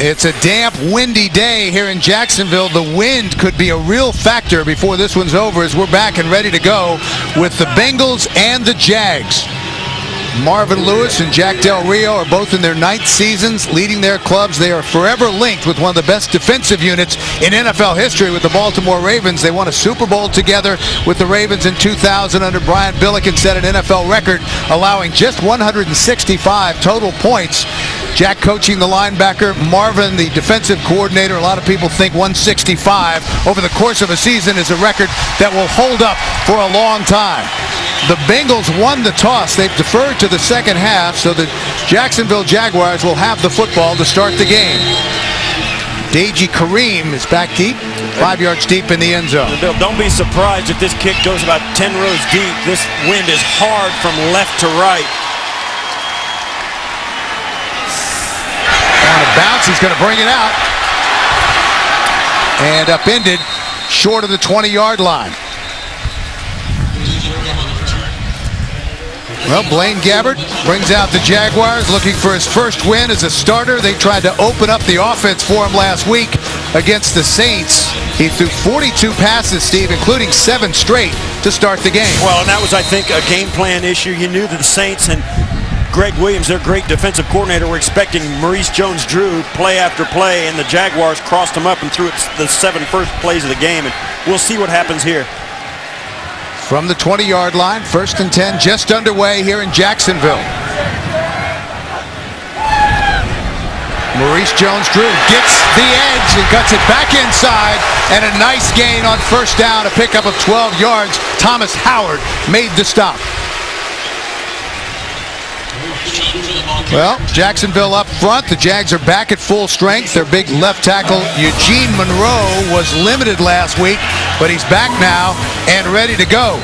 It's a damp, windy day here in Jacksonville. The wind could be a real factor before this one's over, as we're back and ready to go with the Bengals and the Jags. Marvin Lewis and Jack Del Rio are both in their 9th seasons leading their clubs. They are forever linked with one of the best defensive units in NFL history with the Baltimore Ravens. They won a Super Bowl together with the Ravens in 2000 under Brian Billick and set an NFL record, allowing just 165 total points. Jack coaching the linebacker, Marvin the defensive coordinator. A lot of people think 165 over the course of a season is a record that will hold up for a long time. The Bengals won the toss. They've deferred to the second half, so the Jacksonville Jaguars will have the football to start the game. Deji Kareem is back deep, 5 yards deep in the end zone. Bill, don't be surprised if this kick goes about 10 rows deep. This wind is hard from left to right. On a bounce, he's going to bring it out. And upended short of the 20-yard line. Well, Blaine Gabbert brings out the Jaguars looking for his first win as a starter. They tried to open up the offense for him last week against the Saints. He threw 42 passes, Steve, including 7 straight to start the game. Well, and that was, I think, a game plan issue. You knew that the Saints and Greg Williams, their great defensive coordinator, were expecting Maurice Jones-Drew play after play, and the Jaguars crossed him up and threw it the 7 first plays of the game. And we'll see what happens here. From the 20-yard line, 1st and 10 just underway here in Jacksonville. Maurice Jones-Drew gets the edge and cuts it back inside, and a nice gain on 1st down, a pickup of 12 yards. Thomas Howard made the stop. Well, Jacksonville up front. The Jags are back at full strength. Their big left tackle, Eugene Monroe, was limited last week, but he's back now and ready to go.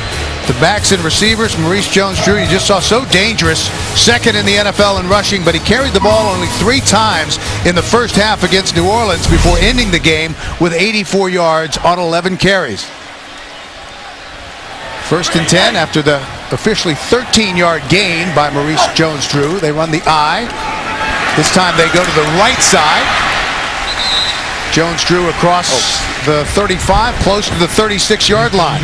The backs and receivers, Maurice Jones-Drew, you just saw, so dangerous. 2nd in the NFL in rushing, but he carried the ball only 3 times in the first half against New Orleans before ending the game with 84 yards on 11 carries. 1st and 10 after the officially 13-yard gain by Maurice Jones-Drew. They run the I. This time they go to the right side. Jones-Drew across the 35, close to the 36-yard line.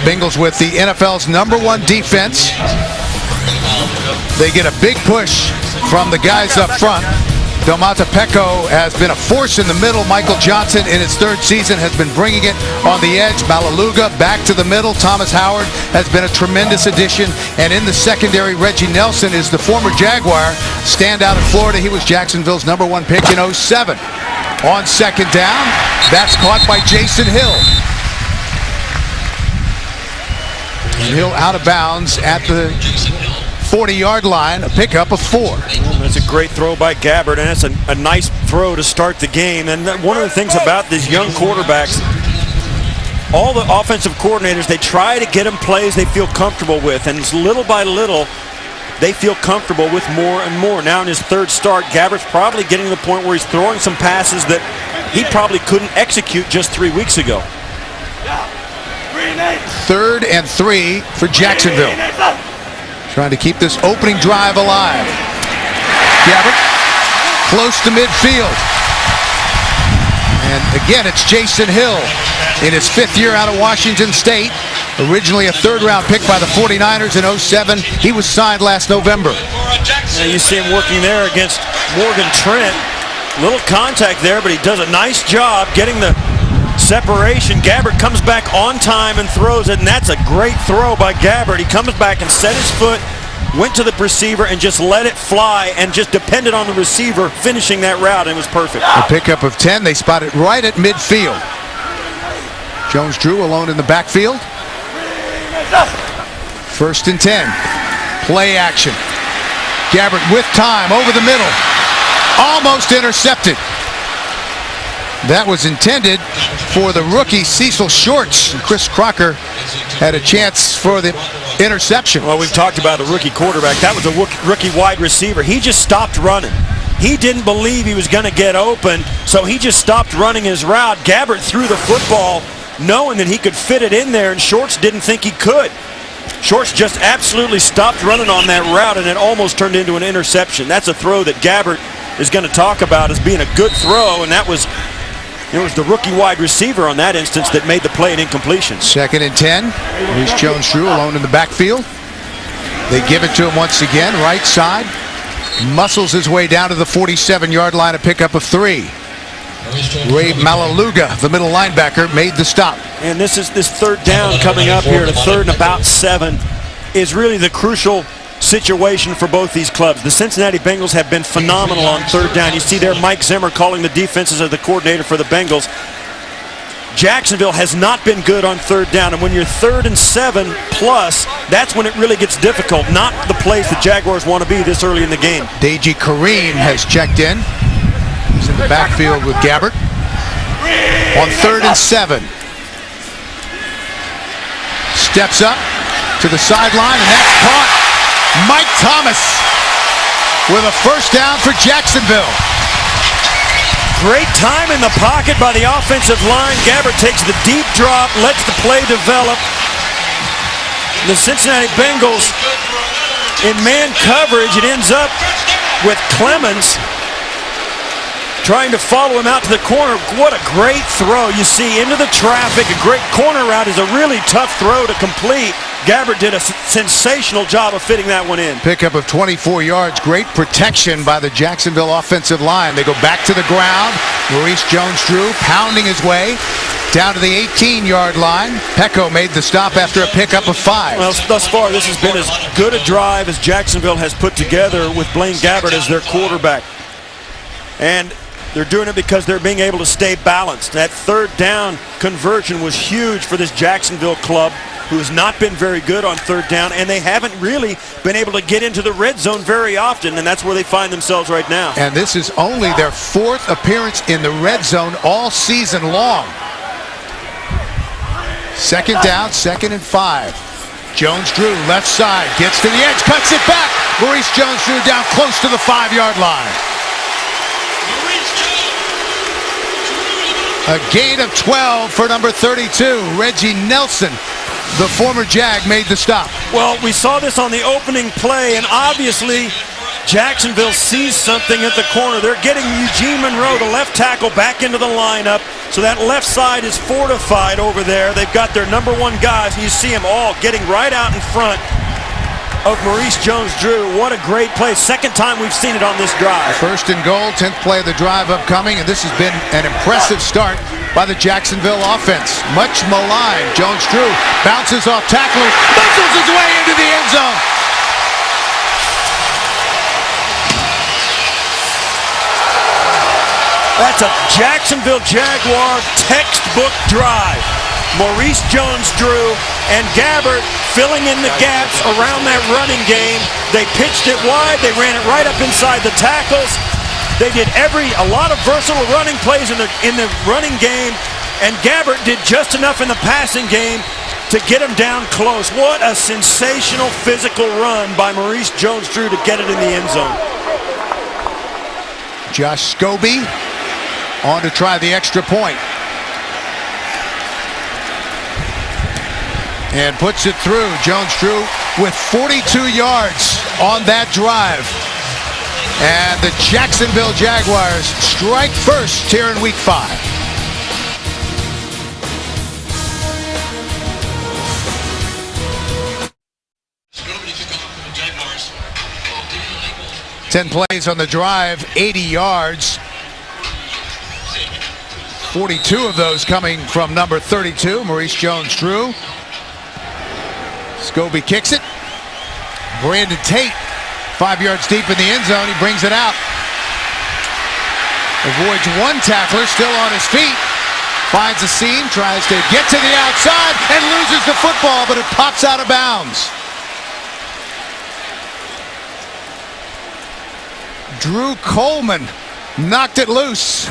Bengals with the NFL's #1 defense. They get a big push from the guys up front. Domata Peko has been a force in the middle. Michael Johnson, in his 3rd season, has been bringing it on the edge. Malaluga back to the middle. Thomas Howard has been a tremendous addition. And in the secondary, Reggie Nelson is the former Jaguar standout in Florida. He was Jacksonville's #1 pick in 2007. On 2nd down, that's caught by Jason Hill. And Hill out of bounds at the 40-yard line, a pickup of 4. That's a great throw by Gabbert, and that's a nice throw to start the game. And one of the things about these young quarterbacks, all the offensive coordinators, they try to get them plays they feel comfortable with, and little by little, they feel comfortable with more and more. Now in his 3rd start, Gabbert's probably getting to the point where he's throwing some passes that he probably couldn't execute just 3 weeks ago. 3rd and 3 for Jacksonville. Trying to keep this opening drive alive. Gabbert close to midfield. And again, it's Jason Hill in his 5th year out of Washington State. Originally a 3rd-round pick by the 49ers in 2007. He was signed last November. Now you see him working there against Morgan Trent. Little contact there, but he does a nice job getting the separation. Gabbert comes back on time and throws it, and that's a great throw by Gabbert. He comes back and set his foot, went to the receiver, and just let it fly, and just depended on the receiver finishing that route, and it was perfect. A pickup of 10. They spot it right at midfield. Jones-Drew alone in the backfield. 1st and 10. Play action. Gabbert with time over the middle. Almost intercepted. That was intended for the rookie Cecil Shorts. Chris Crocker had a chance for the interception. Well, we've talked about a rookie quarterback. That was a rookie wide receiver. He just stopped running. He didn't believe he was going to get open, so he just stopped running his route. Gabbert threw the football knowing that he could fit it in there, and Shorts didn't think he could. Shorts just absolutely stopped running on that route, and it almost turned into an interception. That's a throw that Gabbert is going to talk about as being a good throw, and that was it was the rookie wide receiver on that instance that made the play an incompletion. 2nd and 10. Maurice Jones-Drew alone in the backfield. They give it to him once again, right side. Muscles his way down to the 47-yard line, a pickup of 3. Ray Malaluga, the middle linebacker, made the stop. And this 3rd down coming up here to 3rd and about 7 is really the crucial situation for both these clubs. The Cincinnati Bengals have been phenomenal on 3rd down. You see there Mike Zimmer calling the defenses as the coordinator for the Bengals. Jacksonville has not been good on 3rd down, and when you're 3rd and 7 plus, that's when it really gets difficult. Not the place the Jaguars want to be this early in the game. Deji Kareem has checked in. He's in the backfield with Gabbert. On 3rd and 7. Steps up to the sideline, and that's caught. Mike Thomas with a 1st down for Jacksonville. Great time in the pocket by the offensive line. Gabbert takes the deep drop, lets the play develop. The Cincinnati Bengals in man coverage. It ends up with Clemens trying to follow him out to the corner. What a great throw. You see into the traffic. A great corner route is a really tough throw to complete. Gabbert did a sensational job of fitting that one in. Pickup of 24 yards. Great protection by the Jacksonville offensive line. They go back to the ground. Maurice Jones-Drew pounding his way down to the 18-yard line. Pecco made the stop after a pickup of 5. Well, thus far, this has been as good a drive as Jacksonville has put together with Blaine Gabbert as their quarterback. And they're doing it because they're being able to stay balanced. That 3rd down conversion was huge for this Jacksonville club, who has not been very good on 3rd down, and they haven't really been able to get into the red zone very often, and that's where they find themselves right now. And this is only their 4th appearance in the red zone all season long. 2nd down, 2nd and 5. Jones-Drew, left side, gets to the edge, cuts it back. Maurice Jones-Drew down close to the 5-yard line. A gain of 12 for number 32, Reggie Nelson. The former Jag made the stop. Well, we saw this on the opening play, and obviously Jacksonville sees something at the corner. They're getting Eugene Monroe, the left tackle, back into the lineup, so that left side is fortified over there. They've got their number 1 guys, and you see them all getting right out in front of Maurice Jones-Drew. What a great play. 2nd time we've seen it on this drive. 1st and goal, 10th play of the drive upcoming, and this has been an impressive start by the Jacksonville offense. Much maligned. Jones-Drew bounces off tacklers, muscles his way into the end zone. That's a Jacksonville Jaguar textbook drive. Maurice Jones-Drew and Gabbert filling in the gaps around that running game. They pitched it wide. They ran it right up inside the tackles. They did a lot of versatile running plays in the running game, and Gabbert did just enough in the passing game to get him down close. What a sensational physical run by Maurice Jones-Drew to get it in the end zone. Josh Scobie on to try the extra point. And puts it through. Jones-Drew with 42 yards on that drive. And the Jacksonville Jaguars strike first here in Week 5. Ten plays on the drive, 80 yards. 42 of those coming from number 32, Maurice Jones-Drew. Scobie kicks it. Brandon Tate, 5 yards deep in the end zone. He brings it out. Avoids 1 tackler, still on his feet. Finds a seam, tries to get to the outside, and loses the football, but it pops out of bounds. Drew Coleman knocked it loose.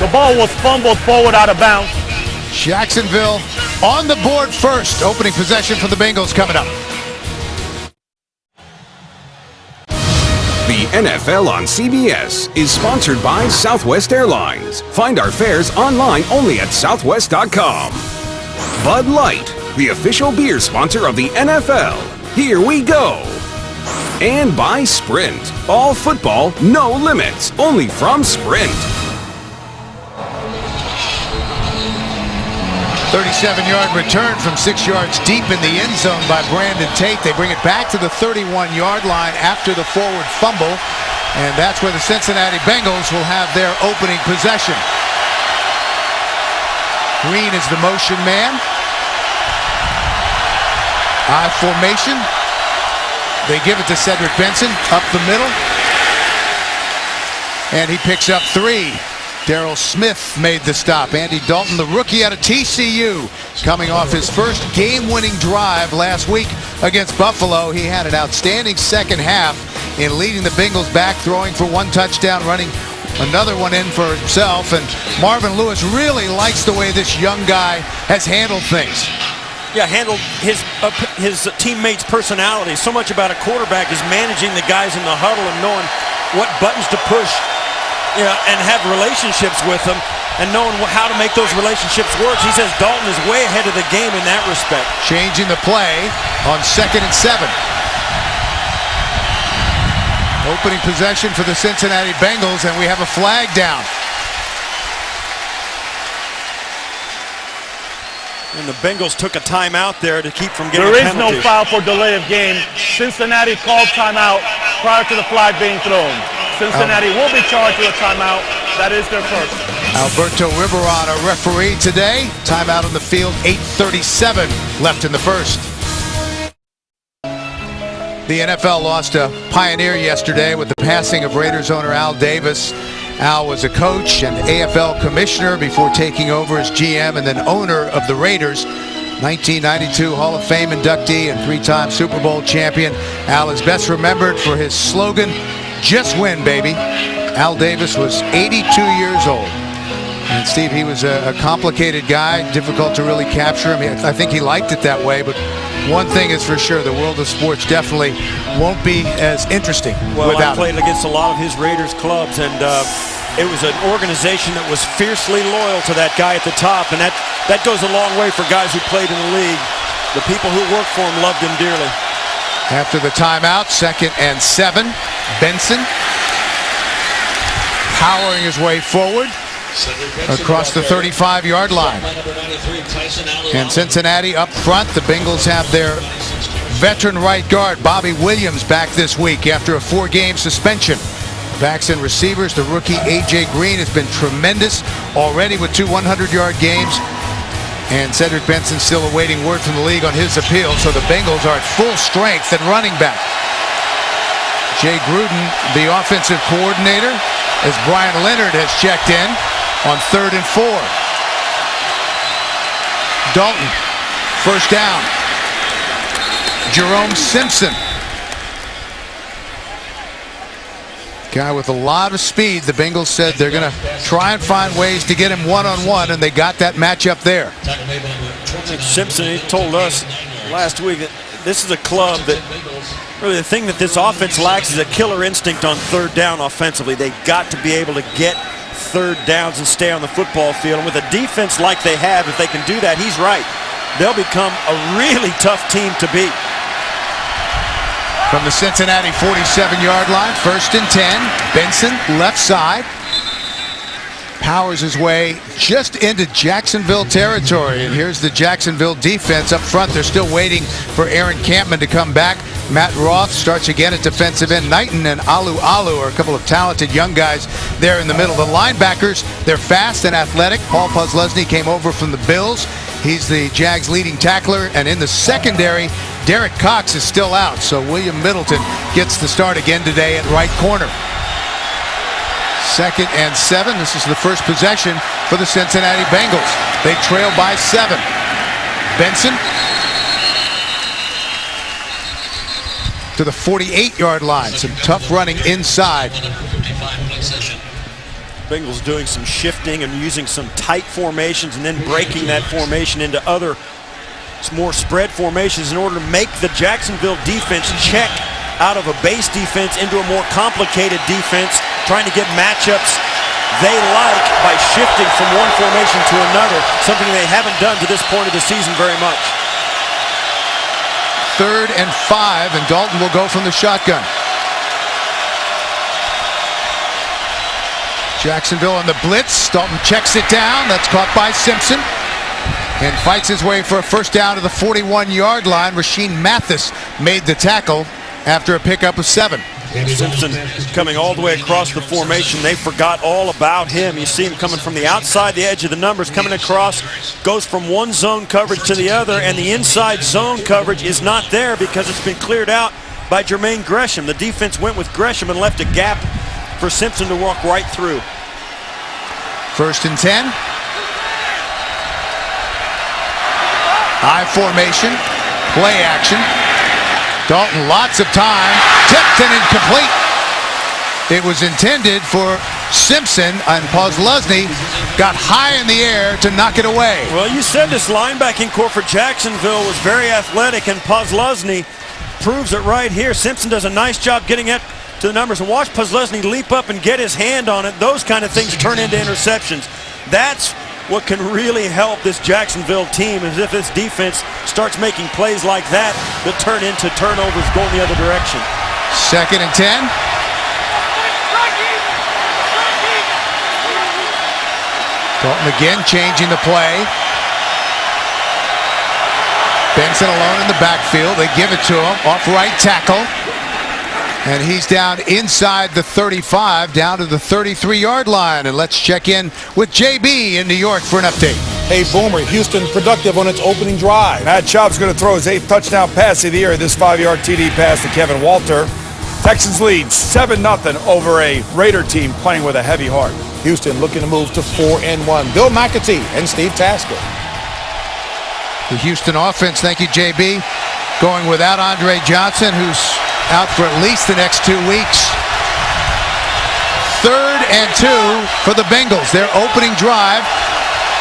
The ball was fumbled forward out of bounds. Jacksonville on the board first. Opening possession for the Bengals coming up. The NFL on CBS is sponsored by Southwest Airlines. Find our fares online only at southwest.com. Bud Light, the official beer sponsor of the NFL. Here we go. And by Sprint. All football, no limits. Only from Sprint. 37-yard return from 6 yards deep in the end zone by Brandon Tate. They bring it back to the 31-yard line after the forward fumble. And that's where the Cincinnati Bengals will have their opening possession. Green is the motion man. I formation. They give it to Cedric Benson up the middle. And he picks up 3. Darryl Smith made the stop. Andy Dalton, the rookie out of TCU, coming off his first game-winning drive last week against Buffalo. He had an outstanding second half in leading the Bengals back, throwing for 1 touchdown, running another one in for himself. And Marvin Lewis really likes the way this young guy has handled things. Yeah, handled his teammates' personality. So much about a quarterback is managing the guys in the huddle and knowing what buttons to push, and have relationships with them and knowing how to make those relationships work. He says Dalton is way ahead of the game in that respect. Changing the play on 2nd and 7. Opening possession for the Cincinnati Bengals, and we have a flag down. And the Bengals took a timeout there to keep from getting a penalty. There is no foul for delay of game. Cincinnati called timeout prior to the flag being thrown. Cincinnati will be charged with a timeout. That is their first. Alberto Riveron, a referee today. Timeout on the field, 8:37 left in the first. The NFL lost a pioneer yesterday with the passing of Raiders owner Al Davis. Al was a coach and AFL commissioner before taking over as GM and then owner of the Raiders. 1992 Hall of Fame inductee and 3-time Super Bowl champion. Al is best remembered for his slogan, "Just win, baby." Al Davis was 82 years old. And Steve, he was a complicated guy, difficult to really capture him. I think he liked it that way, but one thing is for sure, the world of sports definitely won't be as interesting without I played against a lot of his Raiders clubs, and it was an organization that was fiercely loyal to that guy at the top, and that goes a long way for guys who played in the league. The people who worked for him loved him dearly. After the timeout, 2nd and 7. Benson powering his way forward across the 35-yard line. And Cincinnati up front. The Bengals have their veteran right guard, Bobby Williams, back this week after a 4-game suspension. Backs and receivers, the rookie A.J. Green has been tremendous already with 2 100-yard games. And Cedric Benson still awaiting word from the league on his appeal, so the Bengals are at full strength at running back. Jay Gruden, the offensive coordinator, as Brian Leonard has checked in on 3rd and 4. Dalton, first down. Jerome Simpson. Guy with a lot of speed. The Bengals said they're going to try and find ways to get him one-on-one, and they got that matchup there. Simpson, he told us last week that this is a club that really the thing that this offense lacks is a killer instinct on 3rd down offensively. They've got to be able to get 3rd downs and stay on the football field. And with a defense like they have, if they can do that, he's right. They'll become a really tough team to beat. From the Cincinnati 47-yard line, 1st and 10. Benson, left side. Powers his way just into Jacksonville territory. And here's the Jacksonville defense up front. They're still waiting for Aaron Campman to come back. Matt Roth starts again at defensive end. Knighton and Alu are a couple of talented young guys there in the middle. The linebackers, they're fast and athletic. Paul Posluszny came over from the Bills. He's the Jags' leading tackler. And in the secondary, Derek Cox is still out. So William Middleton gets the start again today at right corner. 2nd and 7. This is the first possession for the Cincinnati Bengals. They trail by 7. Benson to the 48-yard line. Some tough running inside. Bengals doing some shifting and using some tight formations and then breaking that formation into other more spread formations in order to make the Jacksonville defense check out of a base defense into a more complicated defense, trying to get matchups they like by shifting from one formation to another, something they haven't done to this point of the season very much. 3rd and 5, and Dalton will go from the shotgun. Jacksonville on the blitz. Dalton checks it down. That's caught by Simpson and fights his way for a first down to the 41-yard line. Rashean Mathis made the tackle after a pickup of 7. Simpson coming all the way across the formation. They forgot all about him. You see him coming from the outside, the edge of the numbers, coming across, goes from one zone coverage to the other, and the inside zone coverage is not there because it's been cleared out by Jermaine Gresham. The defense went with Gresham and left a gap for Simpson to walk right through. 1st and 10. I formation, play action. Dalton, lots of time, tipped and incomplete. It was intended for Simpson, and Posluszny got high in the air to knock it away. Well, you said this linebacking core for Jacksonville was very athletic, and Posluszny proves it right here. Simpson does a nice job getting it to the numbers, and watch Posluszny leap up and get his hand on it. Those kind of things turn into interceptions. That's what can really help this Jacksonville team, is if this defense starts making plays like that turn into turnovers going the other direction. 2nd and 10. Dalton again changing the play. Benson alone in the backfield. They give it to him off right tackle. And he's down inside the 35, down to the 33-yard line. And let's check in with JB in New York for an update. Hey, Boomer, Houston productive on its opening drive. Matt Schaub's going to throw his 8th touchdown pass of the year. This 5-yard TD pass to Kevin Walter. Texans lead 7-0 over a Raider team playing with a heavy heart. Houston looking to move to 4-1. Bill McAtee and Steve Tasker. The Houston offense, thank you, JB, going without Andre Johnson, who's out for at least the next 2 weeks. 3rd and 2 for the Bengals. Their opening drive,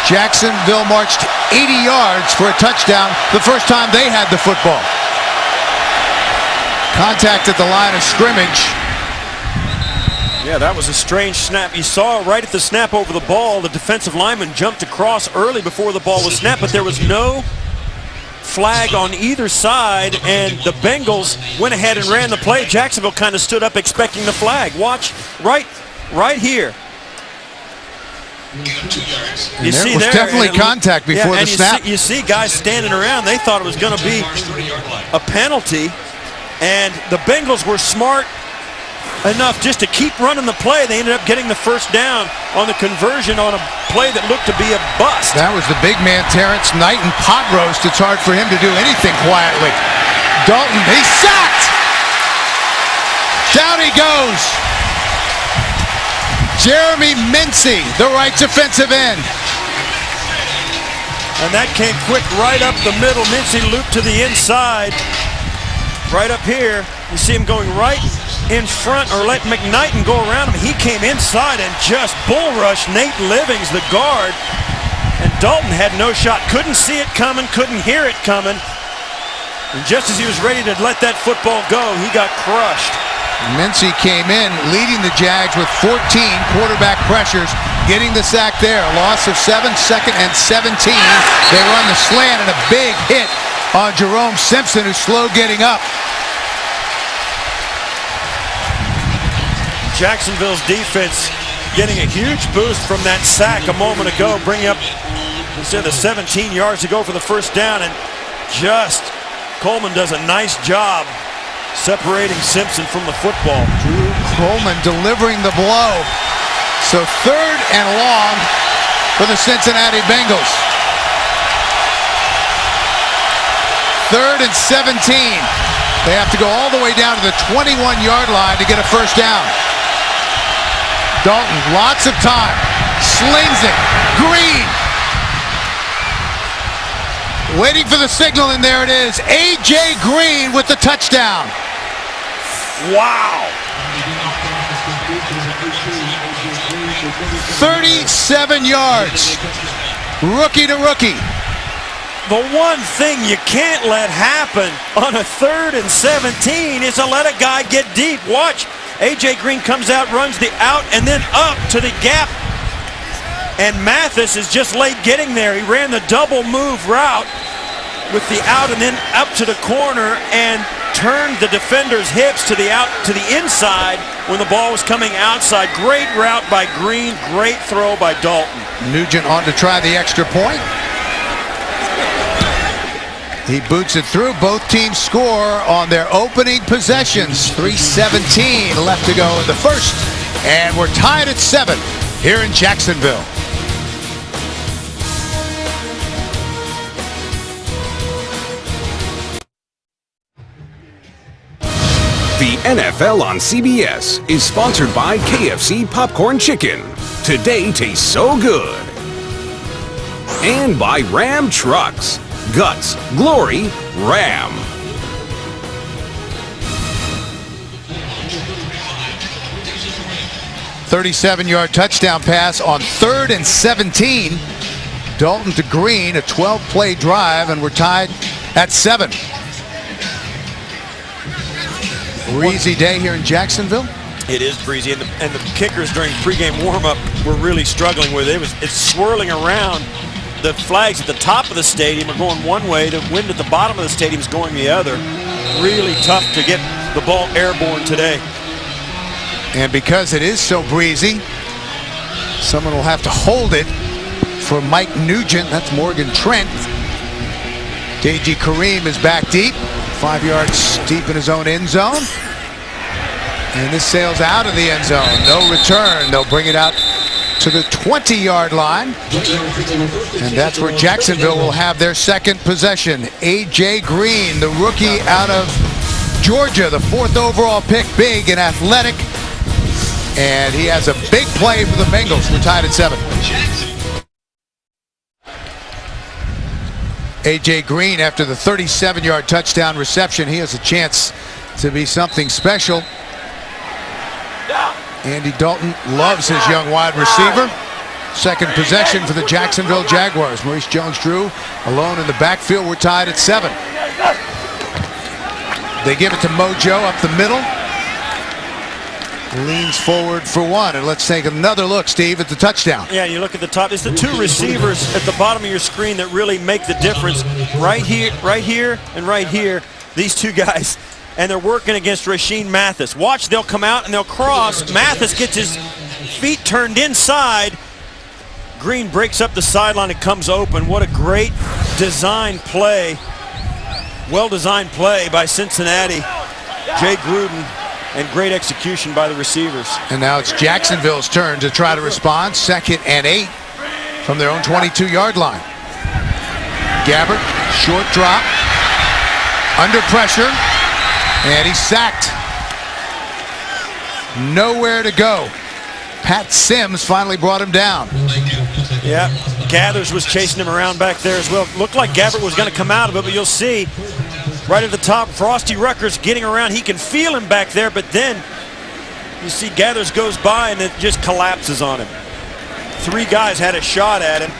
Jacksonville marched 80 yards for a touchdown the first time they had the football. Contact at the line of scrimmage. Yeah, that was a strange snap. You saw right at the snap over the ball, the defensive lineman jumped across early before the ball was snapped, but there was no flag on either side, and the Bengals went ahead and ran the play. Jacksonville kind of stood up expecting the flag. Watch right here. You see there, definitely contact before the snap. You see guys standing around. They thought it was going to be a penalty, and the Bengals were smart enough just to keep running the play. They ended up getting the first down on the conversion on a play that looked to be a bust. That was the big man, Terrence Knight, and pot roast. It's hard for him to do anything quietly. Dalton, he's sacked! Down he goes. Jeremy Mincy, the right defensive end. And that came quick right up the middle. Mincy looped to the inside. Right up here, you see him going right in front, or let McKnighton go around him. He came inside and just bull rushed Nate Livings, the guard. And Dalton had no shot. Couldn't see it coming, couldn't hear it coming. And just as he was ready to let that football go, he got crushed. Mincy came in, leading the Jags with 14 quarterback pressures, getting the sack there. A loss of 7, 2nd and 17. They run the slant and a big hit on Jerome Simpson, who's slow getting up. Jacksonville's defense getting a huge boost from that sack a moment ago, bringing up instead of 17 yards to go for the first down, and just Coleman does a nice job separating Simpson from the football. Drew Coleman delivering the blow. So 3rd and long for the Cincinnati Bengals. 3rd and 17. They have to go all the way down to the 21-yard line to get a first down. Dalton, lots of time, slings it. Green, waiting for the signal, and there it is. A.J. Green with the touchdown. Wow. 37 yards, rookie to rookie. The one thing you can't let happen on a 3rd and 17 is to let a guy get deep. Watch. A.J. Green comes out, runs the out, and then up to the gap. And Mathis is just late getting there. He ran the double move route. with the out and then up to the corner and turned the defender's hips to the inside when the ball was coming outside. Great route by Green, great throw by Dalton. Nugent on to try the extra point. He boots it through. Both teams score on their opening possessions. 3:17 left to go in the first. And we're tied at 7 here in Jacksonville. The NFL on CBS is sponsored by KFC Popcorn Chicken. Today tastes so good. And by Ram Trucks. Guts, glory, Ram. .37-yard touchdown pass on 3rd and 17. Dalton to Green, a 12-play drive, and we're tied at 7. Breezy day here in Jacksonville. It is breezy, and the kickers during pregame warm-up were really struggling with it. It's swirling around. The flags at the top of the stadium are going one way. The wind at the bottom of the stadium is going the other. Really tough to get the ball airborne today. And because it is so breezy, someone will have to hold it for Mike Nugent. That's Morgan Trent. KG Kareem is back deep. 5 yards deep in his own end zone. And this sails out of the end zone. No return. They'll bring it out to the 20-yard line. And that's where Jacksonville will have their second possession. A.J. Green, the rookie out of Georgia, the 4th overall pick, big and athletic. And he has a big play for the Bengals. We're tied at 7. A.J. Green, after the 37-yard touchdown reception, he has a chance to be something special. Andy Dalton loves his young wide receiver. Second possession for the Jacksonville Jaguars. Maurice Jones-Drew alone in the backfield. We're tied at 7. They give it to Mojo up the middle. Leans forward for one. And let's take another look, Steve, at the touchdown. Yeah, you look at the top. It's the 2 receivers at the bottom of your screen that really make the difference. Right here, and right here. These 2 guys. And they're working against Rashean Mathis. Watch, they'll come out and they'll cross. Mathis gets his feet turned inside. Green breaks up the sideline and comes open. What a great design play. Well-designed play by Cincinnati. Jay Gruden, and great execution by the receivers. And now it's Jacksonville's turn to try to respond. 2nd and 8 from their own 22-yard line. Gabbert, short drop, under pressure. And he's sacked. Nowhere to go. Pat Sims finally brought him down. Yeah, Gathers was chasing him around back there as well. Looked like Gabbert was going to come out of it, but you'll see right at the top, Frosty Rucker's getting around. He can feel him back there, but then you see Gathers goes by and it just collapses on him. 3 guys had a shot at him.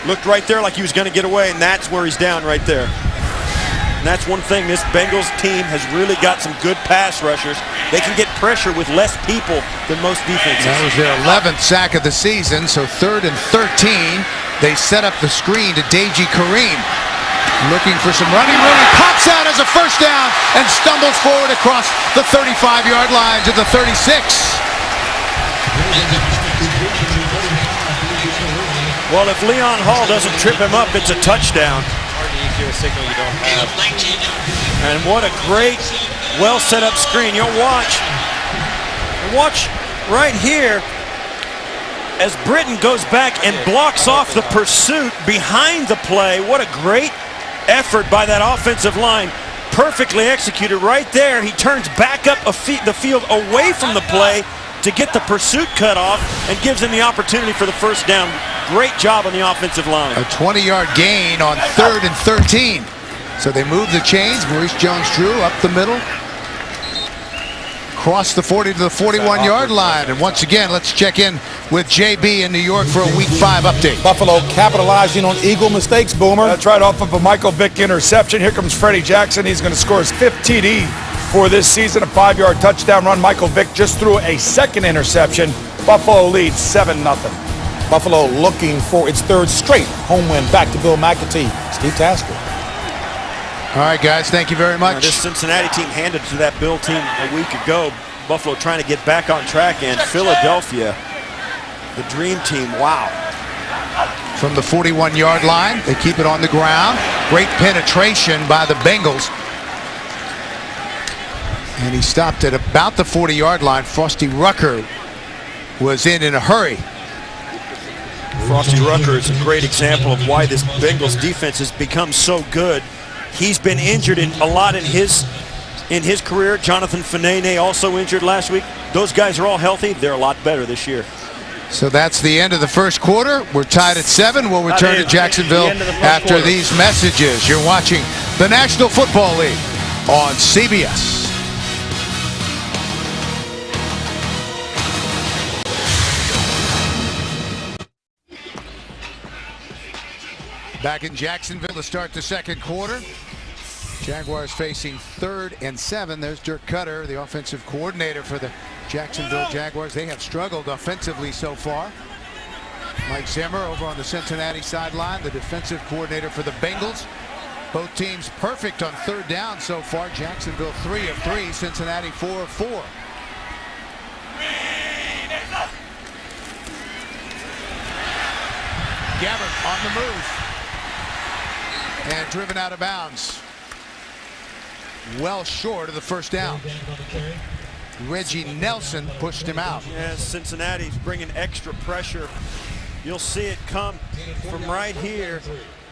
Looked right there like he was going to get away, and that's where he's down right there. And that's one thing, this Bengals team has really got some good pass rushers. They can get pressure with less people than most defenses. That was their 11th sack of the season, so 3rd and 13. They set up the screen to KG Kareem. Looking for some running room. He pops out as a first down and stumbles forward across the 35-yard line to the 36. Well, if Leon Hall doesn't trip him up, it's a touchdown. A signal you don't have. And what a great, well set up screen. You'll watch right here as Britton goes back and blocks off the pursuit behind the play. What a great effort by that offensive line. Perfectly executed right there. He turns back up the field away from the play to get the pursuit cut off and gives him the opportunity for the first down. Great job on the offensive line. A 20-yard gain on 3rd and 13. So they move the chains. Maurice Jones-Drew up the middle. Cross the 40 to the 41-yard line. And once again, let's check in with JB in New York for a Week 5 update. Buffalo capitalizing on Eagle mistakes, Boomer. That's right, off of a Michael Vick interception. Here comes Freddie Jackson. He's going to score his 5th TD for this season. A 5-yard touchdown run. Michael Vick just threw a 2nd interception. Buffalo leads 7-0. Buffalo looking for its 3rd straight home win. Back to Bill McAtee. Steve Tasker. All right, guys, thank you very much. This Cincinnati team handed to that Bill team a week ago. Buffalo trying to get back on track, and Philadelphia, the dream team, wow. From the 41-yard line, they keep it on the ground. Great penetration by the Bengals. And he stopped at about the 40-yard line. Frosty Rucker was in a hurry. Frosty Rucker is a great example of why this Bengals defense has become so good. He's been injured a lot in his career. Jonathan Fanene also injured last week. Those guys are all healthy. They're a lot better this year. So that's the end of the first quarter. We're tied at 7. We'll return to Jacksonville after these messages. You're watching the National Football League on CBS. Back in Jacksonville to start the second quarter. Jaguars facing 3rd and 7. There's Dirk Cutter, the offensive coordinator for the Jacksonville Jaguars. They have struggled offensively so far. Mike Zimmer over on the Cincinnati sideline, the defensive coordinator for the Bengals. Both teams perfect on 3rd down so far. Jacksonville 3 of 3, Cincinnati 4 of 4. Gabbert on the move. And driven out of bounds. Well short of the first down. Reggie Nelson pushed him out. Yeah, Cincinnati's bringing extra pressure. You'll see it come from right here.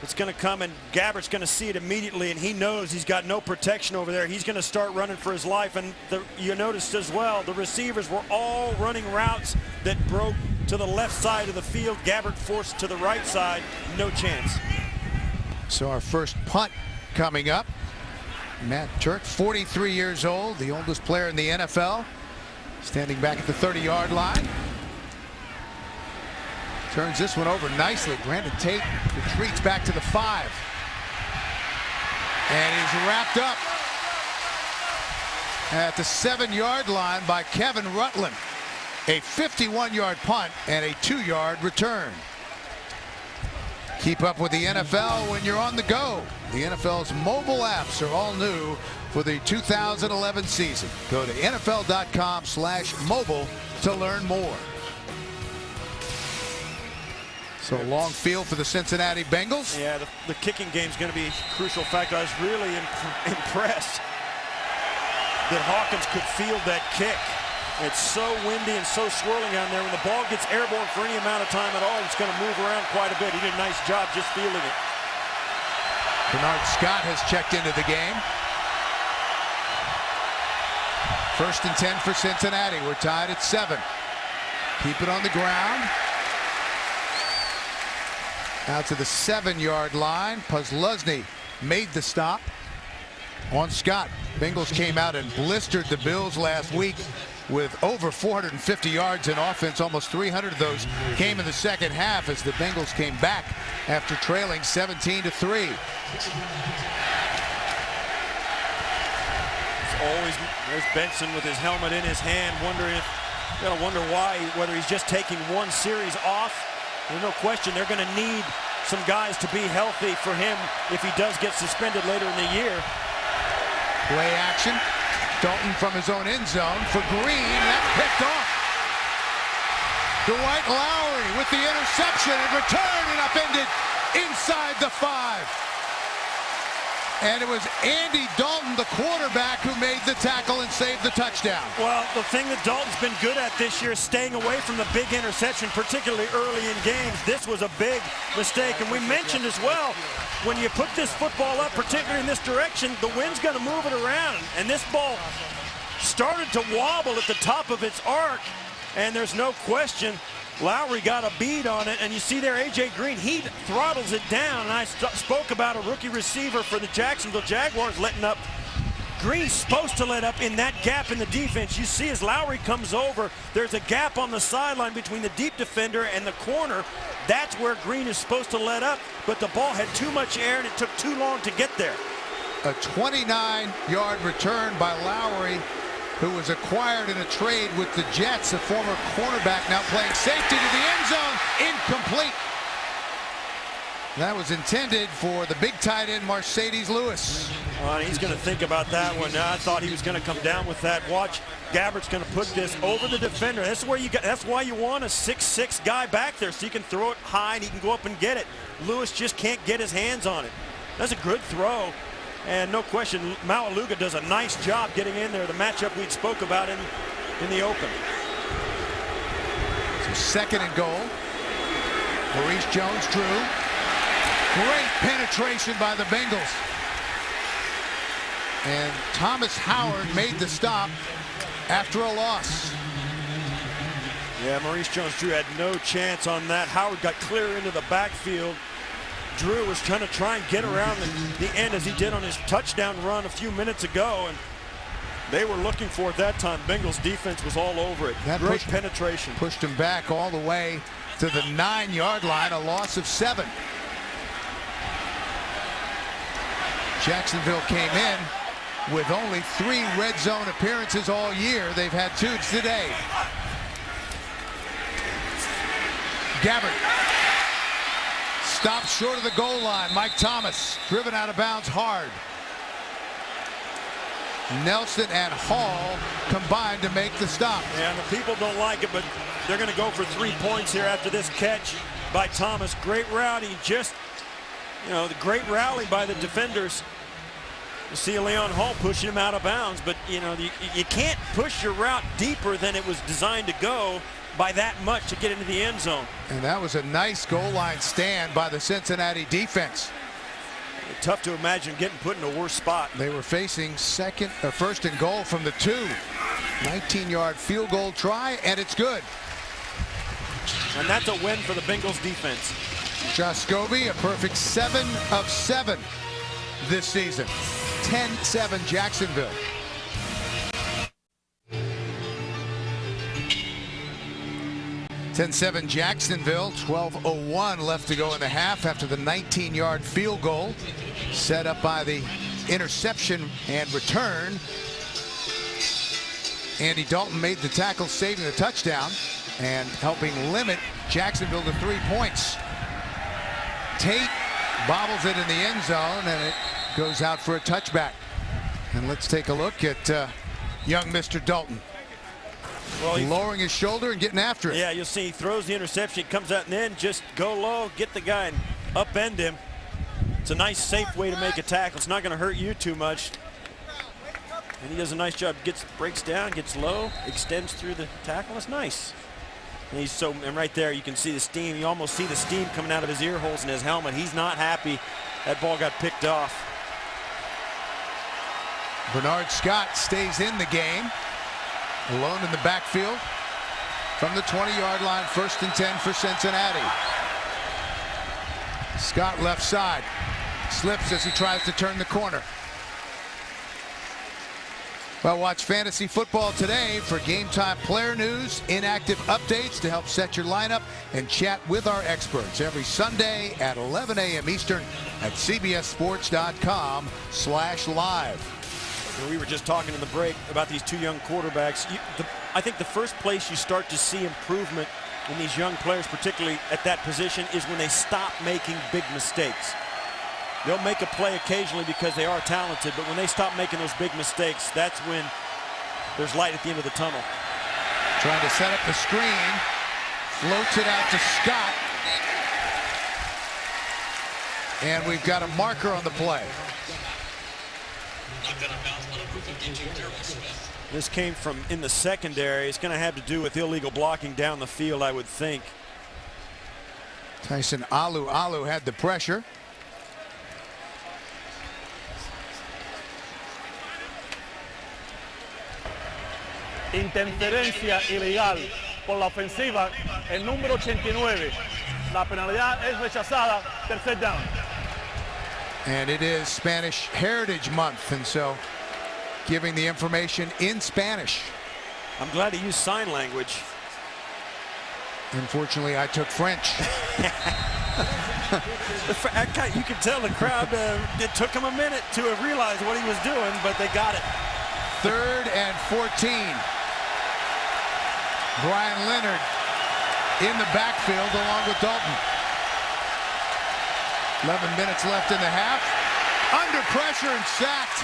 It's going to come, and Gabbert's going to see it immediately, and he knows he's got no protection over there. He's going to start running for his life, and you noticed as well, the receivers were all running routes that broke to the left side of the field. Gabbert forced to the right side. No chance. So our first punt coming up. Matt Turk, 43 years old, the oldest player in the NFL, standing back at the 30-yard line. Turns this one over nicely. Brandon Tate retreats back to the 5. And he's wrapped up at the 7-yard line by Kevin Rutland. A 51-yard punt and a 2-yard return. Keep up with the NFL when you're on the go. The NFL's mobile apps are all new for the 2011 season. Go to NFL.com/mobile to learn more. So long field for the Cincinnati Bengals. Yeah, the kicking game is going to be a crucial factor. I was really impressed that Hawkins could field that kick. It's so windy and so swirling down there. When the ball gets airborne for any amount of time at all, it's going to move around quite a bit. He did a nice job just fielding it. Bernard Scott has checked into the game. 1st and 10 for Cincinnati. We're tied at 7. Keep it on the ground. Out to the 7-yard line. Pusluzny made the stop on Scott. Bengals came out and blistered the Bills last week with over 450 yards in offense. Almost 300 of those came in the second half as the Bengals came back after trailing 17-3. There's Benson with his helmet in his hand, wondering if, wonder why, whether he's just taking one series off. There's no question they're going to need some guys to be healthy for him if he does get suspended later in the year. Play action. Dalton from his own end zone for Green. That's picked off. Dwight Lowry with the interception and return and upended inside the 5. And it was Andy Dalton, the quarterback, who made the tackle and saved the touchdown. Well, the thing that Dalton's been good at this year is staying away from the big interception, particularly early in games. This was a big mistake. And we mentioned as well, when you put this football up, particularly in this direction, the wind's going to move it around. And this ball started to wobble at the top of its arc. And there's no question Lowry got a bead on it, and you see there A.J. Green, he throttles it down. And I spoke about a rookie receiver for the Jacksonville Jaguars letting up. Green's supposed to let up in that gap in the defense. You see as Lowry comes over, there's a gap on the sideline between the deep defender and the corner. That's where Green is supposed to let up, but the ball had too much air and it took too long to get there. A 29-yard return by Lowry, who was acquired in a trade with the Jets, a former cornerback now playing safety to the end zone, incomplete. That was intended for the big tight end, Mercedes Lewis. He's going to think about that one. I thought he was going to come down with that. Watch, Gabbert's going to put this over the defender. That's where that's why you want a 6'6" guy back there, so you can throw it high and he can go up and get it. Lewis just can't get his hands on it. That's a good throw, and no question, Maualuga does a nice job getting in there. The matchup we spoke about in the open. So 2nd and goal. Maurice Jones-Drew. Great penetration by the Bengals. And Thomas Howard made the stop after a loss. Yeah, Maurice Jones-Drew had no chance on that. Howard got clear into the backfield. Drew was trying to get around the end as he did on his touchdown run a few minutes ago, and they were looking for it that time. Bengals defense was all over it. Great penetration. Pushed him back all the way to the 9-yard line, a loss of 7. Jacksonville came in with only 3 red zone appearances all year. They've had 2 today. Gabbert stopped short of the goal line. Mike Thomas driven out of bounds hard. Nelson and Hall combined to make the stop. Yeah, and the people don't like it, but they're going to go for 3 points here after this catch by Thomas. Great route. He just, the great rally by the defenders. You see Leon Hall pushing him out of bounds, but you can't push your route deeper than it was designed to go by that much to get into the end zone. And that was a nice goal line stand by the Cincinnati defense. Tough to imagine getting put in a worse spot. They were facing 1st and goal from the 2. 19-yard field goal try, and it's good. And that's a win for the Bengals defense. Josh Scobie, a perfect 7 of 7 this season. 10-7 Jacksonville. (10-7) Jacksonville. 12:01 left to go in the half after the 19-yard field goal set up by the interception and return. Andy Dalton made the tackle, saving the touchdown and helping limit Jacksonville to 3 points. Tate bobbles it in the end zone, and it goes out for a touchback. And let's take a look at young Mr. Dalton. Well, lowering his shoulder and getting after it. Yeah, you'll see he throws the interception, comes out and then just go low, get the guy and upend him. It's a nice, safe way to make a tackle. It's not going to hurt you too much. And he does a nice job. Breaks down, gets low, extends through the tackle. It's nice. And right there you can see the steam. You almost see the steam coming out of his ear holes in his helmet. He's not happy. That ball got picked off. Bernard Scott stays in the game. Alone in the backfield from the 20-yard line. 1st and 10 for Cincinnati. Scott left side. Slips as he tries to turn the corner. Well, watch Fantasy Football today for game-time player news, inactive updates to help set your lineup, and chat with our experts every Sunday at 11 a.m. Eastern at cbssports.com/live. We were just talking in the break about these 2 young quarterbacks. I think the first place you start to see improvement in these young players, particularly at that position, is when they stop making big mistakes. They'll make a play occasionally because they are talented, but when they stop making those big mistakes, that's when there's light at the end of the tunnel. Trying to set up the screen. Floats it out to Scott. And we've got a marker on the play. This came from in the secondary. It's going to have to do with illegal blocking down the field, I would think. Tyson Alu had the pressure. Interferencia ilegal por la ofensiva, el número 89. La penalidad es rechazada, 3rd down. And it is Spanish Heritage Month, and so giving the information in Spanish. I'm glad he used sign language. Unfortunately, I took French. You could tell the crowd, it took him a minute to realize what he was doing, but they got it. 3rd and 14. Brian Leonard in the backfield along with Dalton. 11 minutes left in the half. Under pressure and sacked.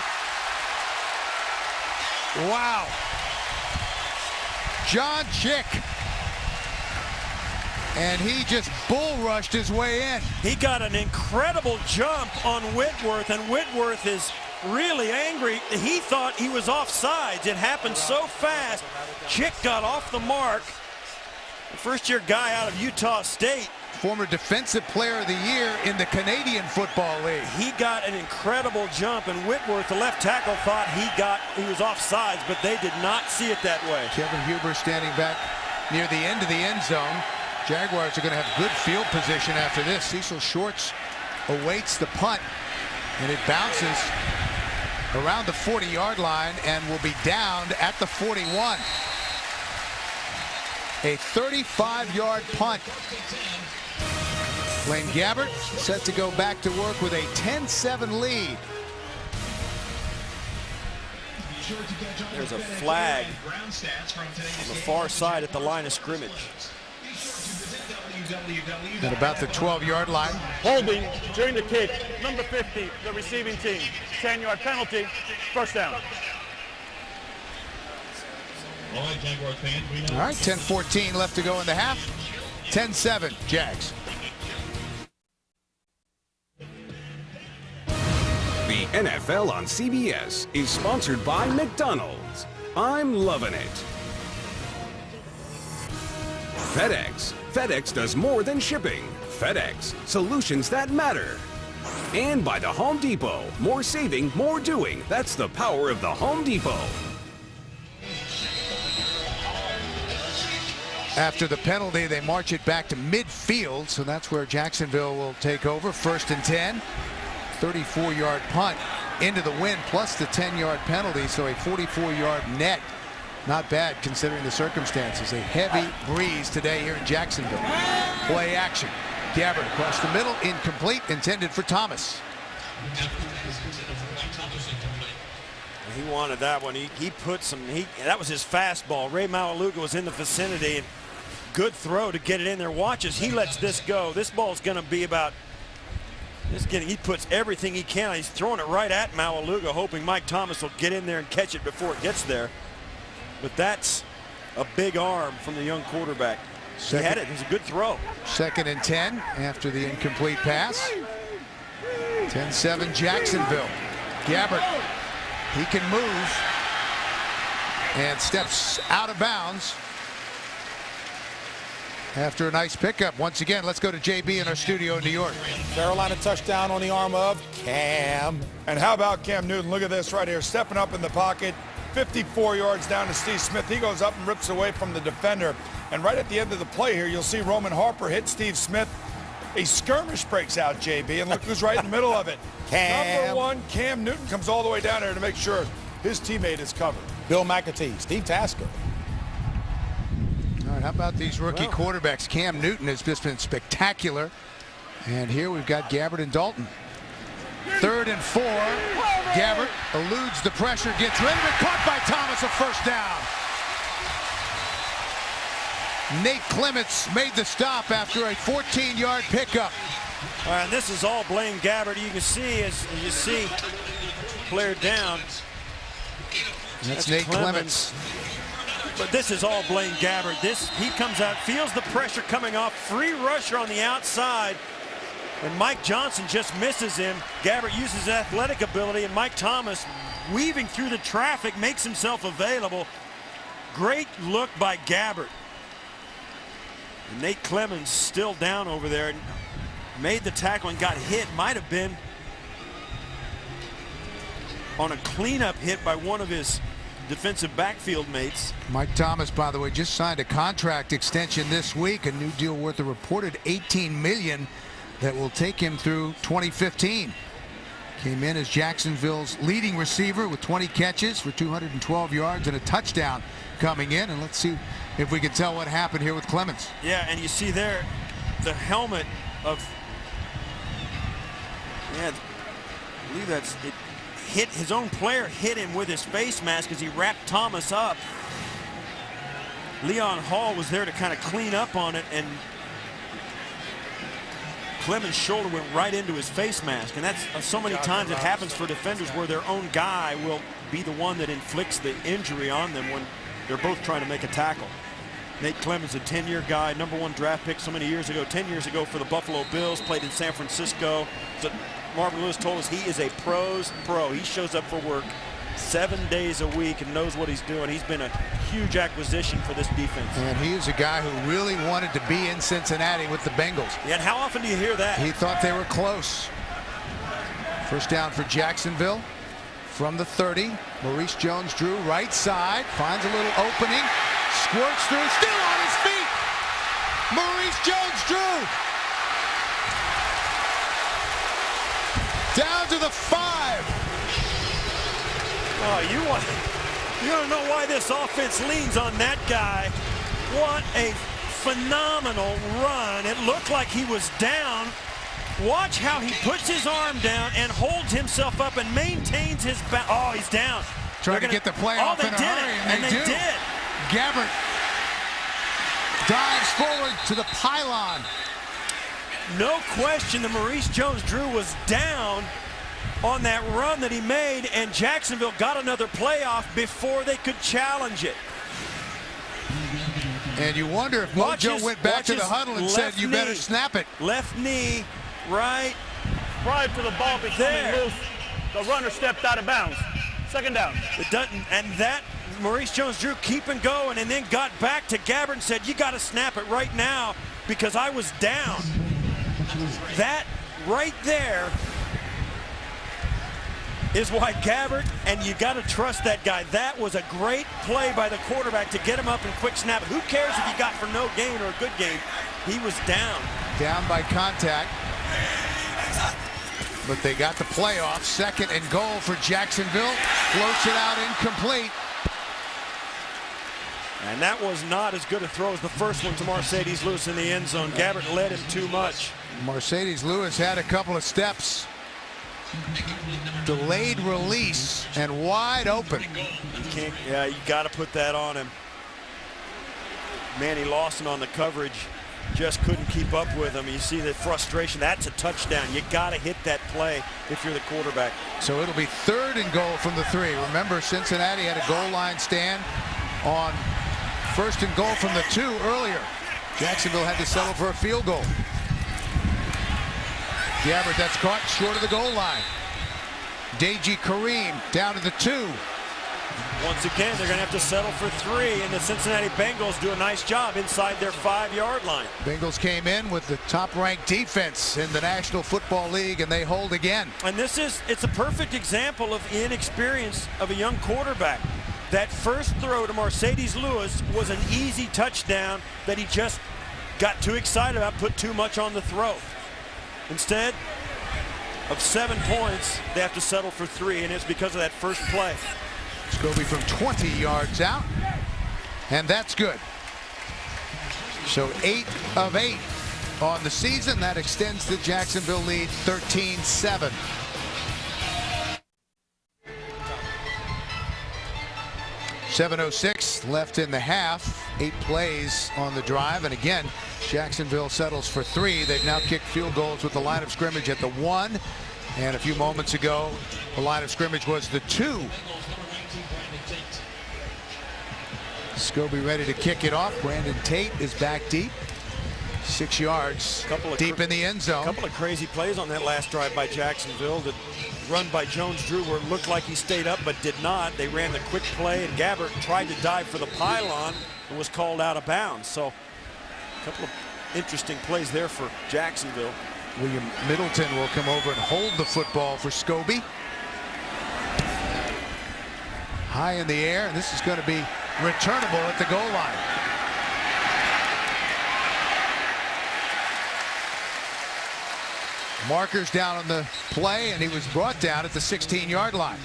Wow. John Chick. And he just bull rushed his way in. He got an incredible jump on Whitworth, and Whitworth is really angry. He thought he was offsides. It happened so fast. Chick got off the mark. The first-year guy out of Utah State. Former Defensive Player of the Year in the Canadian Football League. He got an incredible jump, and Whitworth, the left tackle, thought he was offsides, but they did not see it that way. Kevin Huber standing back near the end of the end zone. Jaguars are going to have good field position after this. Cecil Shorts awaits the punt, and it bounces around the 40-yard line and will be downed at the 41. A 35-yard punt. Blaine Gabbert set to go back to work with a 10-7 lead. There's a flag on the far side at the line of scrimmage. At about the 12-yard line. Holding during the kick, number 50, the receiving team. 10-yard penalty, first down. All right, 10-14 left to go in the half. 10-7, Jags. The NFL on CBS is sponsored by McDonald's. I'm loving it. FedEx. FedEx does more than shipping. FedEx, solutions that matter. And by the Home Depot. More saving, more doing. That's the power of the Home Depot. After the penalty, they march it back to midfield, so that's where Jacksonville will take over. 1st and 10. 34-yard punt into the wind, plus the 10-yard penalty, so a 44-yard net. Not bad considering the circumstances. A heavy breeze today here in Jacksonville. Play action. Gabbert across the middle, incomplete, intended for Thomas. He wanted that one. He put some, that was his fastball. Ray Maualuga was in the vicinity, and good throw to get it in there. Watch as he lets this go. This ball's going to be about, he puts everything he can. He's throwing it right at Maualuga, hoping Mike Thomas will get in there and catch it before it gets there. But that's a big arm from the young quarterback. He had it. It was a good throw. 2nd and 10 after the incomplete pass. 10-7 Jacksonville. Gabbert, he can move and steps out of bounds after a nice pickup. Once again, let's go to JB in our studio in New York. Carolina touchdown on the arm of Cam. And how about Cam Newton? Look at this right here, stepping up in the pocket. 54 yards down to Steve Smith. He goes up and rips away from the defender. And right at the end of the play here, you'll see Roman Harper hit Steve Smith. A skirmish breaks out, JB, and look who's right in the middle of it. Number 1, Cam Newton comes all the way down there to make sure his teammate is covered. Bill McAtee, Steve Tasker. All right, how about these rookie quarterbacks? Cam Newton has just been spectacular. And here we've got Gabbert and Dalton. 3rd and 4. Gabbert eludes the pressure, gets rid of it, caught by Thomas, a first down. Nate Clements made the stop after a 14-yard pickup. All right, and this is all Blaine Gabbert. You can see, as you see, player down. That's Nate Clements. But this is all Blaine Gabbert. He comes out, feels the pressure coming off, free rusher on the outside, and Mike Johnson just misses him. Gabbert uses his athletic ability, and Mike Thomas, weaving through the traffic, makes himself available. Great look by Gabbert. And Nate Clemens still down over there, and made the tackle and got hit. Might have been on a cleanup hit by one of his defensive backfield mates. Mike Thomas, by the way, just signed a contract extension this week, a new deal worth a reported $18 million that will take him through 2015. Came in as Jacksonville's leading receiver with 20 catches for 212 yards and a touchdown coming in. And let's see if we can tell what happened here with Clemens. Yeah, and you see there the helmet of, I believe that's it. Hit his own player, hit him with his face mask as he wrapped Thomas up. Leon Hall was there to kind of clean up on it, and Clemens' shoulder went right into his face mask, and that's so many times it happens for defenders where their own guy will be the one that inflicts the injury on them when they're both trying to make a tackle. Nate Clemens, a 10-year guy, #1 draft pick so many years ago, 10 years ago for the Buffalo Bills, played in San Francisco. So Marvin Lewis told us he is a pro's pro. He shows up for work 7 days a week and knows what he's doing. He's been a huge acquisition for this defense. And he is a guy who really wanted to be in Cincinnati with the Bengals. Yeah, and how often do you hear that? He thought they were close. First down for Jacksonville from the 30. Maurice Jones-Drew, right side, finds a little opening, squirts through, still on his feet. Maurice Jones-Drew down to the 5. Oh, you don't know why this offense leans on that guy. What a phenomenal run. It looked like he was down. Watch how he puts his arm down and holds himself up and maintains his back. Oh, he's down. Trying to get the play off in a hurry, and they did. Gabbert dives forward to the pylon. No question that Maurice Jones-Drew was down on that run that he made, and Jacksonville got another playoff before they could challenge it. And you wonder if Mojo went back to the huddle and said, you better snap it. Left knee, right. Prior to the ball becoming loose, the runner stepped out of bounds. Second down. It doesn't, and that Maurice Jones-Drew keeping going and then got back to Gabbert and said, you got to snap it right now because I was down. That right there is why Gabbert, and you got to trust that guy. That was a great play by the quarterback to get him up and quick snap. Who cares if he got for no gain or a good gain? He was down. Down by contact. But they got the playoff. Second and goal for Jacksonville. Floats it out incomplete. And that was not as good a throw as the first one to Mercedes Lewis in the end zone. Gabbert led him too much. Mercedes Lewis had a couple of steps. Delayed release and wide open. You got to put that on him. Manny Lawson on the coverage just couldn't keep up with him. You see the frustration. That's a touchdown. You got to hit that play if you're the quarterback. So it'll be third and goal from the 3. Remember, Cincinnati had a goal line stand on first and goal from the 2 earlier. Jacksonville had to settle for a field goal. Gabbert, that's caught short of the goal line. Deji Kareem down to the 2. Once again, they're going to have to settle for 3, and the Cincinnati Bengals do a nice job inside their 5-yard line. Bengals came in with the top-ranked defense in the National Football League, and they hold again. And it's a perfect example of inexperience of a young quarterback. That first throw to Mercedes Lewis was an easy touchdown that he just got too excited about, put too much on the throw. Instead of 7 points, they have to settle for 3, and it's because of that first play. Scobie from 20 yards out, and that's good. So 8 of 8 on the season. That extends the Jacksonville lead 13-7. .706 left in the half. 8 plays on the drive, and again, Jacksonville settles for 3. They've now kicked field goals with the line of scrimmage at the 1, and a few moments ago, the line of scrimmage was the 2. Scobie ready to kick it off. Brandon Tate is back deep. 6 yards deep in the end zone. A couple of crazy plays on that last drive by Jacksonville. The run by Jones-Drew where it looked like he stayed up but did not. They ran the quick play, and Gabbert tried to dive for the pylon and was called out of bounds. So a couple of interesting plays there for Jacksonville. William Middleton will come over and hold the football for Scobie. High in the air, and this is going to be returnable at the goal line. Markers down on the play, and he was brought down at the 16-yard line.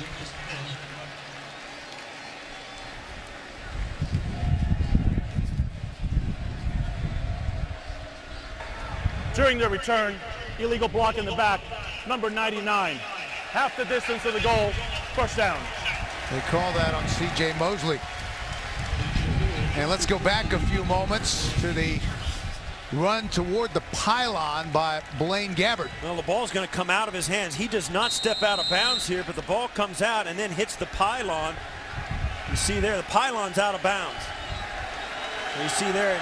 During the return, illegal block in the back, number 99. Half the distance of the goal, first down. They call that on C.J. Mosley. And let's go back a few moments to the run toward the pylon by Blaine Gabbert. Well, the ball's going to come out of his hands. He does not step out of bounds here, but the ball comes out and then hits the pylon. You see there, the pylon's out of bounds. You see there,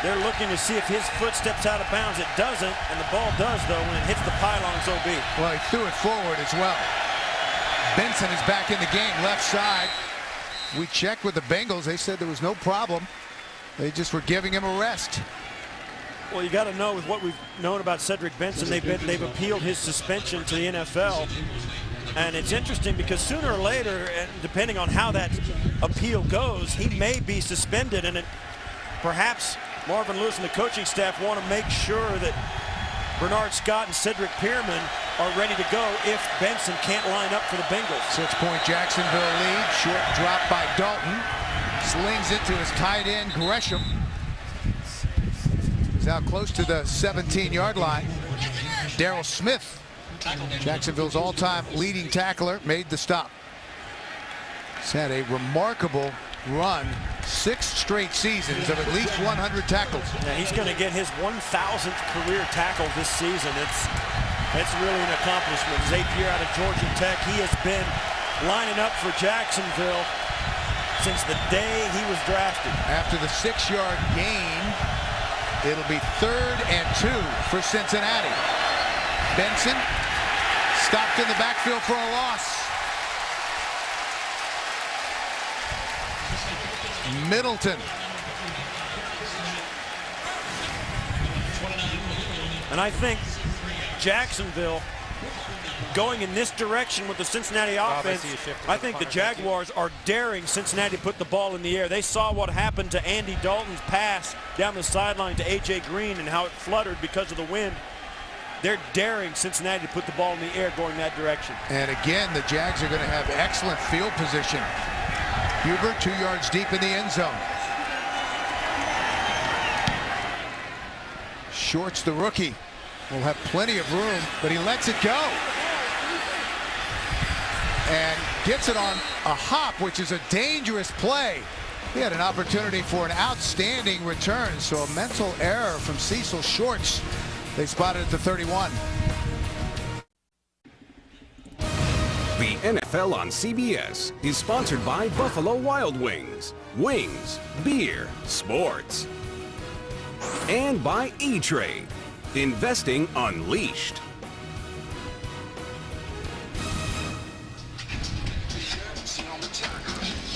they're looking to see if his foot steps out of bounds. It doesn't, and the ball does, though, when it hits the pylon, so be. Well, he threw it forward as well. Benson is back in the game, left side. We checked with the Bengals. They said there was no problem. They just were giving him a rest. Well, you got to know with what we've known about Cedric Benson, they've appealed his suspension to the NFL. And it's interesting because sooner or later, and depending on how that appeal goes, he may be suspended. And perhaps Marvin Lewis and the coaching staff want to make sure that Bernard Scott and Cedric Pierman are ready to go if Benson can't line up for the Bengals. 6-point Jacksonville lead. Short drop by Dalton. Slings it to his tight end, Gresham. He's now close to the 17-yard line. Darrell Smith, Jacksonville's all-time leading tackler, made the stop. He's had a remarkable run, 6 straight seasons of at least 100 tackles. Yeah, he's going to get his 1,000th career tackle this season. It's really an accomplishment. Zapier out of Georgia Tech, he has been lining up for Jacksonville since the day he was drafted. After the 6-yard gain, it'll be 3rd and 2 for Cincinnati. Benson stopped in the backfield for a loss. Middleton. And I think Jacksonville going in this direction with the Cincinnati offense, I think the Jaguars are daring Cincinnati to put the ball in the air. They saw what happened to Andy Dalton's pass down the sideline to A.J. Green and how it fluttered because of the wind. They're daring Cincinnati to put the ball in the air going that direction. And again, the Jags are going to have excellent field position. Huber 2 yards deep in the end zone. Shorts, the rookie, will have plenty of room, but he lets it go. And gets it on a hop, which is a dangerous play. He had an opportunity for an outstanding return, so a mental error from Cecil Shorts. They spotted at the 31. The NFL on CBS is sponsored by Buffalo Wild Wings. Wings, beer, sports. And by E-Trade. Investing unleashed.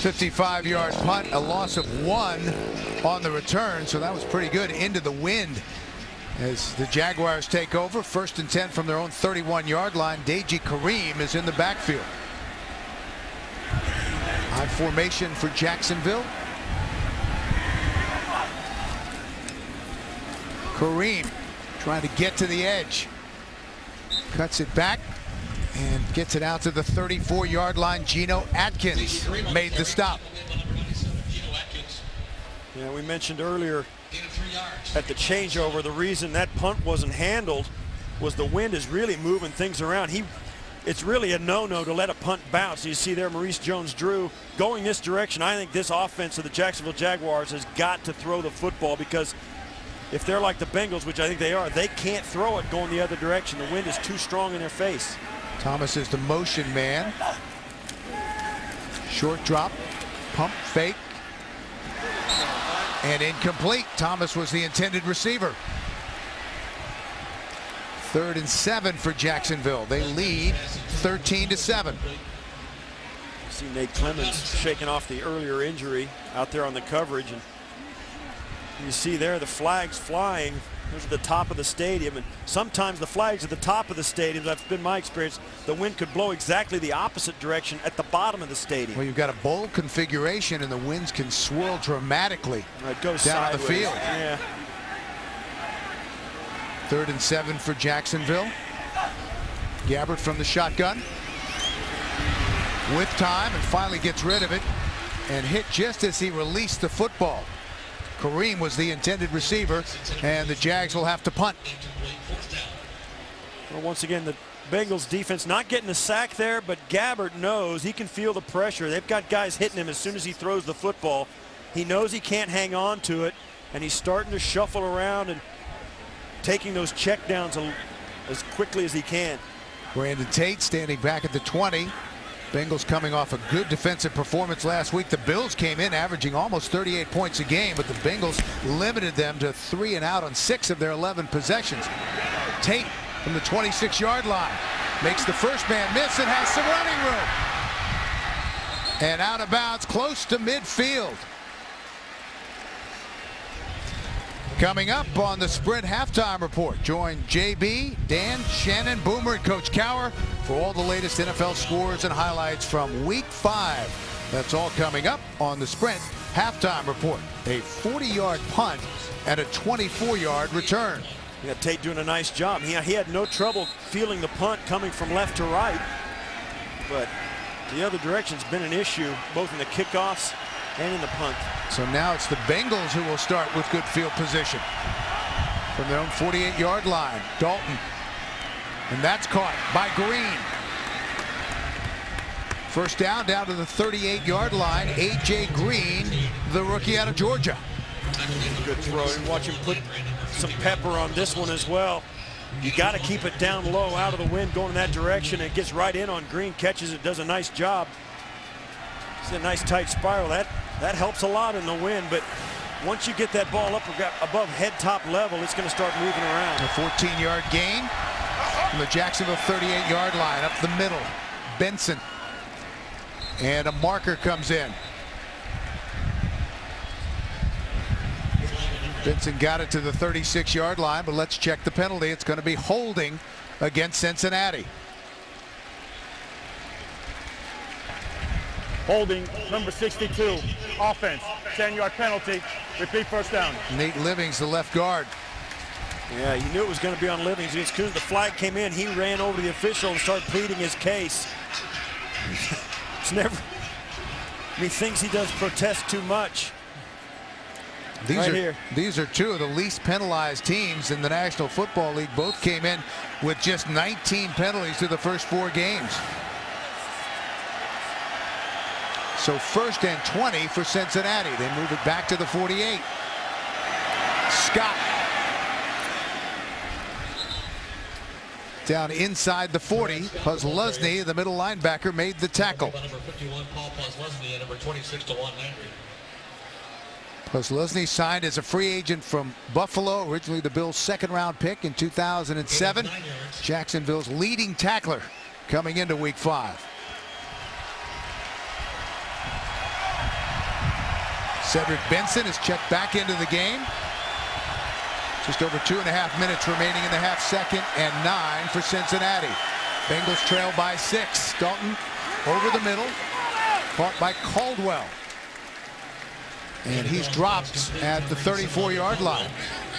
.55-yard punt, a loss of 1 on the return, so that was pretty good. Into the wind as the Jaguars take over. 1st and 10 from their own 31-yard line. Deji Kareem is in the backfield. High formation for Jacksonville. Kareem trying to get to the edge. Cuts it back and gets it out to the 34-yard line. Geno Atkins made the stop. Yeah, we mentioned earlier at the changeover, the reason that punt wasn't handled was the wind is really moving things around. It's really a no-no to let a punt bounce. You see there Maurice Jones-Drew going this direction. I think this offense of the Jacksonville Jaguars has got to throw the football, because if they're like the Bengals, which I think they are, they can't throw it going the other direction. The wind is too strong in their face. Thomas is the motion man. Short drop, pump fake, and incomplete. Thomas was the intended receiver. 3rd and 7 for Jacksonville. They lead 13-7. You see Nate Clemens shaking off the earlier injury out there on the coverage, and you see there the flags flying. Those are the top of the stadium, and sometimes the flags at the top of the stadium, that's been my experience, the wind could blow exactly the opposite direction at the bottom of the stadium. Well, you've got a bowl configuration, and the winds can swirl dramatically it goes down sideways. the field. Yeah. 3rd and 7 for Jacksonville. Gabbert from the shotgun. With time, and finally gets rid of it and hit just as he released the football. Kareem was the intended receiver, and the Jags will have to punt. Well, once again, the Bengals defense not getting a sack there, but Gabbert knows he can feel the pressure. They've got guys hitting him as soon as he throws the football. He knows he can't hang on to it, and he's starting to shuffle around and taking those checkdowns as quickly as he can. Brandon Tate standing back at the 20. Bengals coming off a good defensive performance last week. The Bills came in averaging almost 38 points a game, but the Bengals limited them to 3 and out on 6 of their 11 possessions. Tate from the 26-yard line makes the first man miss and has some running room. And out of bounds, close to midfield. Coming up on the Sprint Halftime Report, join JB, Dan, Shannon, Boomer, and Coach Cower for all the latest NFL scores and highlights from Week 5. That's all coming up on the Sprint Halftime Report. A 40-yard punt and a 24-yard return. Yeah, Tate doing a nice job. He had no trouble feeling the punt coming from left to right, but the other direction's been an issue, both in the kickoffs and in the punt. So now it's the Bengals who will start with good field position from their own 48-yard line. Dalton, and that's caught by Green. First down to the 38-yard line. A.J. Green, the rookie out of Georgia. Good throw. And watch him put some pepper on this one as well. You got to keep it down low, out of the wind, going in that direction. It gets right in on Green, catches it, does a nice job. It's a nice tight spiral. That helps a lot in the wind, but once you get that ball up above head-top level, it's going to start moving around. A 14-yard gain from the Jacksonville 38-yard line, up the middle. Benson. And a marker comes in. Benson got it to the 36-yard line, but let's check the penalty. It's going to be holding against Cincinnati. Holding, number 62, offense, 10-yard penalty, repeat first down. Nate Livings, the left guard. Yeah, you knew it was going to be on Livings. As soon as the flag came in, he ran over to the official and started pleading his case. It's never, he thinks he does protest too much. These are two of the least penalized teams in the National Football League. Both came in with just 19 penalties through the first 4 games. So 1st and 20 for Cincinnati. They move it back to the 48. Scott. Down inside the 40. Puslesny, the middle linebacker, made the tackle. Number 51, Paul Puslesny, and number 26 to 190. Puslesny signed as a free agent from Buffalo, originally the Bills' 2nd-round pick in 2007. Jacksonville's leading tackler coming into Week 5. Cedric Benson is checked back into the game. Just over 2.5 minutes remaining in the half. 2nd and 9 for Cincinnati. Bengals trail by 6. Dalton over the middle, caught by Caldwell. And he's dropped at the 34-yard line.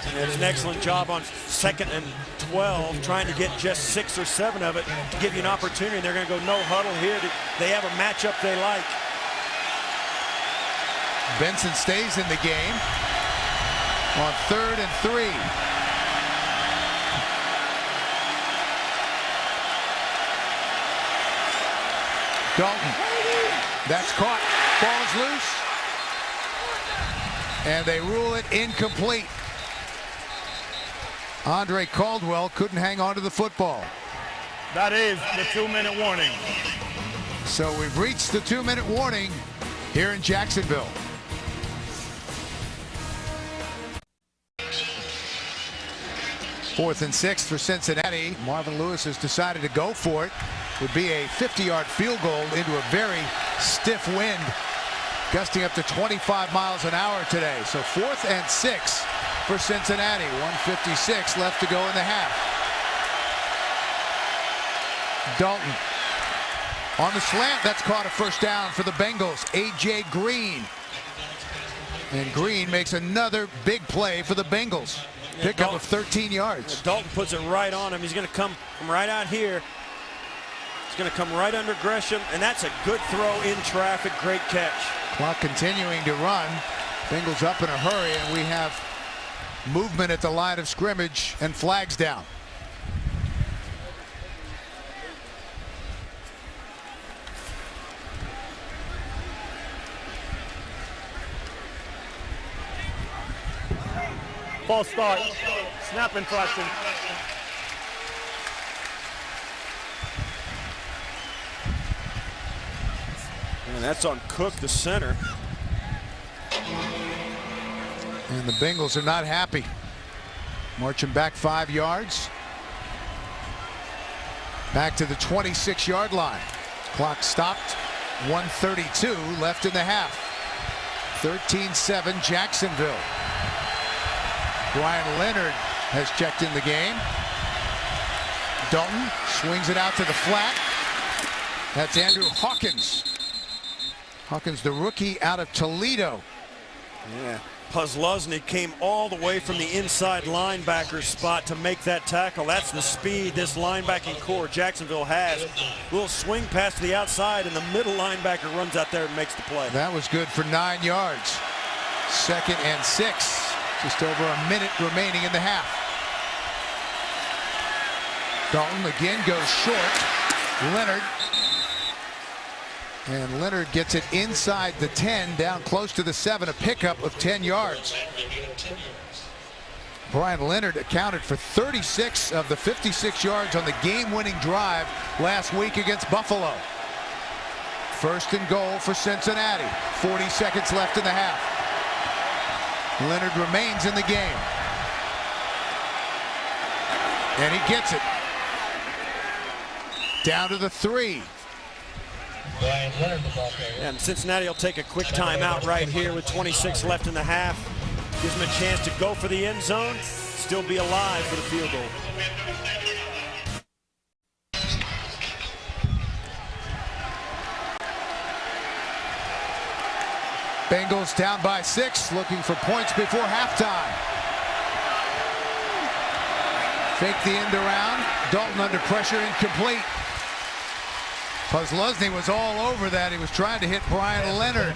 And it's an excellent job on 2nd and 12, trying to get just 6 or 7 of it to give you an opportunity. And they're going to go no huddle here. They have a matchup they like. Benson stays in the game on 3rd and 3. Dalton. That's caught. Ball is loose. And they rule it incomplete. Andre Caldwell couldn't hang on to the football. That is the 2-minute warning. So we've reached the 2-minute warning here in Jacksonville. Fourth and 6 for Cincinnati. Marvin Lewis has decided to go for it. Would be a 50-yard field goal into a very stiff wind, gusting up to 25 miles an hour today. So 4th and 6 for Cincinnati. 1:56 left to go in the half. Dalton on the slant. That's caught a first down for the Bengals. A.J. Green. And Green makes another big play for the Bengals. Pickup of 13 yards. Dalton puts it right on him. He's going to come from right out here. He's going to come right under Gresham, and that's a good throw in traffic. Great catch. Clock continuing to run. Bengals up in a hurry, and we have movement at the line of scrimmage and flags down. False start. Snap infraction. And that's on Cook, the center. And the Bengals are not happy. Marching back 5 yards. Back to the 26-yard line. Clock stopped. 1:32 left in the half. 13-7 Jacksonville. Brian Leonard has checked in the game. Dalton swings it out to the flat. That's Andrew Hawkins. Hawkins, the rookie out of Toledo. Yeah. Pusluzny came all the way from the inside linebacker spot to make that tackle. That's the speed this linebacking core Jacksonville has. Little swing pass to the outside, and the middle linebacker runs out there and makes the play. That was good for 9 yards. 2nd and 6. Just over a minute remaining in the half. Dalton again goes short. Leonard. And Leonard gets it inside the 10, down close to the 7, a pickup of 10 yards. Brian Leonard accounted for 36 of the 56 yards on the game-winning drive last week against Buffalo. 1st and goal for Cincinnati. 40 seconds left in the half. Leonard remains in the game. And he gets it. Down to the 3. And Cincinnati will take a quick timeout right here with 26 left in the half. Gives them a chance to go for the end zone, still be alive for the field goal. Bengals down by 6, looking for points before halftime. Fake the end around. Dalton under pressure, incomplete. Pusluzny was all over that. He was trying to hit Brian Leonard.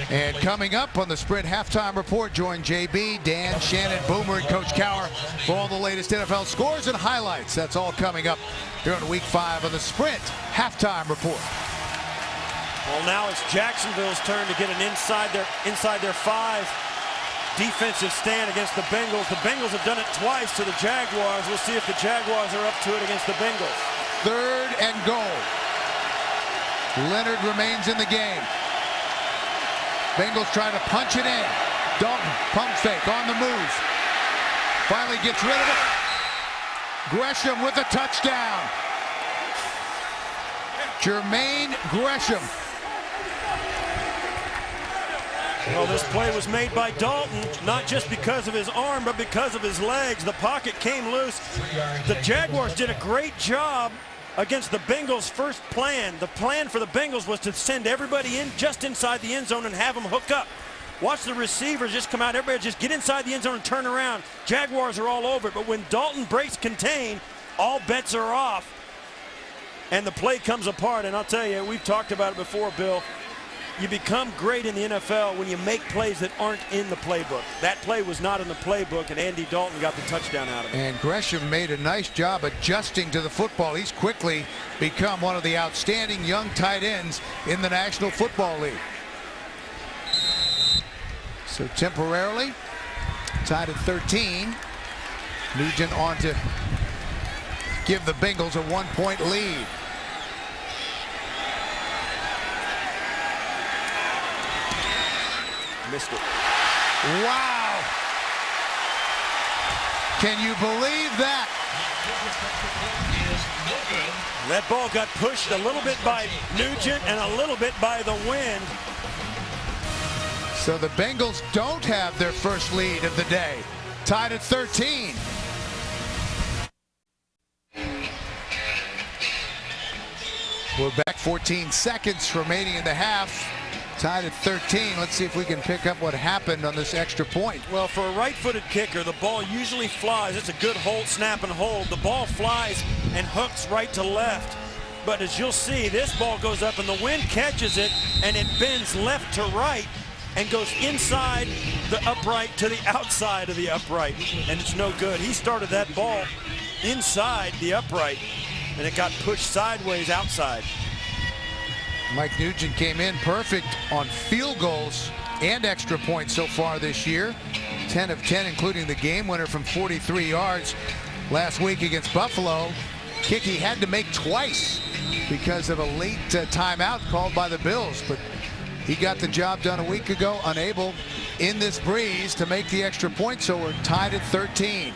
And coming up on the Sprint halftime report, join JB, Dan, Shannon, Boomer, and Coach Cowher for all the latest NFL scores and highlights. That's all coming up here on Week 5 of the Sprint halftime report. Well, now it's Jacksonville's turn to get an inside their 5 defensive stand against the Bengals. The Bengals have done it twice to the Jaguars. We'll see if the Jaguars are up to it against the Bengals. 3rd and goal. Leonard remains in the game. Bengals try to punch it in. Dalton, pump fake on the move. Finally gets rid of it. Gresham with a touchdown. Jermaine Gresham. Well, this play was made by Dalton, not just because of his arm, but because of his legs. The pocket came loose. The Jaguars did a great job against the Bengals' first plan. The plan for the Bengals was to send everybody in just inside the end zone and have them hook up. Watch the receivers just come out. Everybody just get inside the end zone and turn around. Jaguars are all over it. But when Dalton breaks contain, all bets are off. And the play comes apart. And I'll tell you, we've talked about it before, Bill. You become great in the NFL when you make plays that aren't in the playbook. That play was not in the playbook, and Andy Dalton got the touchdown out of it. And Gresham made a nice job adjusting to the football. He's quickly become one of the outstanding young tight ends in the National Football League. So temporarily tied at 13. Nugent on to give the Bengals a 1-point lead. Missed it. Wow. Can you believe that? That ball got pushed a little bit by Nugent and a little bit by the wind. So the Bengals don't have their first lead of the day. Tied at 13. We're back 14 seconds remaining in the half. Tied at 13. Let's see if we can pick up what happened on this extra point. Well, for a right-footed kicker, the ball usually flies. It's a good hold, snap, and hold. The ball flies and hooks right to left. But as you'll see, this ball goes up and the wind catches it and it bends left to right and goes inside the upright to the outside of the upright. And it's no good. He started that ball inside the upright and it got pushed sideways outside. Mike Nugent came in perfect on field goals and extra points so far this year. 10 of 10, including the game winner from 43 yards last week against Buffalo. Kick he had to make twice because of a late timeout called by the Bills, but he got the job done a week ago, unable in this breeze to make the extra point, so we're tied at 13.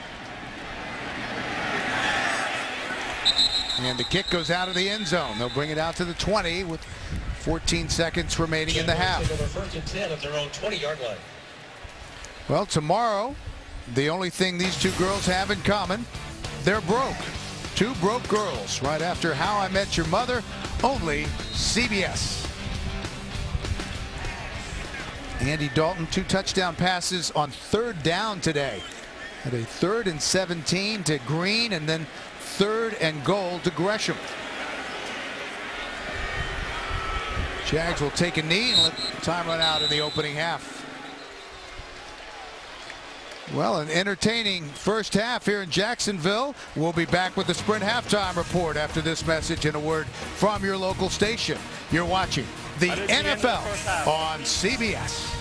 And the kick goes out of the end zone. They'll bring it out to the 20 with 14 seconds remaining in the half. First and 10 of their own 20-yard line. Well, tomorrow, the only thing these two girls have in common, they're broke. Two broke girls, right after How I Met Your Mother, only CBS. Andy Dalton, 2 touchdown passes on 3rd down today. Had a 3rd and 17 to Green, and then 3rd and goal to Gresham. Jags will take a knee and let time run out in the opening half. Well, an entertaining first half here in Jacksonville. We'll be back with the Sprint halftime report after this message and a word from your local station. You're watching the NFL on CBS.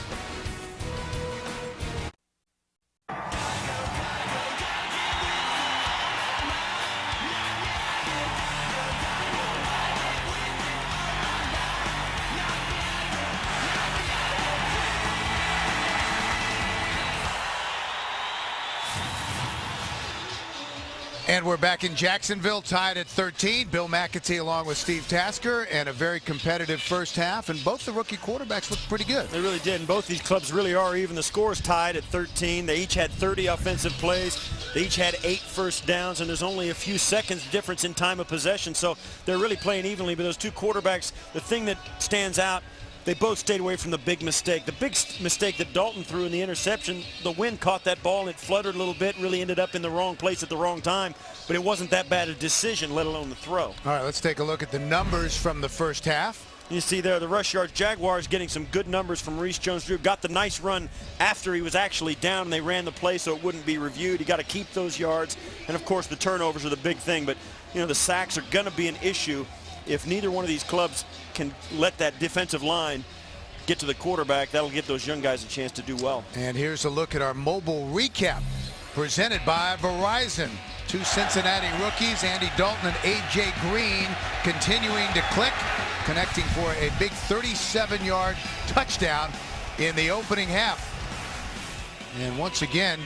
And we're back in Jacksonville, tied at 13. Bill McAtee along with Steve Tasker, and a very competitive first half. And both the rookie quarterbacks looked pretty good. They really did, and both these clubs really are even. The score is tied at 13. They each had 30 offensive plays. They each had 8 first downs, and there's only a few seconds difference in time of possession. So they're really playing evenly. But those two quarterbacks, the thing that stands out, they both stayed away from the big mistake. The big mistake that Dalton threw in the interception, the wind caught that ball and it fluttered a little bit, really ended up in the wrong place at the wrong time. But it wasn't that bad a decision, let alone the throw. All right, let's take a look at the numbers from the first half. You see there, the rush yards, Jaguars getting some good numbers from Reese Jones-Drew. Got the nice run after he was actually down, and they ran the play so it wouldn't be reviewed. You got to keep those yards. And, of course, the turnovers are the big thing. But, you know, the sacks are going to be an issue if neither one of these clubs can let that defensive line get to the quarterback. That'll give those young guys a chance to do well. And here's a look at our mobile recap presented by Verizon. 2 Cincinnati rookies, Andy Dalton and A.J. Green, continuing to click, connecting for a big 37-yard touchdown in the opening half. And once again,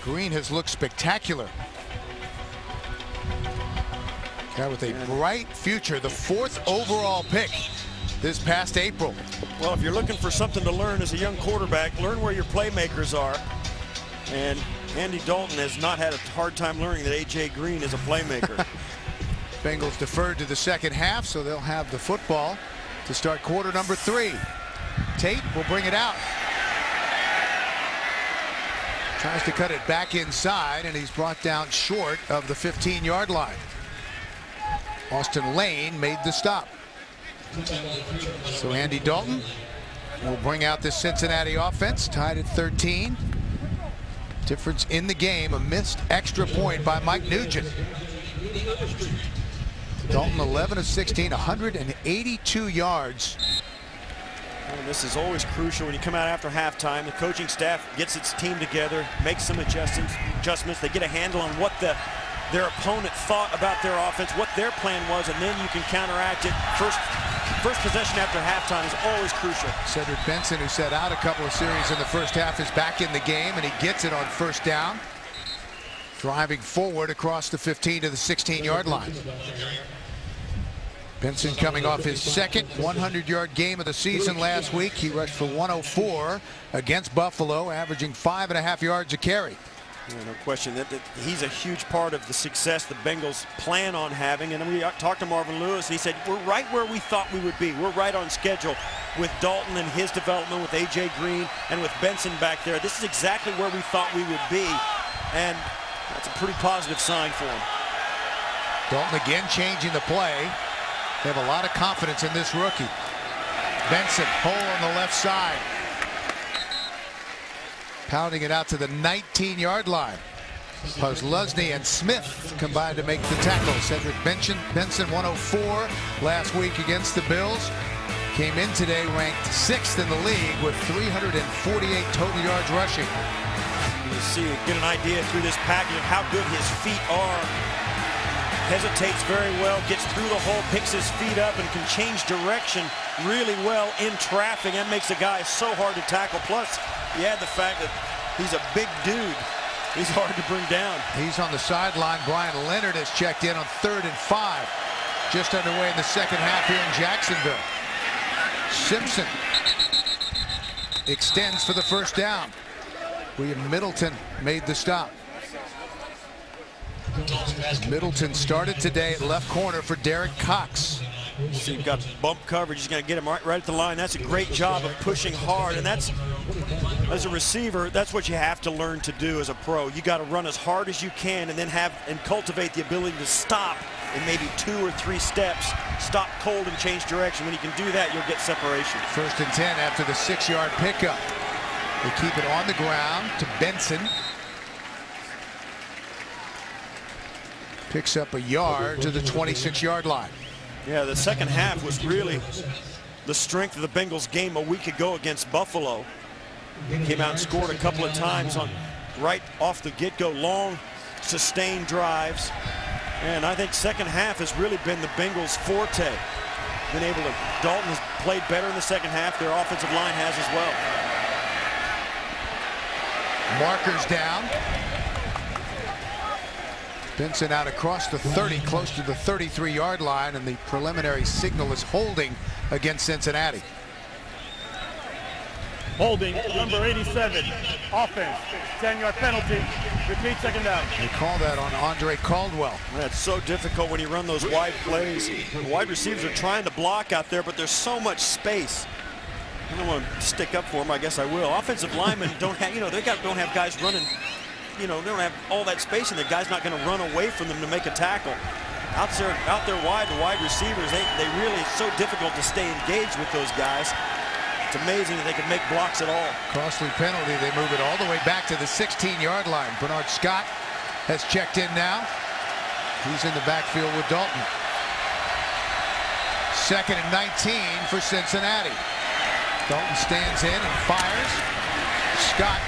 Green has looked spectacular. Guy with a bright future, the 4th overall pick this past April. Well, if you're looking for something to learn as a young quarterback, learn where your playmakers are. And Andy Dalton has not had a hard time learning that A.J. Green is a playmaker. Bengals deferred to the second half, so they'll have the football to start quarter number 3. Tate will bring it out. Tries to cut it back inside, and he's brought down short of the 15-yard line. Austin Lane made the stop. So Andy Dalton will bring out the Cincinnati offense, tied at 13. Difference in the game, a missed extra point by Mike Nugent. Dalton 11 of 16, 182 yards. And this is always crucial when you come out after halftime. The coaching staff gets its team together, makes some adjustments. They get a handle on what their opponent thought about their offense, what their plan was, and then you can counteract it. First possession after halftime is always crucial. Cedric Benson, who sat out a couple of series in the first half, is back in the game, and he gets it on first down. Driving forward across the 15 to the 16-yard line. Benson coming off his second 100-yard game of the season last week. He rushed for 104 against Buffalo, averaging 5.5 yards a carry. Yeah, no question that he's a huge part of the success the Bengals plan on having. And we talked to Marvin Lewis, and he said, we're right where we thought we would be. We're right on schedule with Dalton and his development, with A.J. Green and with Benson back there. This is exactly where we thought we would be, and that's a pretty positive sign for him. Dalton again changing the play. They have a lot of confidence in this rookie. Benson, hole on the left side. Pounding it out to the 19-yard line. Posluszny and Smith combined to make the tackle. Cedric Benson 104 last week against the Bills. Came in today ranked 6th in the league with 348 total yards rushing. Get an idea through this package of how good his feet are. Hesitates very well, gets through the hole, picks his feet up, and can change direction really well in traffic. That makes the guy so hard to tackle. Plus, you add the fact that he's a big dude. He's hard to bring down. He's on the sideline. Brian Leonard has checked in on 3rd and 5. Just underway in the second half here in Jacksonville. Simpson extends for the first down. William Middleton made the stop. Middleton started today at left corner for Derek Cox. So you've got bump coverage. He's going to get him right at the line. That's a great job of pushing hard, and that's, as a receiver, that's what you have to learn to do as a pro. You got to run as hard as you can and then cultivate the ability to stop in maybe 2 or 3 steps, stop cold and change direction. When you can do that, you'll get separation. 1st and 10 after the 6-yard pickup. They keep it on the ground to Benson. Picks up a yard to the 26-yard line. Yeah, the second half was really the strength of the Bengals game a week ago against Buffalo. Came out and scored a couple of times on right off the get-go, long, sustained drives. And I think second half has really been the Bengals' forte. Dalton has played better in the second half. Their offensive line has as well. Markers down. Benson out across the 30, close to the 33-yard line, and the preliminary signal is holding against Cincinnati. Holding, number 87, offense, 10-yard penalty, repeat second down. They call that on Andre Caldwell. That's so difficult when you run those wide plays. The wide receivers are trying to block out there, but there's so much space. I don't want to stick up for them, I guess I will. Offensive linemen don't have, don't have guys running, they don't have all that space, and the guy's not going to run away from them to make a tackle. Out there wide, the wide receivers, they really, it's so difficult to stay engaged with those guys. It's amazing that they can make blocks at all. Costly penalty. They move it all the way back to the 16-yard line. Bernard Scott has checked in now. He's in the backfield with Dalton. 2nd and 19 for Cincinnati. Dalton stands in and fires. Scott,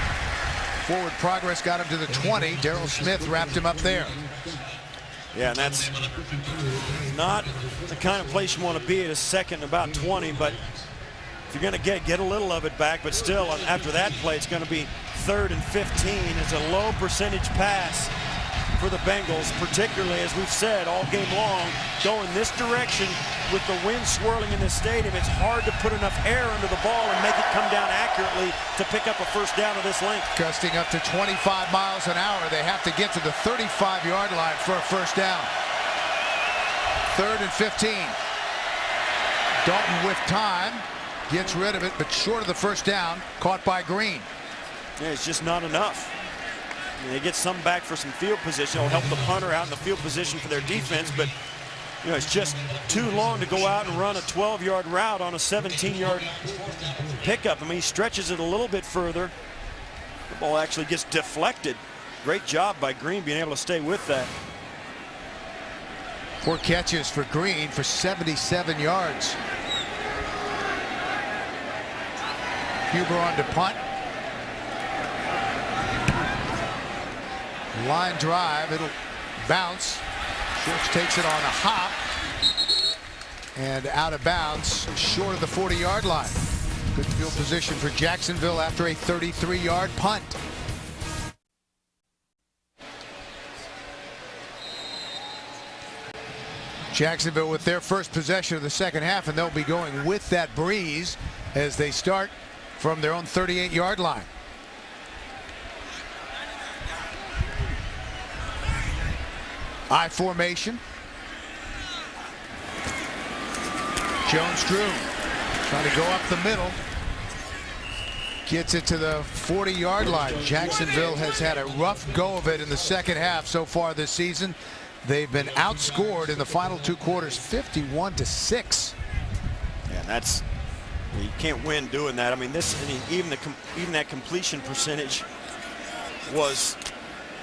forward progress, got him to the 20. Darrell Smith wrapped him up there. Yeah, and that's not the kind of place you want to be at a second about 20, but if you're going to get a little of it back, but still, after that play, it's going to be 3rd and 15. It's a low percentage pass for the Bengals, particularly, as we've said all game long, going this direction with the wind swirling in the stadium. It's hard to put enough air under the ball and make it come down accurately to pick up a first down of this length. Gusting up to 25 miles an hour. They have to get to the 35-yard line for a first down. 3rd and 15. Dalton with time. Gets rid of it, but short of the first down, caught by Green. Yeah, it's just not enough. They get some back for some field position. It'll help the punter out in the field position for their defense, but it's just too long to go out and run a 12-yard route on a 17-yard pickup. I mean, he stretches it a little bit further. The ball actually gets deflected. Great job by Green being able to stay with that. 4 catches for Green for 77 yards. Huber on to punt. Line drive, it'll bounce. Schultz takes it on a hop and out of bounds, short of the 40-yard line. Good field position for Jacksonville after a 33-yard punt. Jacksonville with their first possession of the second half, and they'll be going with that breeze as they start from their own 38-yard line. I formation. Jones-Drew trying to go up the middle. Gets it to the 40-yard line. Jacksonville has had a rough go of it in the second half so far this season. They've been outscored in the final 2 quarters, 51-6. Yeah, that's, you can't win doing that. I mean, even that completion percentage was,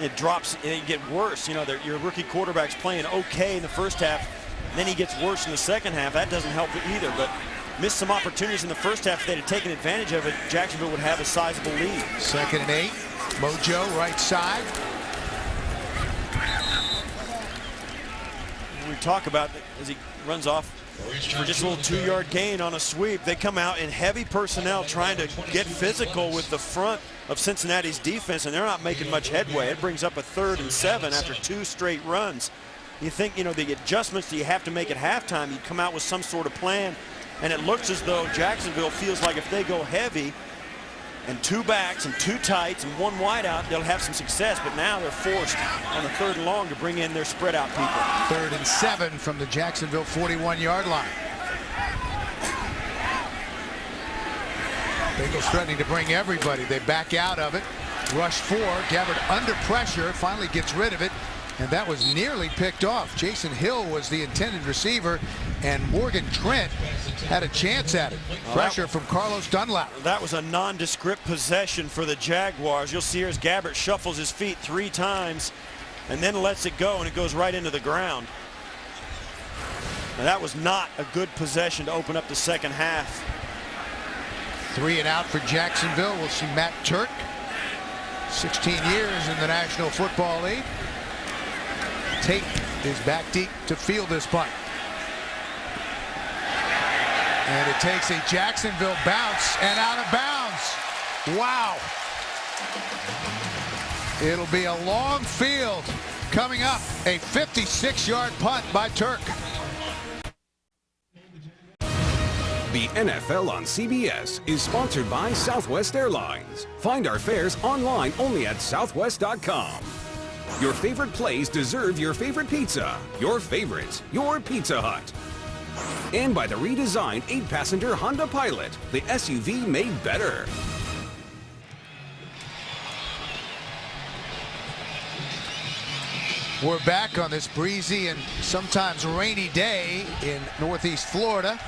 it drops and it gets worse. Your rookie quarterback's playing okay in the first half, and then he gets worse in the second half. That doesn't help it either, but missed some opportunities in the first half. If they'd have taken advantage of it, Jacksonville would have a sizable lead. 2nd and 8. Mojo right side. We talk about as he runs off for just a little 2-yard gain on a sweep. They come out in heavy personnel trying to get physical with the front of Cincinnati's defense, and they're not making much headway. It brings up a 3rd and 7 after 2 straight runs. You think, the adjustments that you have to make at halftime, you come out with some sort of plan, and it looks as though Jacksonville feels like if they go heavy and 2 backs and 2 tights and 1 wide out, they'll have some success. But now they're forced on the 3rd and long to bring in their spread out people. 3rd and 7 from the Jacksonville 41-yard line. Bengals threatening to bring everybody. They back out of it. Rush 4. Gabbard under pressure. Finally gets rid of it. And that was nearly picked off. Jason Hill was the intended receiver, and Morgan Trent had a chance at it. Pressure from Carlos Dunlap. That was a nondescript possession for the Jaguars. You'll see here as Gabbard shuffles his feet 3 times and then lets it go, and it goes right into the ground. Now, that was not a good possession to open up the second half. 3 and out for Jacksonville. We'll see Matt Turk, 16 years in the National Football League. Tate is back deep to field this punt. And it takes a Jacksonville bounce and out of bounds. Wow. It'll be a long field coming up. A 56-yard punt by Turk. The NFL on CBS is sponsored by Southwest Airlines. Find our fares online only at southwest.com. Your favorite place deserve your favorite pizza. Your favorites, your Pizza Hut. And by the redesigned 8-passenger Honda Pilot, the SUV made better. We're back on this breezy and sometimes rainy day in Northeast Florida.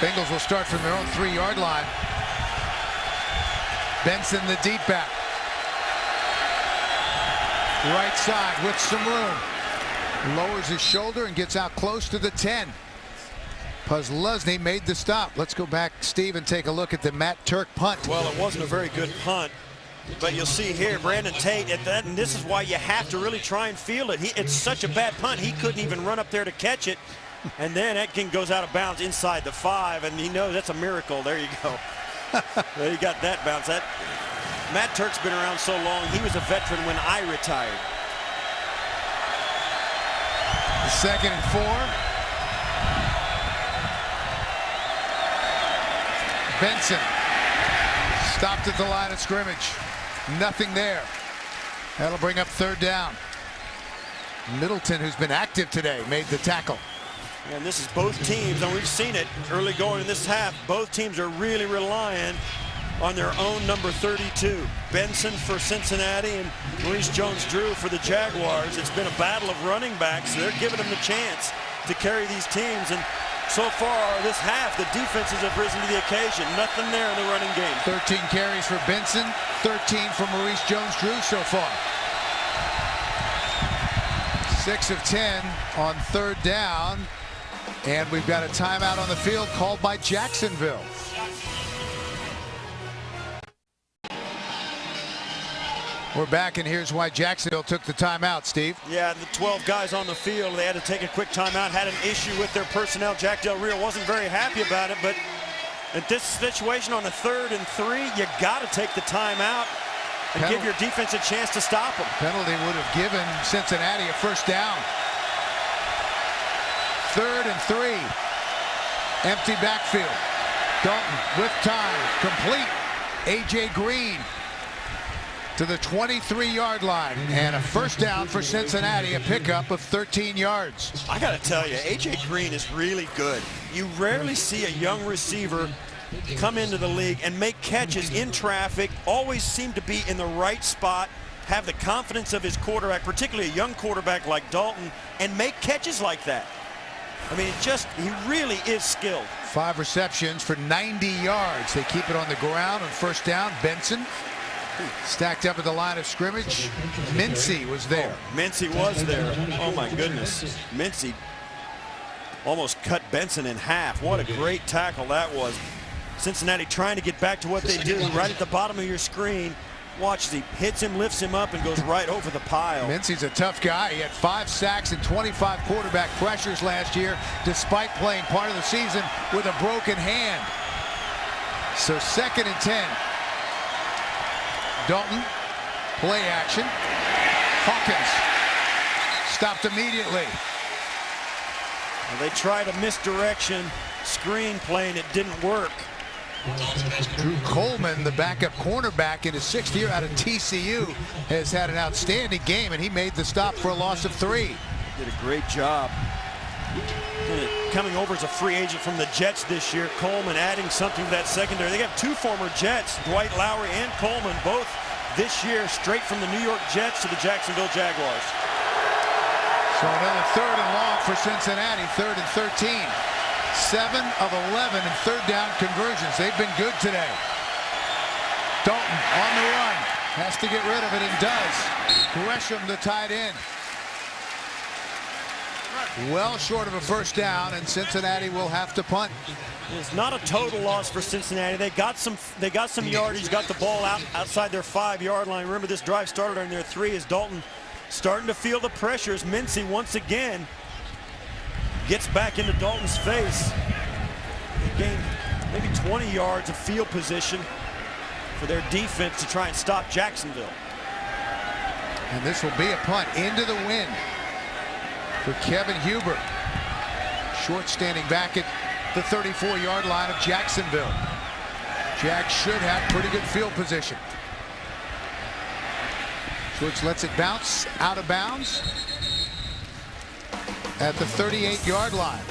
Bengals will start from their own 3-yard line. Benson, the deep back. Right side with some room. Lowers his shoulder and gets out close to the 10. Puzzlesny made the stop. Let's go back, Steve, and take a look at the Matt Turk punt. Well, it wasn't a very good punt, but you'll see here Brandon Tate at that, and this is why you have to really try and field it. It's such a bad punt, he couldn't even run up there to catch it, and then Etkin goes out of bounds inside the 5, and he knows that's a miracle. There you go. There you got that bounce. Matt Turk's been around so long. He was a veteran when I retired. 2nd and 4. Benson stopped at the line of scrimmage. Nothing there. That'll bring up 3rd down. Middleton, who's been active today, made the tackle. And this is both teams, and we've seen it early going in this half. Both teams are really relying on their own number 32. Benson for Cincinnati and Maurice Jones-Drew for the Jaguars. It's been a battle of running backs. They're giving them the chance to carry these teams. And so far this half, the defenses have risen to the occasion. Nothing there in the running game. 13 carries for Benson, 13 for Maurice Jones-Drew so far. 6 of 10 on 3rd down. And we've got a timeout on the field called by Jacksonville. We're back, and here's why Jacksonville took the timeout, Steve. Yeah, the 12 guys on the field, they had to take a quick timeout, had an issue with their personnel. Jack Del Rio wasn't very happy about it, but in this situation on a 3rd and 3, you got to take the timeout and give your defense a chance to stop them. Penalty would have given Cincinnati a 1st down. 3rd and 3. Empty backfield. Dalton with time. Complete. A.J. Green to the 23-yard line, and a 1st down for Cincinnati, a pickup of 13 yards. I got to tell you, A.J. Green is really good. You rarely see a young receiver come into the league and make catches in traffic, always seem to be in the right spot, have the confidence of his quarterback, particularly a young quarterback like Dalton, and make catches like that. I mean, he really is skilled. 5 receptions for 90 yards. They keep it on the ground on 1st down. Benson stacked up at the line of scrimmage. Mincy was there. Mincy was there. Oh my goodness. Mincy almost cut Benson in half. What a great tackle that was. Cincinnati trying to get back to what they do right at the bottom of your screen. Watch as he hits him, lifts him up, and goes right over the pile. Mincey's a tough guy. He had 5 sacks and 25 quarterback pressures last year, despite playing part of the season with a broken hand. So 2nd and 10. Dalton, play action. Hawkins stopped immediately. Well, they tried a misdirection screen play, and it didn't work. Drew Coleman, the backup cornerback in his 6th year out of TCU, has had an outstanding game, and he made the stop for a loss of 3. Did a great job. Coming over as a free agent from the Jets this year, Coleman adding something to that secondary. They have 2 former Jets, Dwight Lowry and Coleman, both this year straight from the New York Jets to the Jacksonville Jaguars. So another 3rd and long for Cincinnati, 3rd and 13. 7 of 11 in 3rd down conversions. They've been good today. Dalton on the run. Has to get rid of it and does. Gresham, the tight end. Well short of a 1st down, and Cincinnati will have to punt. It's not a total loss for Cincinnati. They got some yardage, got the ball outside their 5-yard line. Remember, this drive started on their 3 as Dalton starting to feel the pressure as Mincey once again gets back into Dalton's face. They gained maybe 20 yards of field position for their defense to try and stop Jacksonville. And this will be a punt into the wind for Kevin Huber. Short standing back at the 34-yard line of Jacksonville. Jags should have pretty good field position. Schwartz lets it bounce out of bounds at the 38-yard line.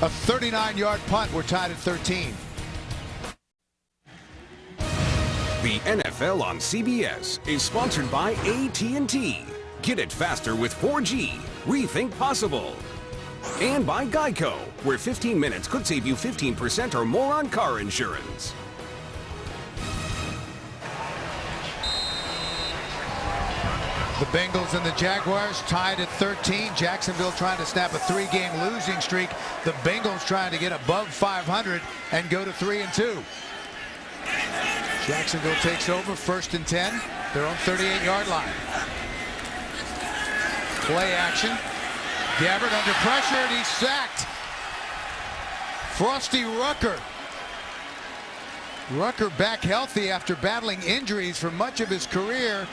A 39-yard punt. We're tied at 13. The NFL on CBS is sponsored by AT&T. Get it faster with 4G. Rethink possible. And by Geico, where 15 minutes could save you 15% or more on car insurance. The Bengals and the Jaguars tied at 13. Jacksonville trying to snap a 3-game losing streak. The Bengals trying to get above 500 and go to 3-2. Jacksonville takes over, 1st and 10. Their own 38-yard line. Play action. Gabbert under pressure, and he's sacked. Frosty Rucker. Rucker back healthy after battling injuries for much of his career.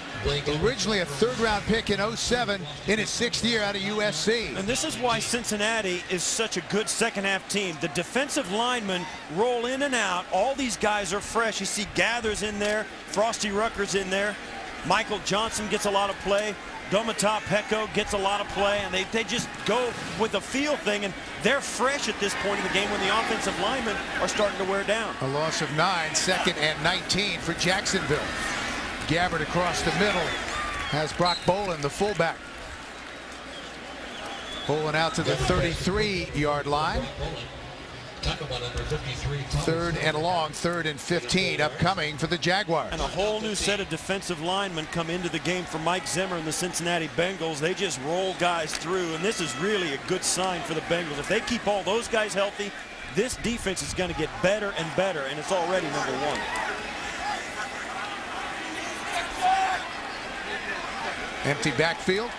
Originally a 3rd-round pick in 07 in his 6th year out of USC. And this is why Cincinnati is such a good second-half team. The defensive linemen roll in and out. All these guys are fresh. You see Gathers in there. Frosty Rucker's in there. Michael Johnson gets a lot of play. Domata Peko gets a lot of play, and they just go with the feel thing, and they're fresh at this point in the game when the offensive linemen are starting to wear down. A loss of 9, 2nd and 19 for Jacksonville. Gabbert across the middle has Brock Bolin, the fullback. Bolin out to the 33-yard line. 3rd and long, 3rd and 15 upcoming for the Jaguars. And a whole new set of defensive linemen come into the game for Mike Zimmer and the Cincinnati Bengals. They just roll guys through, and this is really a good sign for the Bengals. If they keep all those guys healthy, this defense is going to get better and better, and it's already number 1. Empty backfield.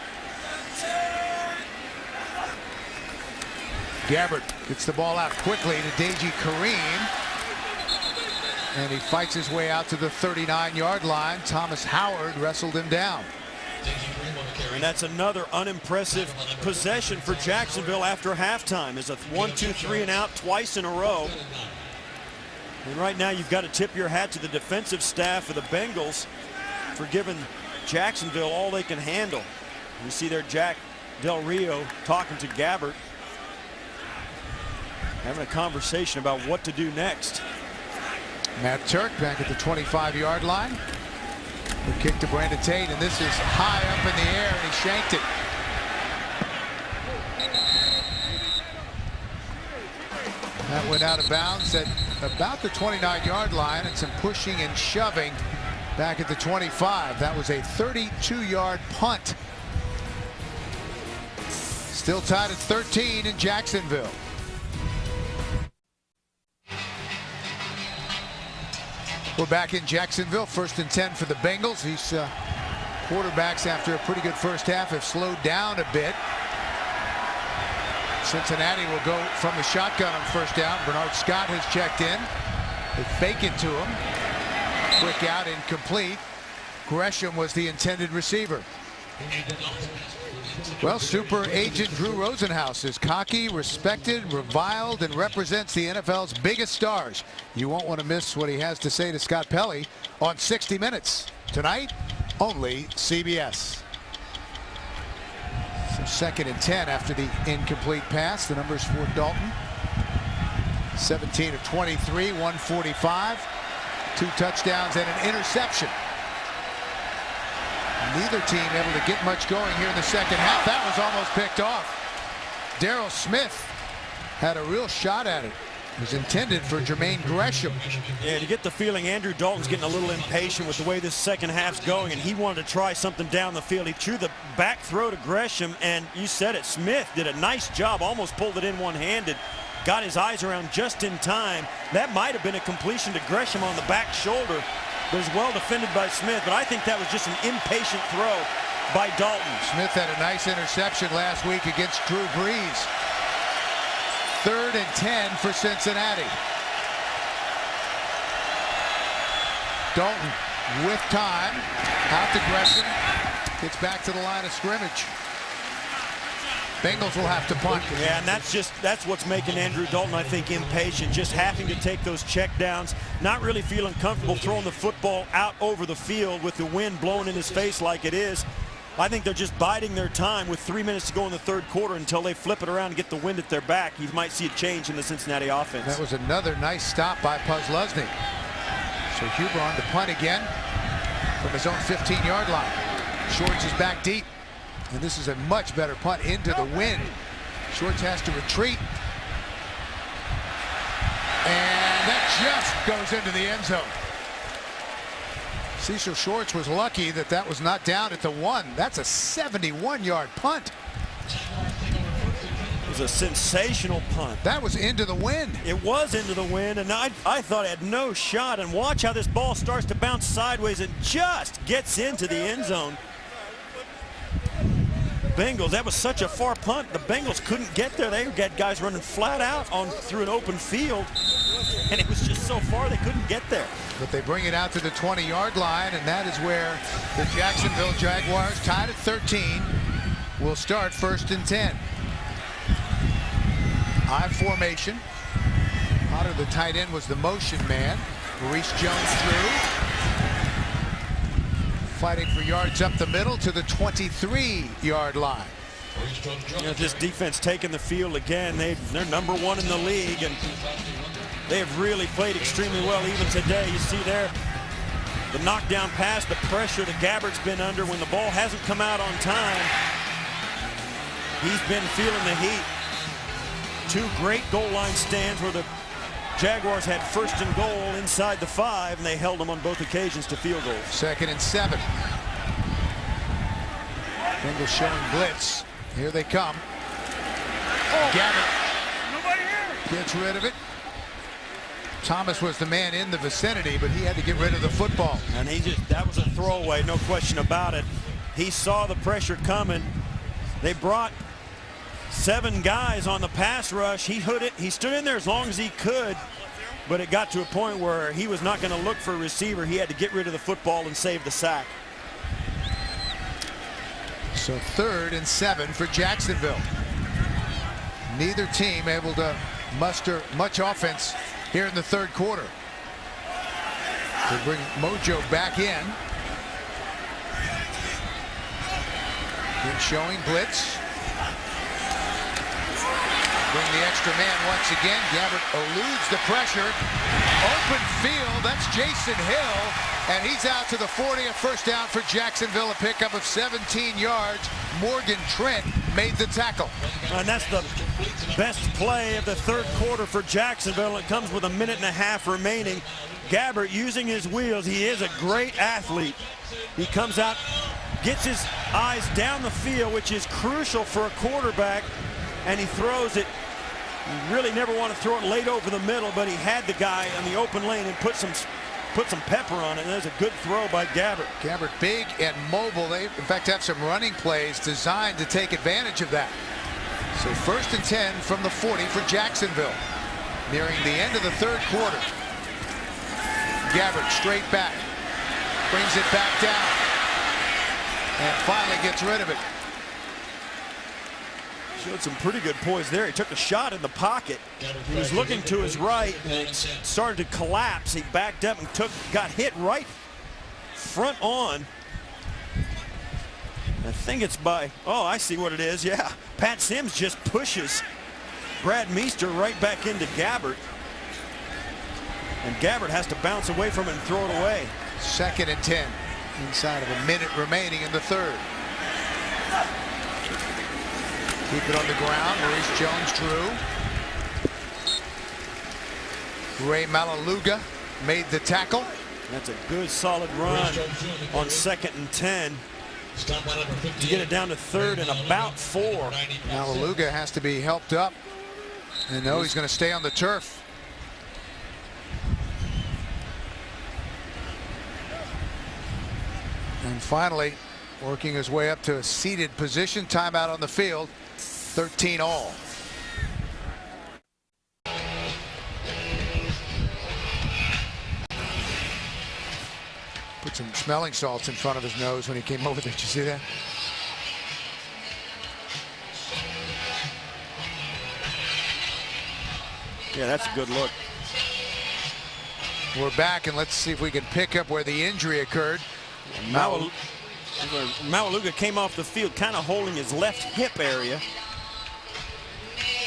Gabbert gets the ball out quickly to Deji Kareem. And he fights his way out to the 39-yard line. Thomas Howard wrestled him down. And that's another unimpressive possession for Jacksonville after halftime. It's a 1-2-3 and out twice in a row. And right now you've got to tip your hat to the defensive staff of the Bengals for giving Jacksonville all they can handle. You see there Jack Del Rio talking to Gabbert, having a conversation about what to do next. Matt Turk back at the 25-yard line. The kick to Brandon Tate, and this is high up in the air, and he shanked it. That went out of bounds at about the 29-yard line, and some pushing and shoving back at the 25. That was a 32-yard punt. Still tied at 13 in Jacksonville. We're back in Jacksonville. 1st and 10 for the Bengals. These quarterbacks, after a pretty good first half, have slowed down a bit. Cincinnati will go from the shotgun on 1st down. Bernard Scott has checked in. They fake it to him. Quick out, incomplete. Gresham was the intended receiver. Well, super agent Drew Rosenhaus is cocky, respected, reviled, and represents the NFL's biggest stars. You won't want to miss what he has to say to Scott Pelley on 60 Minutes. Tonight, only CBS. So 2nd and 10 after the incomplete pass. The numbers for Dalton. 17 of 23, 145. 2 touchdowns and an interception. Neither team able to get much going here in the second half. That was almost picked off. Darryl Smith had a real shot at it. It was intended for Jermaine Gresham. Yeah, you get the feeling Andrew Dalton's getting a little impatient with the way this second half's going, and he wanted to try something down the field. He threw the back throw to Gresham, and you said it, Smith did a nice job, almost pulled it in one-handed. Got his eyes around just in time. That might have been a completion to Gresham on the back shoulder. It was well defended by Smith, but I think that was just an impatient throw by Dalton. Smith had a nice interception last week against Drew Brees. 3rd and 10 for Cincinnati. Dalton with time. Out to Gresham. Gets back to the line of scrimmage. Bengals will have to punt. Yeah, and that's what's making Andrew Dalton, I think, impatient. Just having to take those check downs, not really feeling comfortable throwing the football out over the field with the wind blowing in his face like it is. I think they're just biding their time with 3 minutes to go in the 3rd quarter until they flip it around and get the wind at their back. You might see a change in the Cincinnati offense. That was another nice stop by Puzlesny. So Huber on to punt again from his own 15-yard line. Shorts is back deep. And this is a much better punt into the wind. Shorts has to retreat. And that just goes into the end zone. Cecil Shorts was lucky that that was not down at the 1. That's a 71-yard punt. It was a sensational punt. That was into the wind. It was into the wind, and I thought it had no shot. And watch how this ball starts to bounce sideways and just gets into the end zone. Bengals, that was such a far punt. The Bengals couldn't get there. They got guys running flat out through an open field, and it was just so far they couldn't get there. But they bring it out to the 20-yard line, and that is where the Jacksonville Jaguars, tied at 13, will start 1st and 10. I formation. Potter, the tight end, was the motion man. Maurice Jones through. Fighting for yards up the middle to the 23-yard line. You know, this defense taking the field again. They're #1 in the league, and they have really played extremely well even today. You see there the knockdown pass, the pressure that Gabbard's been under when the ball hasn't come out on time. He's been feeling the heat. 2 great goal line stands where the Jaguars had 1st and goal inside the 5, and they held them on both occasions to field goals. 2nd and 7. Bengals showing blitz. Here they come. Gabbard gets rid of it. Thomas was the man in the vicinity, but he had to get rid of the football. And that was a throwaway, no question about it. He saw the pressure coming. They brought 7 guys on the pass rush. He stood in there as long as he could, but it got to a point where he was not going to look for a receiver. He had to get rid of the football and save the sack. So 3rd and 7 for Jacksonville. Neither team able to muster much offense here in the 3rd quarter. They bring Mojo back in. Good showing, blitz. Bring the extra man once again. Gabbard eludes the pressure. Open field, that's Jason Hill. And he's out to the 40, a 1st down for Jacksonville, a pickup of 17 yards. Morgan Trent made the tackle. And that's the best play of the 3rd quarter for Jacksonville. It comes with 1.5 minutes remaining. Gabbard using his wheels. He is a great athlete. He comes out, gets his eyes down the field, which is crucial for a quarterback, and he throws it. You really never want to throw it late over the middle, but he had the guy on the open lane and put some put some pepper on it, and there's a good throw by Gabbert. Gabbert big and mobile. They, in fact, have some running plays designed to take advantage of that. So 1st and 10 from the 40 for Jacksonville. Nearing the end of the third quarter. Gabbert straight back. Brings it back down. And finally gets rid of it. Showed some pretty good poise there. He took a shot in the pocket. He was looking to his right and started to collapse. He backed up and got hit right front on. I think it's by, oh, I see what it is. Yeah, Pat Sims just pushes Brad Meester right back into Gabbert. And Gabbert has to bounce away from it and throw it away. 2nd and 10. Inside of a minute remaining in the third. Keep it on the ground. Maurice Jones-Drew. Ray Malaluga made the tackle. That's a good solid run on 2nd and 10 to get it down to 3rd and about 4. Malaluga has to be helped up. And no, he's going to stay on the turf. And finally, working his way up to a seated position. Timeout on the field. 13 all. Put some smelling salts in front of his nose when he came over there. Did you see that? Yeah, that's a good look. We're back, and let's see if we can pick up where the injury occurred. Malaluga came off the field kind of holding his left hip area.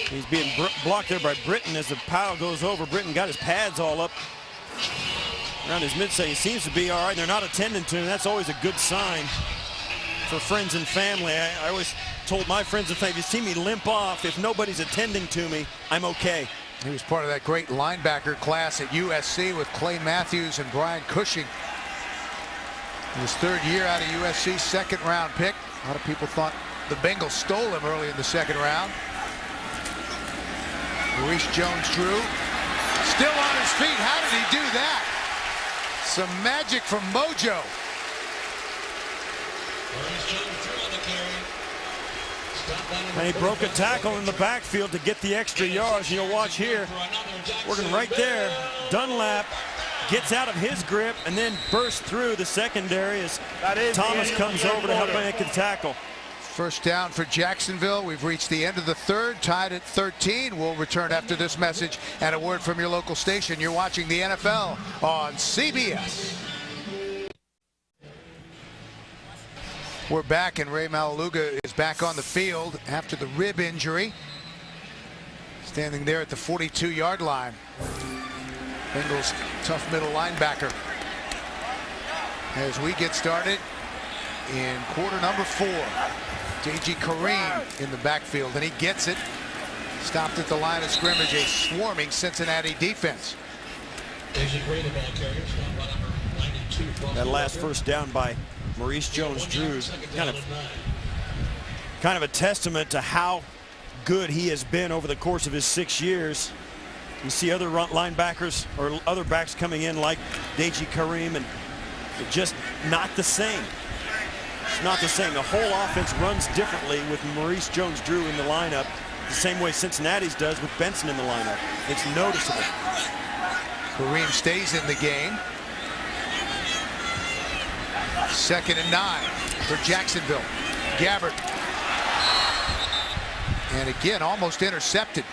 He's being blocked there by Britton as the pile goes over. Britton got his pads all up around his midsection. He seems to be all right. They're not attending to him. That's always a good sign for friends and family. I always told my friends and family, if you see me limp off, if nobody's attending to me, I'm okay. He was part of that great linebacker class at USC with Clay Matthews and Brian Cushing. His 3rd year out of USC, 2nd round pick. A lot of people thought the Bengals stole him early in the 2nd round. Maurice Jones-Drew still on his feet. How did he do that? Some magic from Mojo. And he broke a tackle in the backfield to get the extra yards. You'll watch here, working right there. Dunlap gets out of his grip and then bursts through the secondary as Thomas comes over to help make the tackle. 1st down for Jacksonville. We've reached the end of the third, tied at 13. We'll return after this message and a word from your local station. You're watching the NFL on CBS. We're back, and Ray Malaluga is back on the field after the rib injury. Standing there at the 42-yard line. Bengals tough middle linebacker. As we get started in quarter number 4. J.G. Kareem in the backfield, and he gets it. Stopped at the line of scrimmage, a swarming Cincinnati defense. That last 1st down by Maurice Jones-Drew, kind of a testament to how good he has been over the course of his 6 years. You see other linebackers or other backs coming in like J.G. Kareem, and it's just not the same. It's not the same. The whole offense runs differently with Maurice Jones-Drew in the lineup, the same way Cincinnati's does with Benson in the lineup. It's noticeable. Kareem stays in the game. 2nd and 9 for Jacksonville. Gabbert. And again, almost intercepted.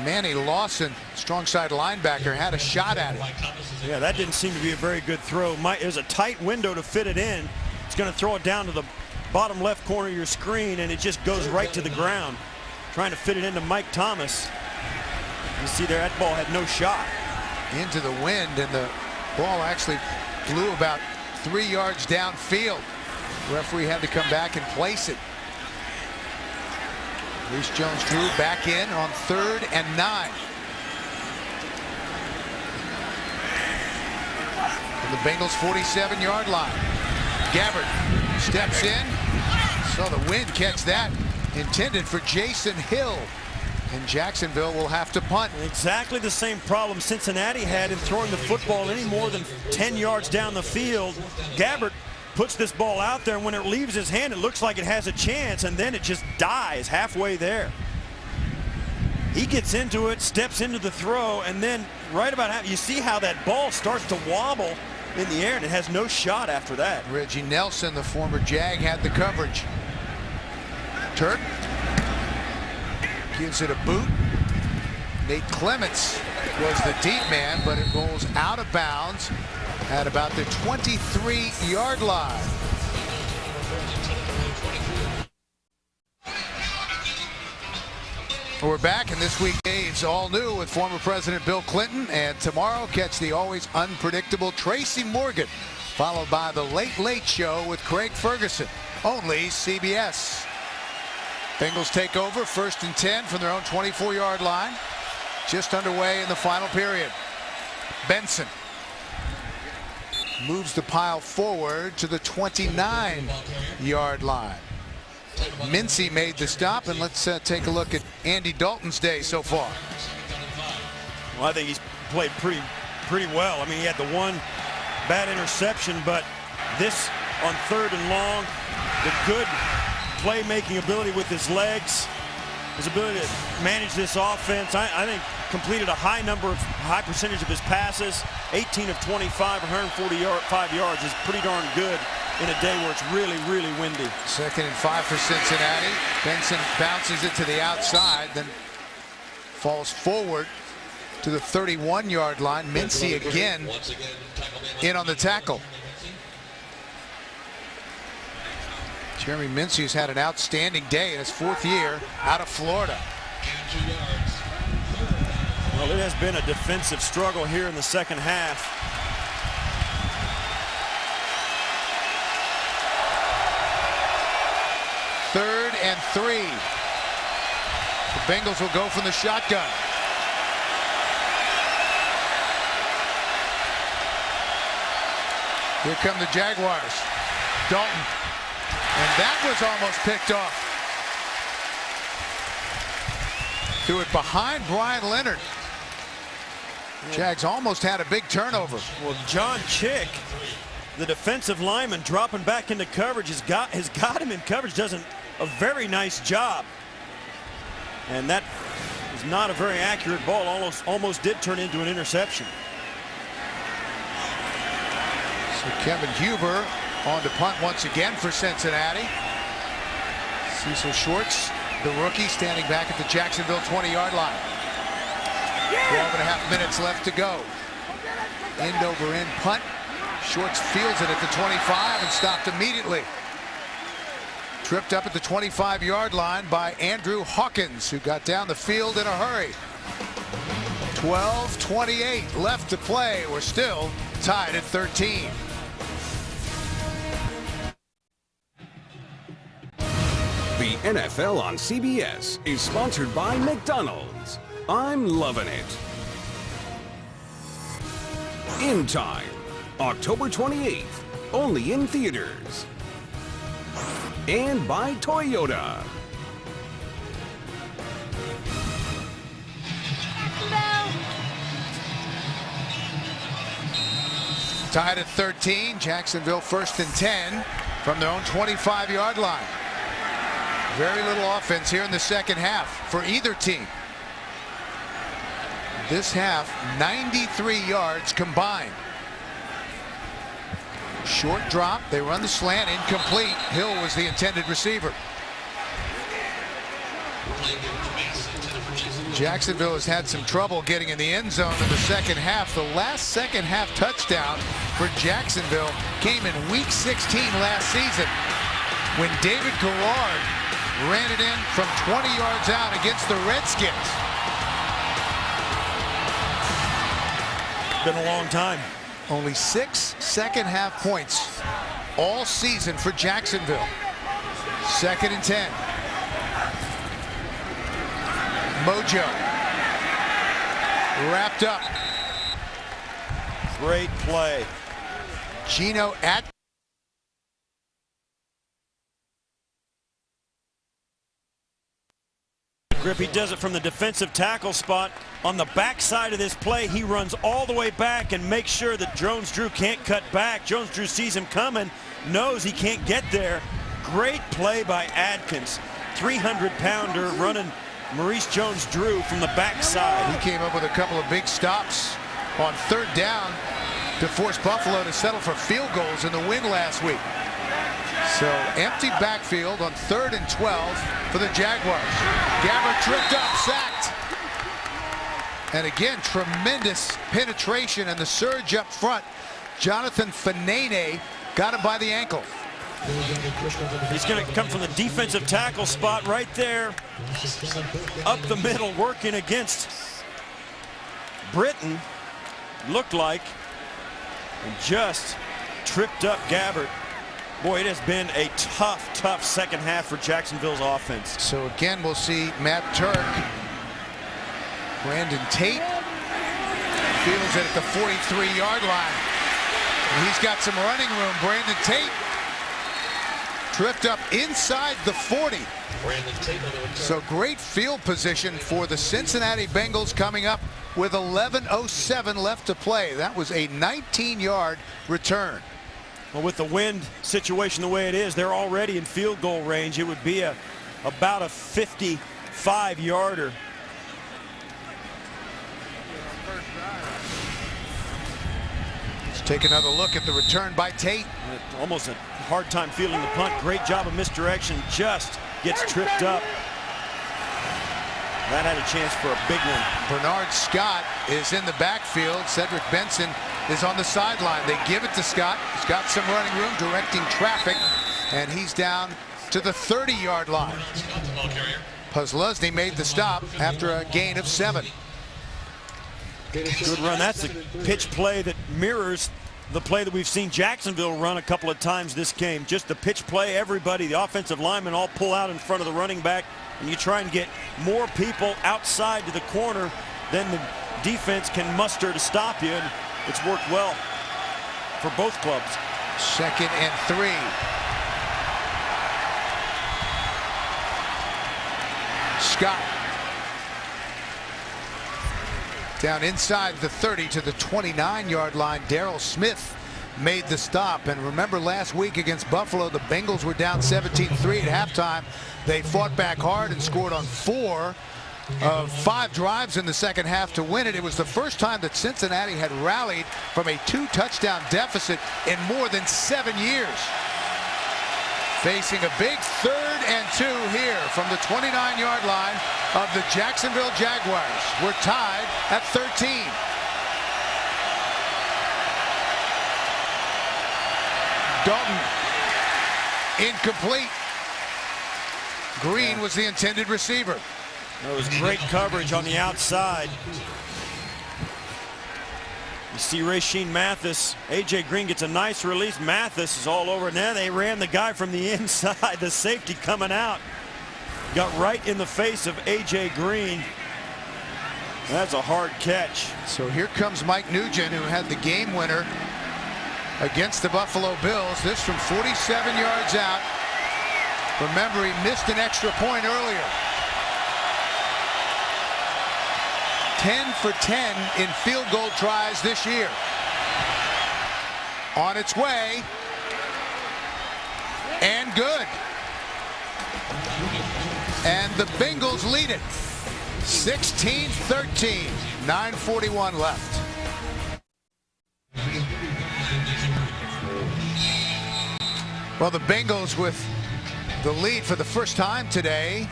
Manny Lawson, strong side linebacker, had a shot at it. Yeah, that didn't seem to be a very good throw. There's a tight window to fit it in. It's going to throw it down to the bottom left corner of your screen, and it just goes right to the ground. Trying to fit it into Mike Thomas. You see there, that ball had no shot. Into the wind, and the ball actually flew about 3 yards downfield. The referee had to come back and place it. Maurice Jones-Drew back in on 3rd and 9. From the Bengals 47-yard line. Gabbert steps in. Saw the wind catch that. Intended for Jason Hill. And Jacksonville will have to punt. Exactly the same problem Cincinnati had in throwing the football any more than 10 yards down the field. Gabbert puts this ball out there, and when it leaves his hand, it looks like it has a chance, and then it just dies halfway there. He gets into it, steps into the throw, and then right about half, you see how that ball starts to wobble in the air, and it has no shot after that. Reggie Nelson, the former Jag, had the coverage. Turk gives it a boot. Nate Clements was the deep man, but it rolls out of bounds at about the 23-yard line. We're back, and this week is all new with former President Bill Clinton, and tomorrow catch the always unpredictable Tracy Morgan, followed by the Late Late Show with Craig Ferguson, only CBS. Bengals take over, 1st and 10 from their own 24-yard line. Just underway in the final period. Benson moves the pile forward to the 29-yard line. Mincy made the stop, and let's take a look at Andy Dalton's day so far. Well, I think he's played pretty well. I mean, he had the one bad interception, but this on 3rd and long, the good playmaking ability with his legs, his ability to manage this offense. I think completed a high percentage of his passes. 18 of 25, 145 yards is pretty darn good in a day where it's really, really windy. 2nd and 5 for Cincinnati. Benson bounces it to the outside, then falls forward to the 31-yard line. Mincy again in on the tackle. Jeremy Mincy's had an outstanding day in his 4th year out of Florida. Well, it has been a defensive struggle here in the second half. Third and 3. The Bengals will go from the shotgun. Here come the Jaguars. Dalton. And that was almost picked off. Threw it behind Brian Leonard. Jags almost had a big turnover. Well, John Chick, the defensive lineman, dropping back into coverage, has got him in coverage, does a very nice job. And that is not a very accurate ball, almost did turn into an interception. So Kevin Huber on to punt once again for Cincinnati. Cecil Shorts, the rookie, standing back at the Jacksonville 20-yard line. 12.5 minutes left to go. End over end punt. Shorts fields it at the 25 and stopped immediately. Tripped up at the 25-yard line by Andrew Hawkins, who got down the field in a hurry. 12:28 left to play. We're still tied at 13. The NFL on CBS is sponsored by McDonald's. I'm loving it. In Time, October 28th, only in theaters. And by Toyota. Tied at 13, Jacksonville 1st and 10 from their own 25-yard line. Very little offense here in the second half for either team. This half, 93 yards combined. Short drop, they run the slant, incomplete. Hill was the intended receiver. Jacksonville has had some trouble getting in the end zone in the second half. The last second half touchdown for Jacksonville came in week 16 last season when David Garrard ran it in from 20 yards out against the Redskins. Been a long time. Only 6 second half points all season for Jacksonville. 2nd and 10. Mojo wrapped up. Great play. Geno at Grip, he does it from the defensive tackle spot. On the backside of this play, he runs all the way back and makes sure that Jones-Drew can't cut back. Jones-Drew sees him coming, knows he can't get there. Great play by Adkins. 300-pounder running Maurice Jones-Drew from the backside. He came up with a couple of big stops on third down to force Buffalo to settle for field goals in the win last week. So empty backfield on 3rd and 12 for the Jaguars. Gabbert tripped up, sacked. And again, tremendous penetration and the surge up front. Jonathan Fanene got him by the ankle. He's going to come from the defensive tackle spot right there, up the middle, working against Britton, looked like, and just tripped up Gabbert. Boy, it has been a tough second half for Jacksonville's offense. So again, we'll see Matt Turk. Brandon Tate feels it at the 43-yard line. And he's got some running room. Brandon Tate tripped up inside the 40. So great field position for the Cincinnati Bengals coming up with 11:07 left to play. That was a 19-yard return. Well, with the wind situation the way it is, they're already in field goal range. It would be about a 55-yarder. Let's take another look at the return by Tate. Almost a hard time fielding the punt. Great job of misdirection. Just gets tripped up. That had a chance for a big one. Bernard Scott is in the backfield. Cedric Benson is on the sideline. They give it to Scott. He's got some running room, directing traffic, and he's down to the 30-yard line. Puslesny made the stop after a gain of 7. Good run. That's a pitch play that mirrors the play that we've seen Jacksonville run a couple of times this game. Just the pitch play, everybody, the offensive linemen all pull out in front of the running back, and you try and get more people outside to the corner than the defense can muster to stop you, and it's worked well for both clubs. 2nd and 3. Scott down inside the 30 to the 29-yard line. Darrell Smith made the stop. And remember last week against Buffalo, the Bengals were down 17-3 at halftime. They fought back hard and scored on 4 of 5 drives in the second half to win it. It was the first time that Cincinnati had rallied from a 2-touchdown deficit in more than 7 years. Facing a big 3rd and 2 here from the 29-yard line of the Jacksonville Jaguars. We're tied at 13. Dalton incomplete. Green was the intended receiver. That was great coverage on the outside. You see Rashean Mathis. A.J. Green gets a nice release. Mathis is all over. Now they ran the guy from the inside. The safety coming out. Got right in the face of A.J. Green. That's a hard catch. So here comes Mike Nugent, who had the game winner against the Buffalo Bills. This from 47 yards out. Remember, he missed an extra point earlier. 10 for 10 in field goal tries this year. On its way. And good. And the Bengals lead it. 16-13. 9:41 left. Well, the Bengals with the lead for the first time today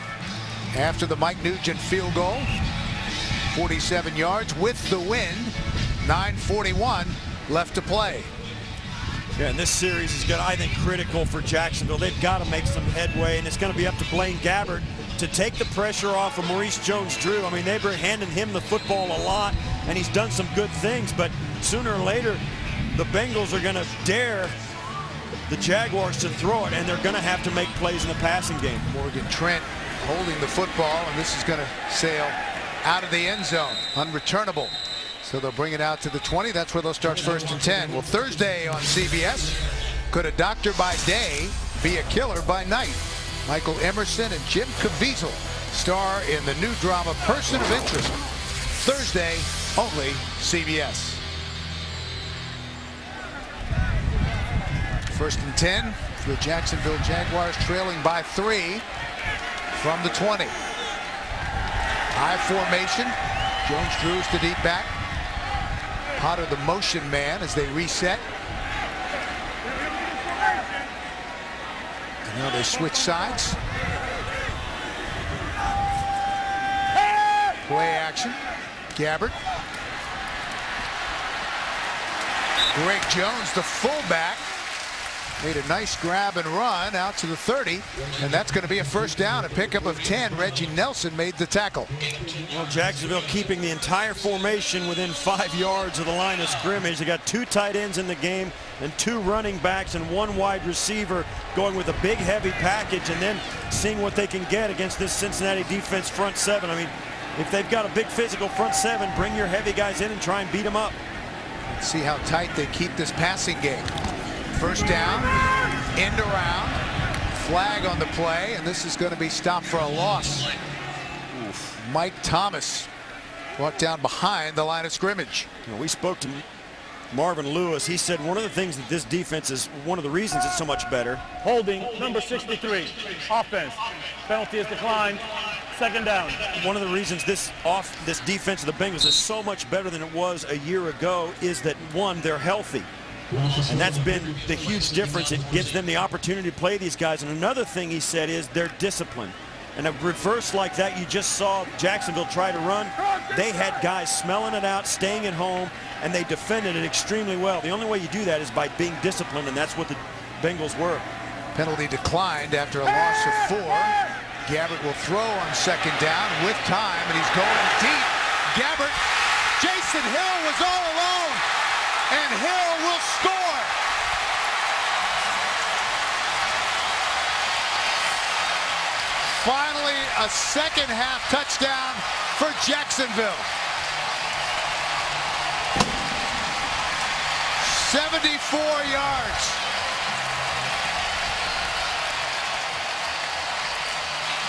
after the Mike Nugent field goal. 47 yards with the win. 9:41 left to play. Yeah, and this series is going to, I think, critical for Jacksonville. They've got to make some headway, and it's going to be up to Blaine Gabbert to take the pressure off of Maurice Jones-Drew. I mean, they've been handing him the football a lot, and he's done some good things, but sooner or later, the Bengals are going to dare the Jaguars to throw it, and they're going to have to make plays in the passing game. Morgan Trent holding the football, and this is going to sail out of the end zone, unreturnable. So they'll bring it out to the 20. That's where they'll start 1st and 10. Well, Thursday on CBS, could a doctor by day be a killer by night? Michael Emerson and Jim Caviezel Star in the new drama Person of Interest. Thursday, only CBS. 1st and 10 for the Jacksonville Jaguars, trailing by 3 from the 20. High formation. Jones-Drews to deep back. Potter the motion man as they reset. And now they switch sides. Play action. Gabbert. Greg Jones, the fullback, made a nice grab and run out to the 30, and that's going to be a first down. A pickup of 10. Reggie Nelson made the tackle. Well, Jacksonville keeping the entire formation within 5 yards of the line of scrimmage. They got 2 tight ends in the game and 2 running backs and 1 wide receiver, going with a big heavy package and then seeing what they can get against this Cincinnati defense front 7. I mean, if they've got a big physical front 7, bring your heavy guys in and try and beat them up. Let's see how tight they keep this passing game. First down, end around, flag on the play, and this is going to be stopped for a loss. Oof. Mike Thomas brought down behind the line of scrimmage. You know, we spoke to Marvin Lewis. He said one of the things that this defense is, one of the reasons it's so much better. Holding, number 63, offense. Penalty is declined. 2nd down. One of the reasons this defense of the Bengals is so much better than it was a year ago is that, one, they're healthy. And that's been the huge difference. It gives them the opportunity to play these guys. And another thing he said is their discipline. And a reverse like that you just saw Jacksonville try to run. They had guys smelling it out, staying at home, and they defended it extremely well. The only way you do that is by being disciplined, and that's what the Bengals were. Penalty declined after a loss of 4. Gabbert will throw on 2nd down with time, and he's going deep. Gabbert, Jason Hill was all alone, and Hill will score. Finally, a second-half touchdown for Jacksonville. 74 yards.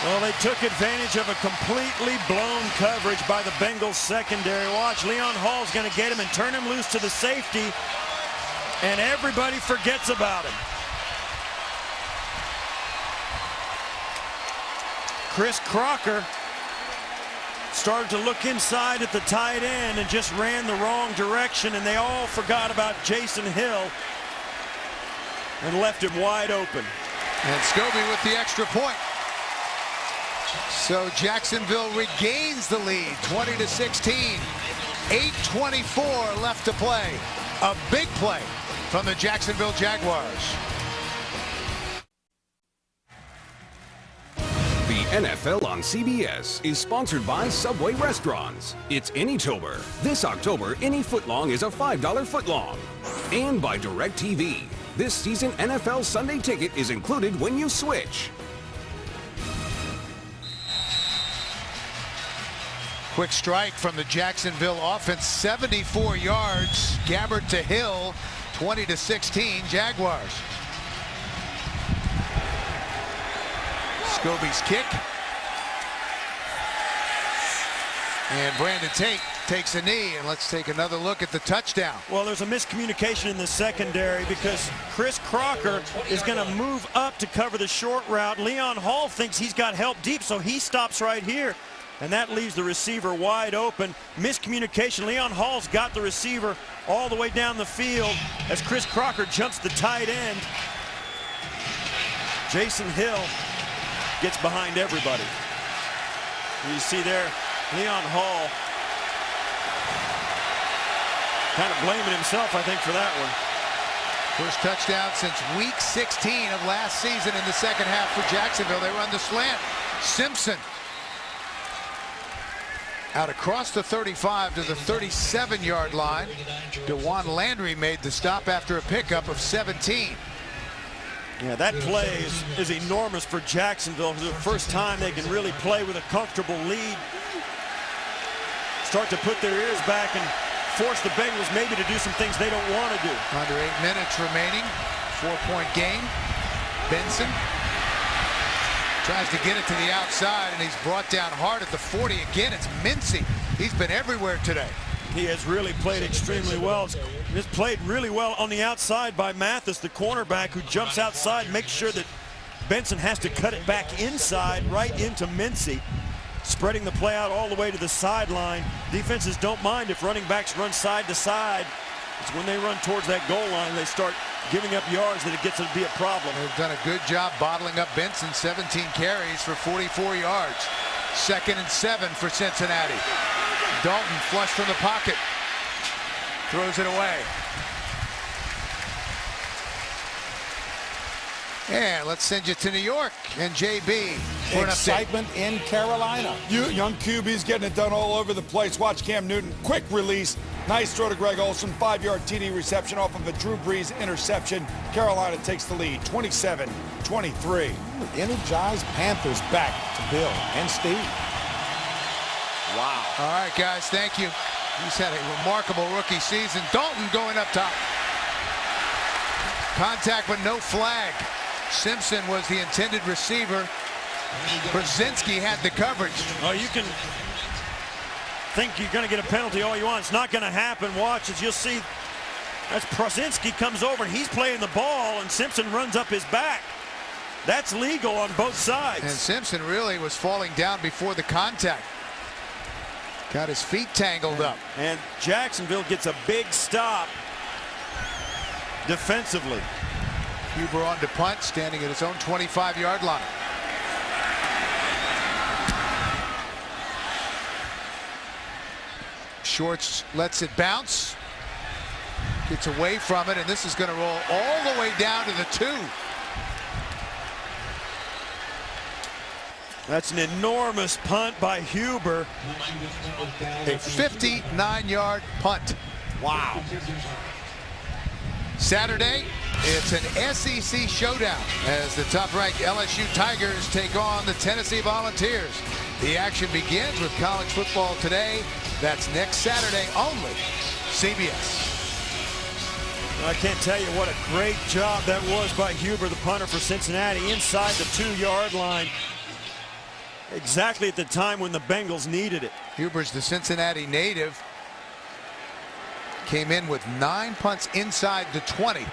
Well, they took advantage of a completely blown coverage by the Bengals secondary. Watch, Leon Hall's going to get him and turn him loose to the safety, and everybody forgets about him. Chris Crocker started to look inside at the tight end and just ran the wrong direction, and they all forgot about Jason Hill and left him wide open. And Scobie with the extra point. So Jacksonville regains the lead, 20-16. 8:24 left to play. A big play from the Jacksonville Jaguars. The NFL on CBS is sponsored by Subway Restaurants. It's Anytober. This October, any footlong is a $5 footlong. And by DirecTV. This season, NFL Sunday Ticket is included when you switch. Quick strike from the Jacksonville offense, 74 yards. Gabbert to Hill, 20-16 Jaguars. Scobie's kick. And Brandon Tate takes a knee, and let's take another look at the touchdown. Well, there's a miscommunication in the secondary because Chris Crocker is going to move up to cover the short route. Leon Hall thinks he's got help deep, so he stops right here. And that leaves the receiver wide open. Miscommunication. Leon Hall's got the receiver all the way down the field as Chris Crocker jumps the tight end. Jason Hill gets behind everybody. You see there, Leon Hall kind of blaming himself, I think, for that one. First touchdown since week 16 of last season in the second half for Jacksonville. They run the slant. Simpson out across the 35 to the 37-yard line. DeJuan Landry made the stop after a pickup of 17. Yeah, that play is enormous for Jacksonville. For the first time they can really play with a comfortable lead. Start to put their ears back and force the Bengals maybe to do some things they don't want to do. Under 8 minutes remaining. 4-point game. Benson Tries to get it to the outside, and he's brought down hard at the 40. Again, it's Mincy. He's been everywhere today. He has really played extremely well. He's played really well on the outside by Mathis, the cornerback, who jumps outside, makes sure that Benson has to cut it back inside, right into Mincy, spreading the play out all the way to the sideline. Defenses don't mind if running backs run side to side. It's when they run towards that goal line, they start giving up yards that it gets to be a problem. They've done a good job bottling up Benson. 17 carries for 44 yards. 2nd and 7 for Cincinnati. Dalton flush from the pocket. Throws it away. And let's send you to New York and JB for an Excitement in Carolina. Young QB's getting it done all over the place. Watch Cam Newton. Quick release. Nice throw to Greg Olsen. 5-yard TD reception off of a Drew Brees interception. Carolina takes the lead, 27-23. Energized Panthers back to Bill and Steve. Wow. All right, guys, thank you. He's had a remarkable rookie season. Dalton going up top. Contact, but no flag. Simpson was the intended receiver. Brzezinski had the coverage. Oh, you can think you're going to get a penalty all you want. It's not going to happen. Watch as you'll see. That's Brzezinski comes over, and he's playing the ball, and Simpson runs up his back. That's legal on both sides. And Simpson really was falling down before the contact. Got his feet tangled up. And Jacksonville gets a big stop defensively. Huber on to punt, standing at his own 25-yard line. Shorts lets it bounce. Gets away from it, and this is going to roll all the way down to the 2. That's an enormous punt by Huber. A 59-yard punt. Wow. Saturday, it's an SEC showdown as the top-ranked LSU Tigers take on the Tennessee Volunteers. The action begins with college football today. That's next Saturday only. CBS. I can't tell you what a great job that was by Huber, the punter for Cincinnati, inside the 2-yard line. Exactly at the time when the Bengals needed it. Huber's the Cincinnati native. Came in with 9 punts inside the 20.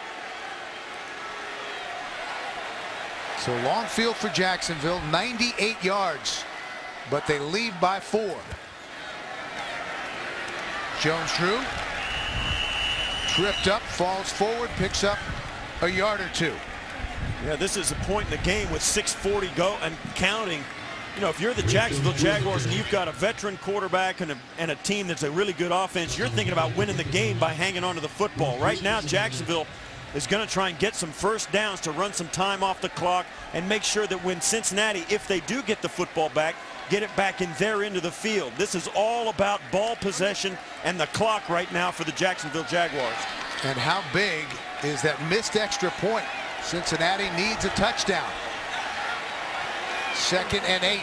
So long field for Jacksonville, 98 yards, but they lead by 4. Jones-Drew tripped up, falls forward, picks up a yard or 2. Yeah, this is a point in the game with 6:40 go and counting. You know, if you're the Jacksonville Jaguars and you've got a veteran quarterback and a team that's a really good offense, you're thinking about winning the game by hanging on to the football. Right now, Jacksonville is going to try and get some first downs to run some time off the clock and make sure that when Cincinnati, if they do get the football back, get it back in their end of the field. This is all about ball possession and the clock right now for the Jacksonville Jaguars. And how big is that missed extra point? Cincinnati needs a touchdown. 2nd and 8.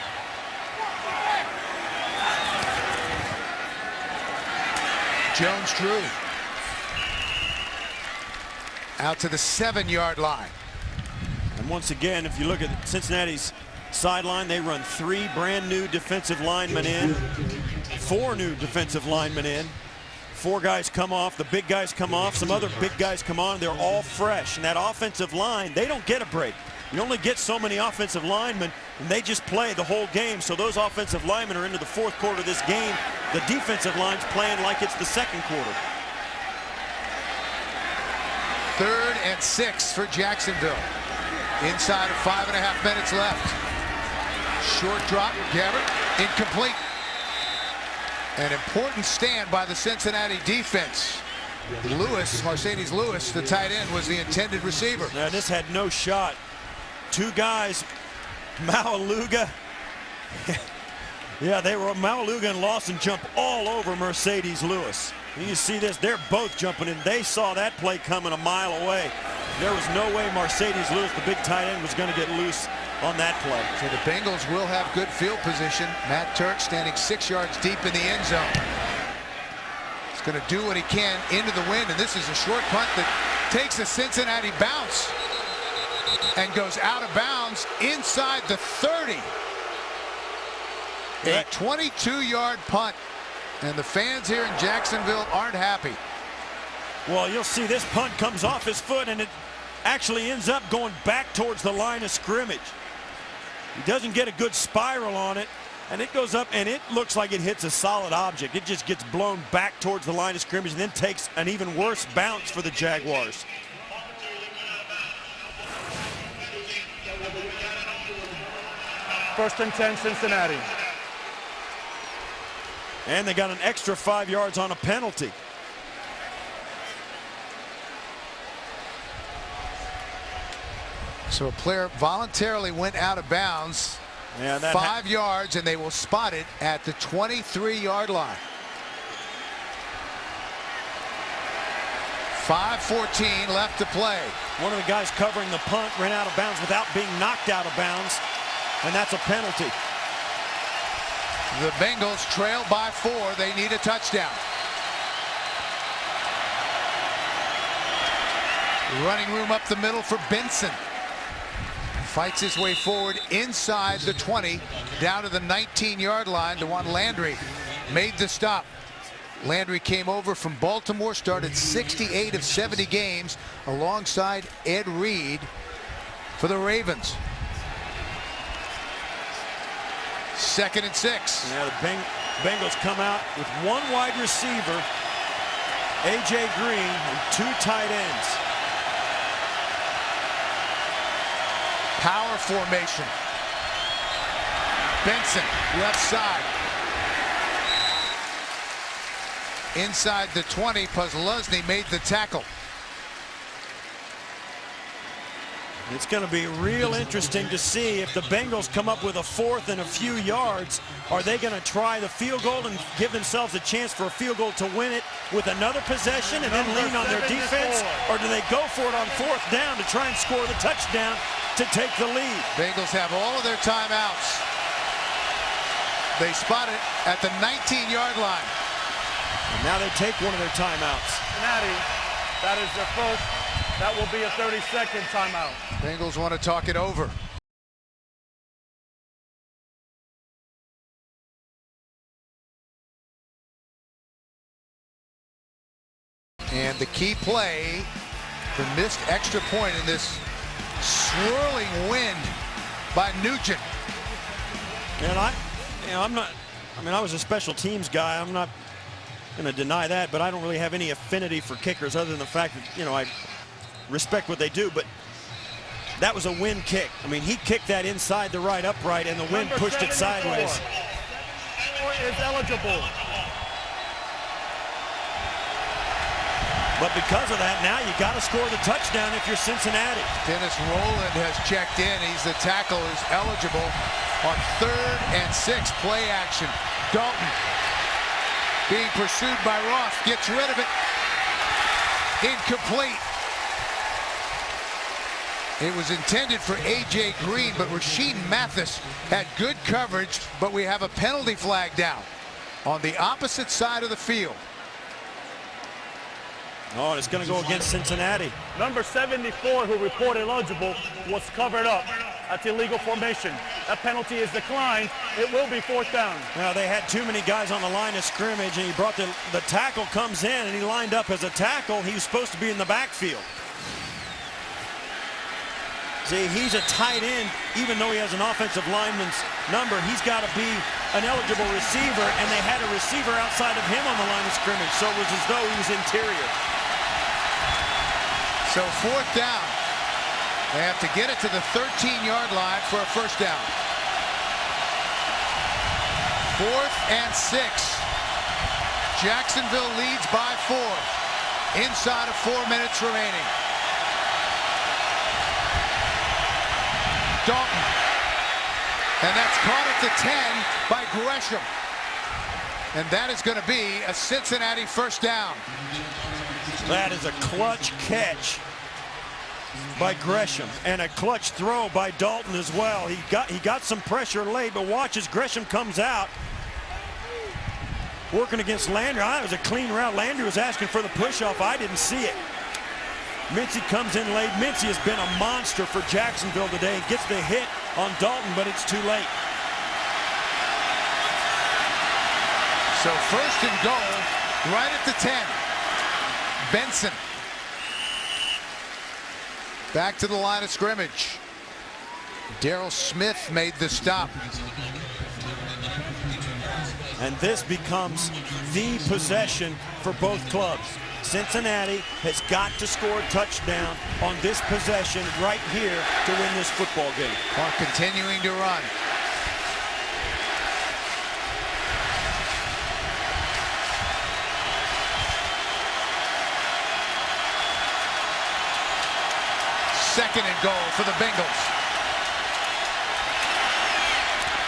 Jones-Drew out to the 7-yard line. And once again, if you look at Cincinnati's sideline, they run 3 brand new defensive linemen in, 4 new defensive linemen in. 4 guys come off, the big guys come off, some other big guys come on. They're all fresh. And that offensive line, they don't get a break. You only get so many offensive linemen, and they just play the whole game. So those offensive linemen are into the 4th quarter of this game. The defensive line's playing like it's the 2nd quarter. 3rd and 6 for Jacksonville. Inside of 5.5 minutes left. Short drop, Gabbert, incomplete. An important stand by the Cincinnati defense. Lewis, Mercedes Lewis, the tight end, was the intended receiver. Now this had no shot. 2 guys, Maualuga. Yeah, they were Maualuga and Lawson jump all over Mercedes Lewis. You see this, they're both jumping in. They saw that play coming a mile away. There was no way Mercedes Lewis, the big tight end, was going to get loose on that play. So the Bengals will have good field position. Matt Turk standing 6 yards deep in the end zone. He's going to do what he can into the wind, and this is a short punt that takes a Cincinnati bounce. and goes out of bounds inside the 30. A 22-yard punt, and the fans here in Jacksonville aren't happy. Well, you'll see this punt comes off his foot, and it actually ends up going back towards the line of scrimmage. He doesn't get a good spiral on it, and it goes up, and it looks like it hits a solid object. It just gets blown back towards the line of scrimmage and then takes an even worse bounce for the Jaguars. First and 10, Cincinnati. And they got an extra 5 yards on a penalty. So a player voluntarily went out of bounds. Yeah, 5 yards, and they will spot it at the 23-yard line. 5:14 left to play. One of the guys covering the punt ran out of bounds without being knocked out of bounds, and that's a penalty. The Bengals trail by 4. They need a touchdown. Running room up the middle for Benson. Fights his way forward inside the 20, down to the 19-yard line. DeJuan Landry made the stop. Landry came over from Baltimore, started 68 of 70 games alongside Ed Reed for the Ravens. 2nd and 6. Now the Bengals come out with one wide receiver, A.J. Green, and 2 tight ends. Power formation. Benson, left side. Inside the 20, Pusluzny made the tackle. It's going to be real interesting to see if the Bengals come up with a 4th and a few yards. Are they going to try the field goal and give themselves a chance for a field goal to win it with another possession and then lean on their defense? Or do they go for it on 4th down to try and score the touchdown to take the lead? Bengals have all of their timeouts. They spot it at the 19-yard line. And now they take one of their timeouts. Cincinnati, that is their first. That will be a 30-second timeout. Bengals want to talk it over. And the key play, the missed extra point in this swirling wind by Nugent. And I was a special teams guy. I'm not going to deny that, but I don't really have any affinity for kickers other than the fact that, I respect what they do, but that was a wind kick. I mean, he kicked that inside the right upright, and the wind pushed it sideways. Is eligible. But because of that, now you got to score the touchdown if you're Cincinnati. Dennis Rowland has checked in. He's the tackle who's eligible on 3rd and 6. Play action. Dalton being pursued by Ross, gets rid of it. Incomplete. It was intended for A.J. Green, but Rasheed Mathis had good coverage, but we have a penalty flag down on the opposite side of the field. Oh, and it's going to go against Cincinnati. Number 74, who reported eligible, was covered up. That's illegal formation. That penalty is declined. It will be 4th down. Now, they had too many guys on the line of scrimmage, and he brought the tackle comes in, and he lined up as a tackle. He was supposed to be in the backfield. See, he's a tight end. Even though he has an offensive lineman's number, he's got to be an eligible receiver, and they had a receiver outside of him on the line of scrimmage, so it was as though he was interior. So 4th down. They have to get it to the 13-yard line for a 1st down. 4th and 6. Jacksonville leads by 4. Inside of 4 minutes remaining. Dalton. And that's caught at the 10 by Gresham. And that is going to be a Cincinnati 1st down. That is a clutch catch by Gresham and a clutch throw by Dalton as well. He got some pressure late, but watch as Gresham comes out working against Landry. It was a clean route. Landry was asking for the push off. I didn't see it. Mincy comes in late. Mincy has been a monster for Jacksonville today. Gets the hit on Dalton, but it's too late. So first and goal, right at the 10. Benson. Back to the line of scrimmage. Darryl Smith made the stop. And this becomes the possession for both clubs. Cincinnati has got to score a touchdown on this possession right here to win this football game. While continuing to run. Second and goal for the Bengals.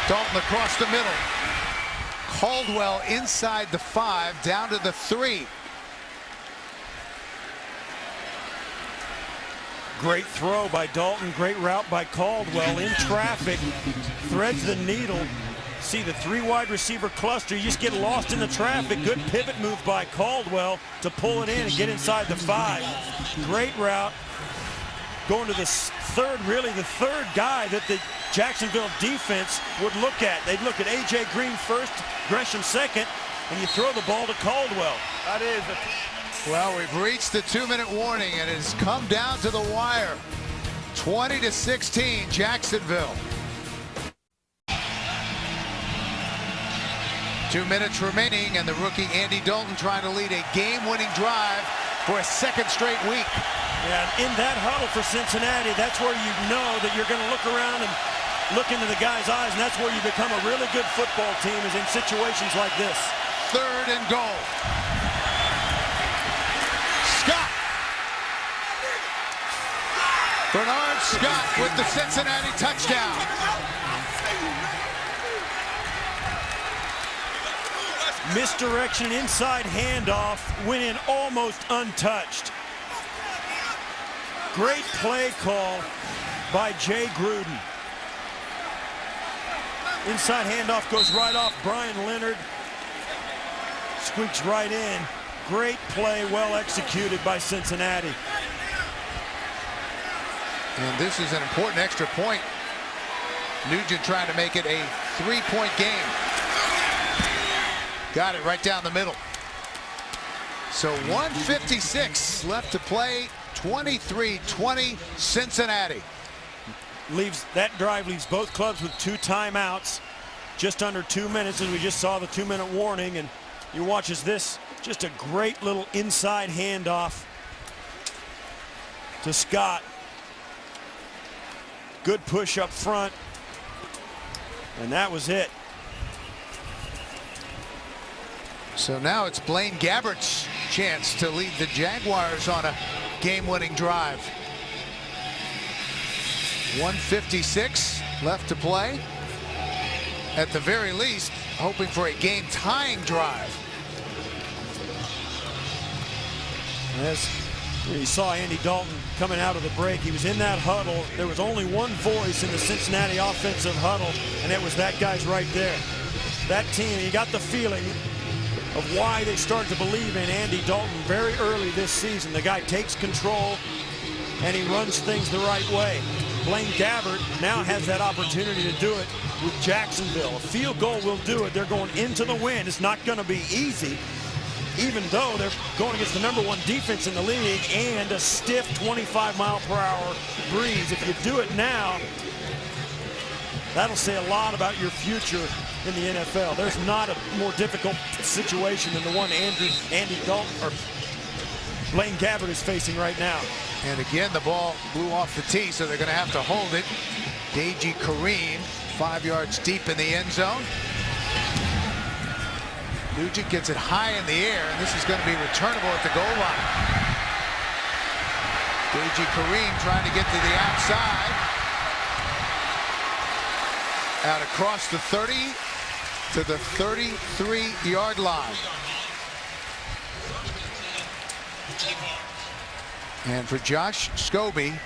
Dalton across the middle. Caldwell inside the 5, down to the 3. Great throw by Dalton, great route by Caldwell in traffic, threads the needle. See the 3 wide receiver cluster, you just get lost in the traffic. Good pivot move by Caldwell to pull it in and get inside the 5. Great route. Going to the third guy that the Jacksonville defense would look at. They'd look at A.J. Green first, Gresham second, and you throw the ball to Caldwell. That is Well, we've reached the 2-minute warning, and it has come down to the wire. 20-16, Jacksonville. 2 minutes remaining, and the rookie Andy Dalton trying to lead a game-winning drive for a second straight week. Yeah, in that huddle for Cincinnati, that's where you know that you're going to look around and look into the guy's eyes, and that's where you become a really good football team, is in situations like this. Third and goal. Scott. Bernard Scott with the Cincinnati touchdown. Misdirection, inside handoff, went in almost untouched. Great play call by Jay Gruden. Inside handoff goes right off Brian Leonard. Squeaks right in. Great play, well executed by Cincinnati. And this is an important extra point. Nugent trying to make it a 3-point game. Got it right down the middle. So 1:56 left to play. 23-20 Cincinnati. That drive leaves both clubs with 2 timeouts. Just under 2 minutes, as we just saw the 2-minute warning. And you watch as this, just a great little inside handoff to Scott. Good push up front. And that was it. So now it's Blaine Gabbert's chance to lead the Jaguars on a game-winning drive. 1:56 left to play. At the very least, hoping for a game-tying drive. As you saw Andy Dalton coming out of the break, he was in that huddle. There was only one voice in the Cincinnati offensive huddle, and it was that guy's right there. That team, you got the feeling of why they started to believe in Andy Dalton very early this season. The guy takes control, and he runs things the right way. Blaine Gabbert now has that opportunity to do it with Jacksonville. A field goal will do it. They're going into the wind. It's not going to be easy, even though they're going against the #1 defense in the league and a stiff 25-mile-per-hour breeze. If you do it now, that'll say a lot about your future in the NFL. There's not a more difficult situation than the one Andy Dalton or Blaine Gabbert is facing right now. And again, the ball blew off the tee, so they're going to have to hold it. Deji Kareem, 5 yards deep in the end zone. Nugent gets it high in the air, and this is going to be returnable at the goal line. Deji Kareem trying to get to the outside. Out across the 30 to the 33-yard line. And for Josh Scobie,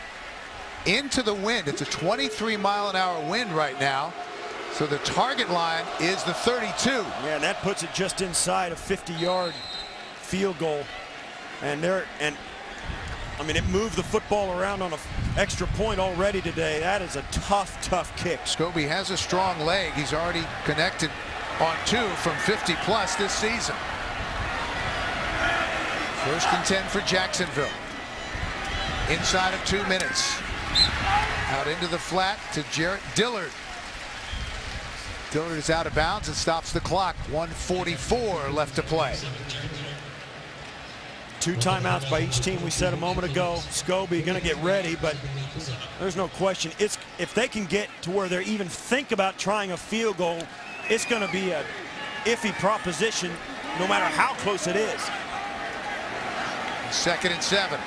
into the wind. It's a 23-mile-an-hour wind right now. So the target line is the 32. Yeah, and that puts it just inside a 50-yard field goal. And I mean, it moved the football around on an extra point already today. That is a tough, tough kick. Scobie has a strong leg. He's already connected on 2 from 50 plus this season. 1st and 10 for Jacksonville. Inside of 2 minutes. Out into the flat to Jarrett Dillard. Dillard is out of bounds and stops the clock. 1:44 left to play. 2 timeouts by each team. We said a moment ago, Scobie going to get ready, but there's no question. If they can get to where they even think about trying a field goal, it's going to be a iffy proposition no matter how close it is. 2nd and 7.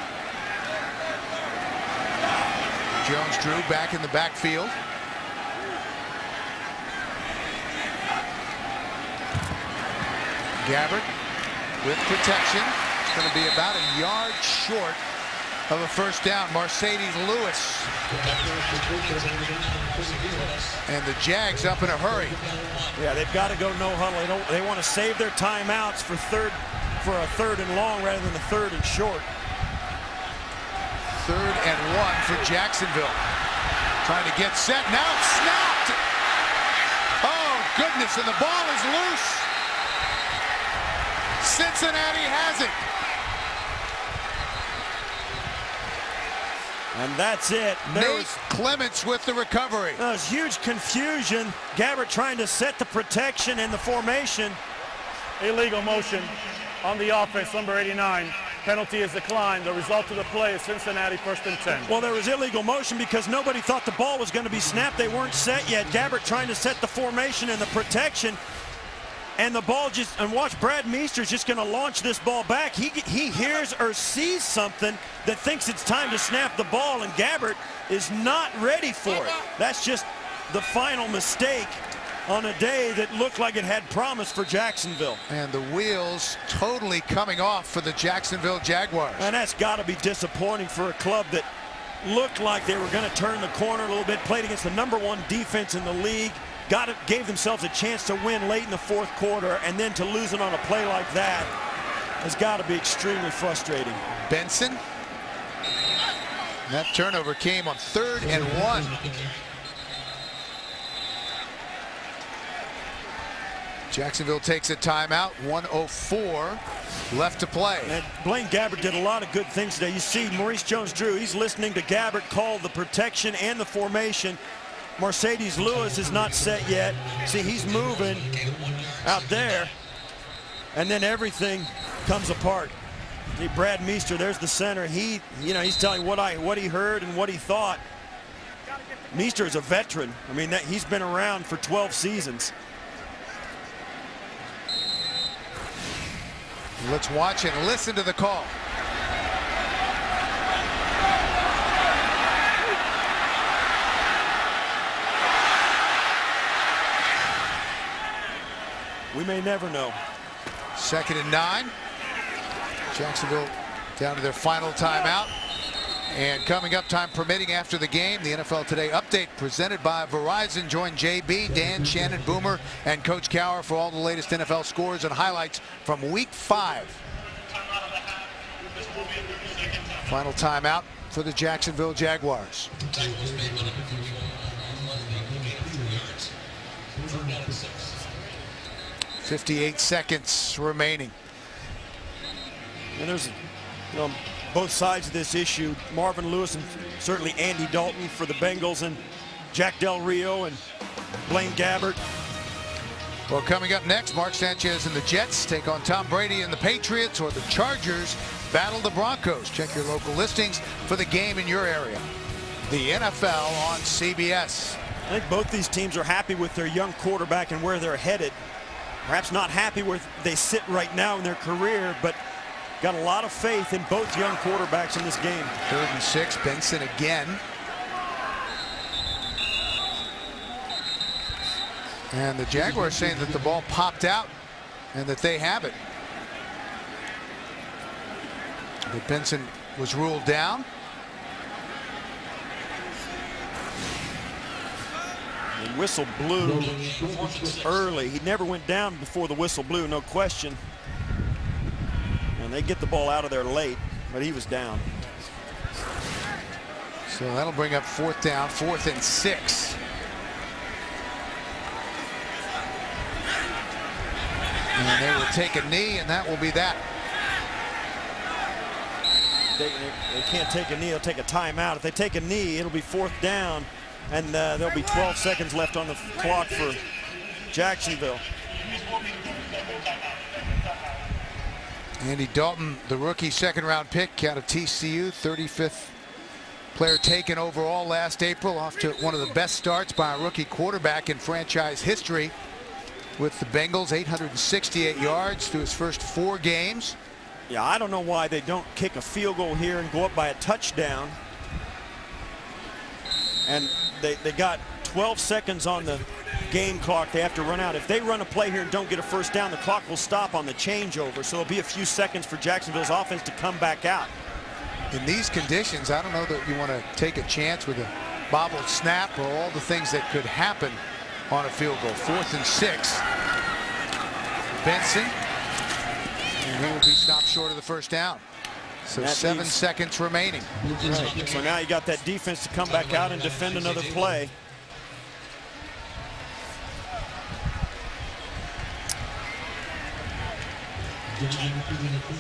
Jones-Drew back in the backfield. Gabbert with protection. It's going to be about a yard short of a 1st down. Mercedes Lewis. And the Jags up in a hurry. Yeah, they've got to go no huddle. They want to save their timeouts for a 3rd and long rather than a 3rd and short. 3rd and 1 for Jacksonville. Trying to get set. Now it's snapped. Oh, goodness, and the ball is loose. Cincinnati has it. And that's it. Nate Clements with the recovery. There was huge confusion. Gabbert trying to set the protection and the formation. Illegal motion on the offense, number 89. Penalty is declined. The result of the play is Cincinnati 1st and 10. Well, there was illegal motion because nobody thought the ball was going to be snapped. They weren't set yet. Gabbert trying to set the formation and the protection. And the ball and watch, Brad Meester's just going to launch this ball back. He hears or sees something that thinks it's time to snap the ball, and Gabbert is not ready for it. That's just the final mistake on a day that looked like it had promise for Jacksonville. And the wheels totally coming off for the Jacksonville Jaguars. And that's got to be disappointing for a club that looked like they were going to turn the corner a little bit, played against the #1 defense in the league, gave themselves a chance to win late in the 4th quarter, and then to lose it on a play like that has got to be extremely frustrating. Benson. That turnover came on 3rd and 1. Jacksonville takes a timeout. 1:04 left to play. And Blaine Gabbert did a lot of good things today. You see Maurice Jones-Drew, he's listening to Gabbert call the protection and the formation. Mercedes Lewis is not set yet. See, he's moving out there, and then everything comes apart. See, Brad Meester, there's the center. He's telling what he heard and what he thought. Meester is a veteran. I mean, he's been around for 12 seasons. Let's watch and listen to the call. We may never know. 2nd and 9. Jacksonville down to their final timeout. And coming up, time permitting after the game, the NFL Today update presented by Verizon. Join JB, Dan, Shannon, Boomer, and Coach Cowher for all the latest NFL scores and highlights from Week 5. Final timeout for the Jacksonville Jaguars. 58 seconds remaining. And there's both sides of this issue. Marvin Lewis and certainly Andy Dalton for the Bengals, and Jack Del Rio and Blaine Gabbert. Well, coming up next, Mark Sanchez and the Jets take on Tom Brady and the Patriots, or the Chargers battle the Broncos. Check your local listings for the game in your area. The NFL on CBS. I think both these teams are happy with their young quarterback and where they're headed. Perhaps not happy where they sit right now in their career, but got a lot of faith in both young quarterbacks in this game. 3rd and 6, Benson again. And the Jaguars saying that the ball popped out and that they have it. But Benson was ruled down. The whistle blew early. He never went down before the whistle blew, no question. And they get the ball out of there late, but he was down. So that'll bring up 4th down, 4th and 6. And they will take a knee, and that will be that. They can't take a knee, they'll take a timeout. If they take a knee, it'll be 4th down, and there'll be 12 seconds left on the clock for Jacksonville. Andy Dalton, the rookie 2nd-round pick out of TCU, 35th player taken overall last April, off to one of the best starts by a rookie quarterback in franchise history with the Bengals, 868 yards through his first 4 games. Yeah, I don't know why they don't kick a field goal here and go up by a touchdown. And they got 12 seconds on the game clock they have to run out. If they run a play here and don't get a 1st down, the clock will stop on the changeover. So it'll be a few seconds for Jacksonville's offense to come back out. In these conditions, I don't know that you want to take a chance with a bobbled snap or all the things that could happen on a field goal. 4th and 6. Benson, and he will be stopped short of the 1st down. So 7 seconds remaining. Right. So now you got that defense to come back out and defend another play.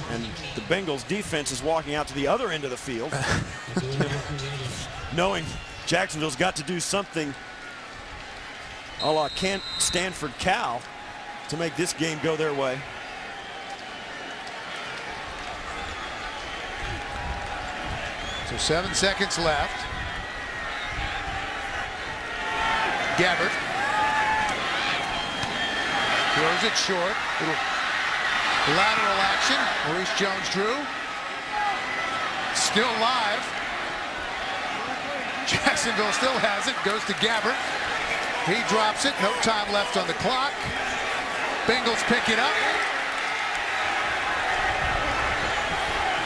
And the Bengals defense is walking out to the other end of the field, knowing Jacksonville's got to do something a la Stanford Cal to make this game go their way. So 7 seconds left. Gabbert throws it short. Little lateral action. Maurice Jones-Drew still live. Jacksonville still has it. Goes to Gabbert. He drops it. No time left on the clock. Bengals pick it up.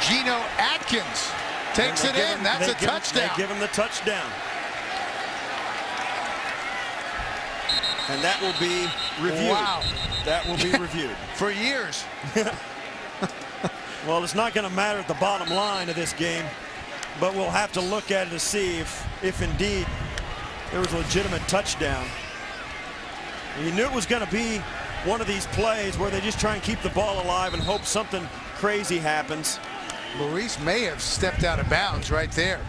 Geno Atkins takes it in. That's a touchdown. They give him the touchdown. And that will be reviewed. Wow. That will be reviewed. For years. Well, it's not going to matter at the bottom line of this game, but we'll have to look at it to see if indeed there was a legitimate touchdown. And you knew it was going to be one of these plays where they just try and keep the ball alive and hope something crazy happens. Maurice may have stepped out of bounds right there,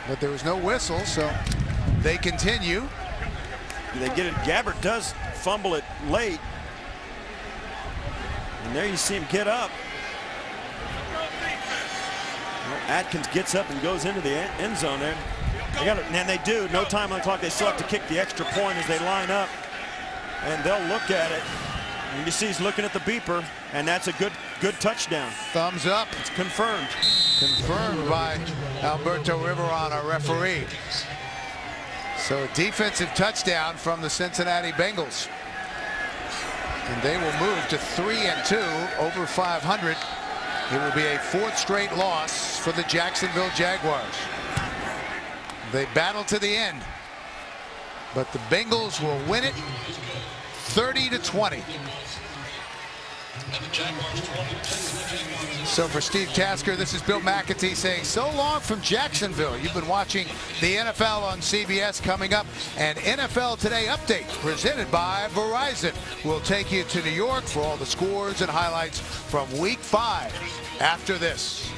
but there was no whistle, so they continue. They get it. Gabbert does fumble it late, and there you see him get up. Well, Atkins gets up and goes into the end zone there. They got it, and they do. No time on the clock. They still have to kick the extra point as they line up, and they'll look at it. And you see he's looking at the beeper, and that's a good touchdown. Thumbs up. It's confirmed. Confirmed by Alberto Riveron, our referee. So a defensive touchdown from the Cincinnati Bengals. And they will move to 3-2 over 500. It will be a 4th straight loss for the Jacksonville Jaguars. They battle to the end, but the Bengals will win it 30-20. So for Steve Tasker, this is Bill McAtee saying so long from Jacksonville. You've been watching the NFL on CBS. Coming up, an NFL Today update presented by Verizon. We'll take you to New York for all the scores and highlights from Week 5 after this.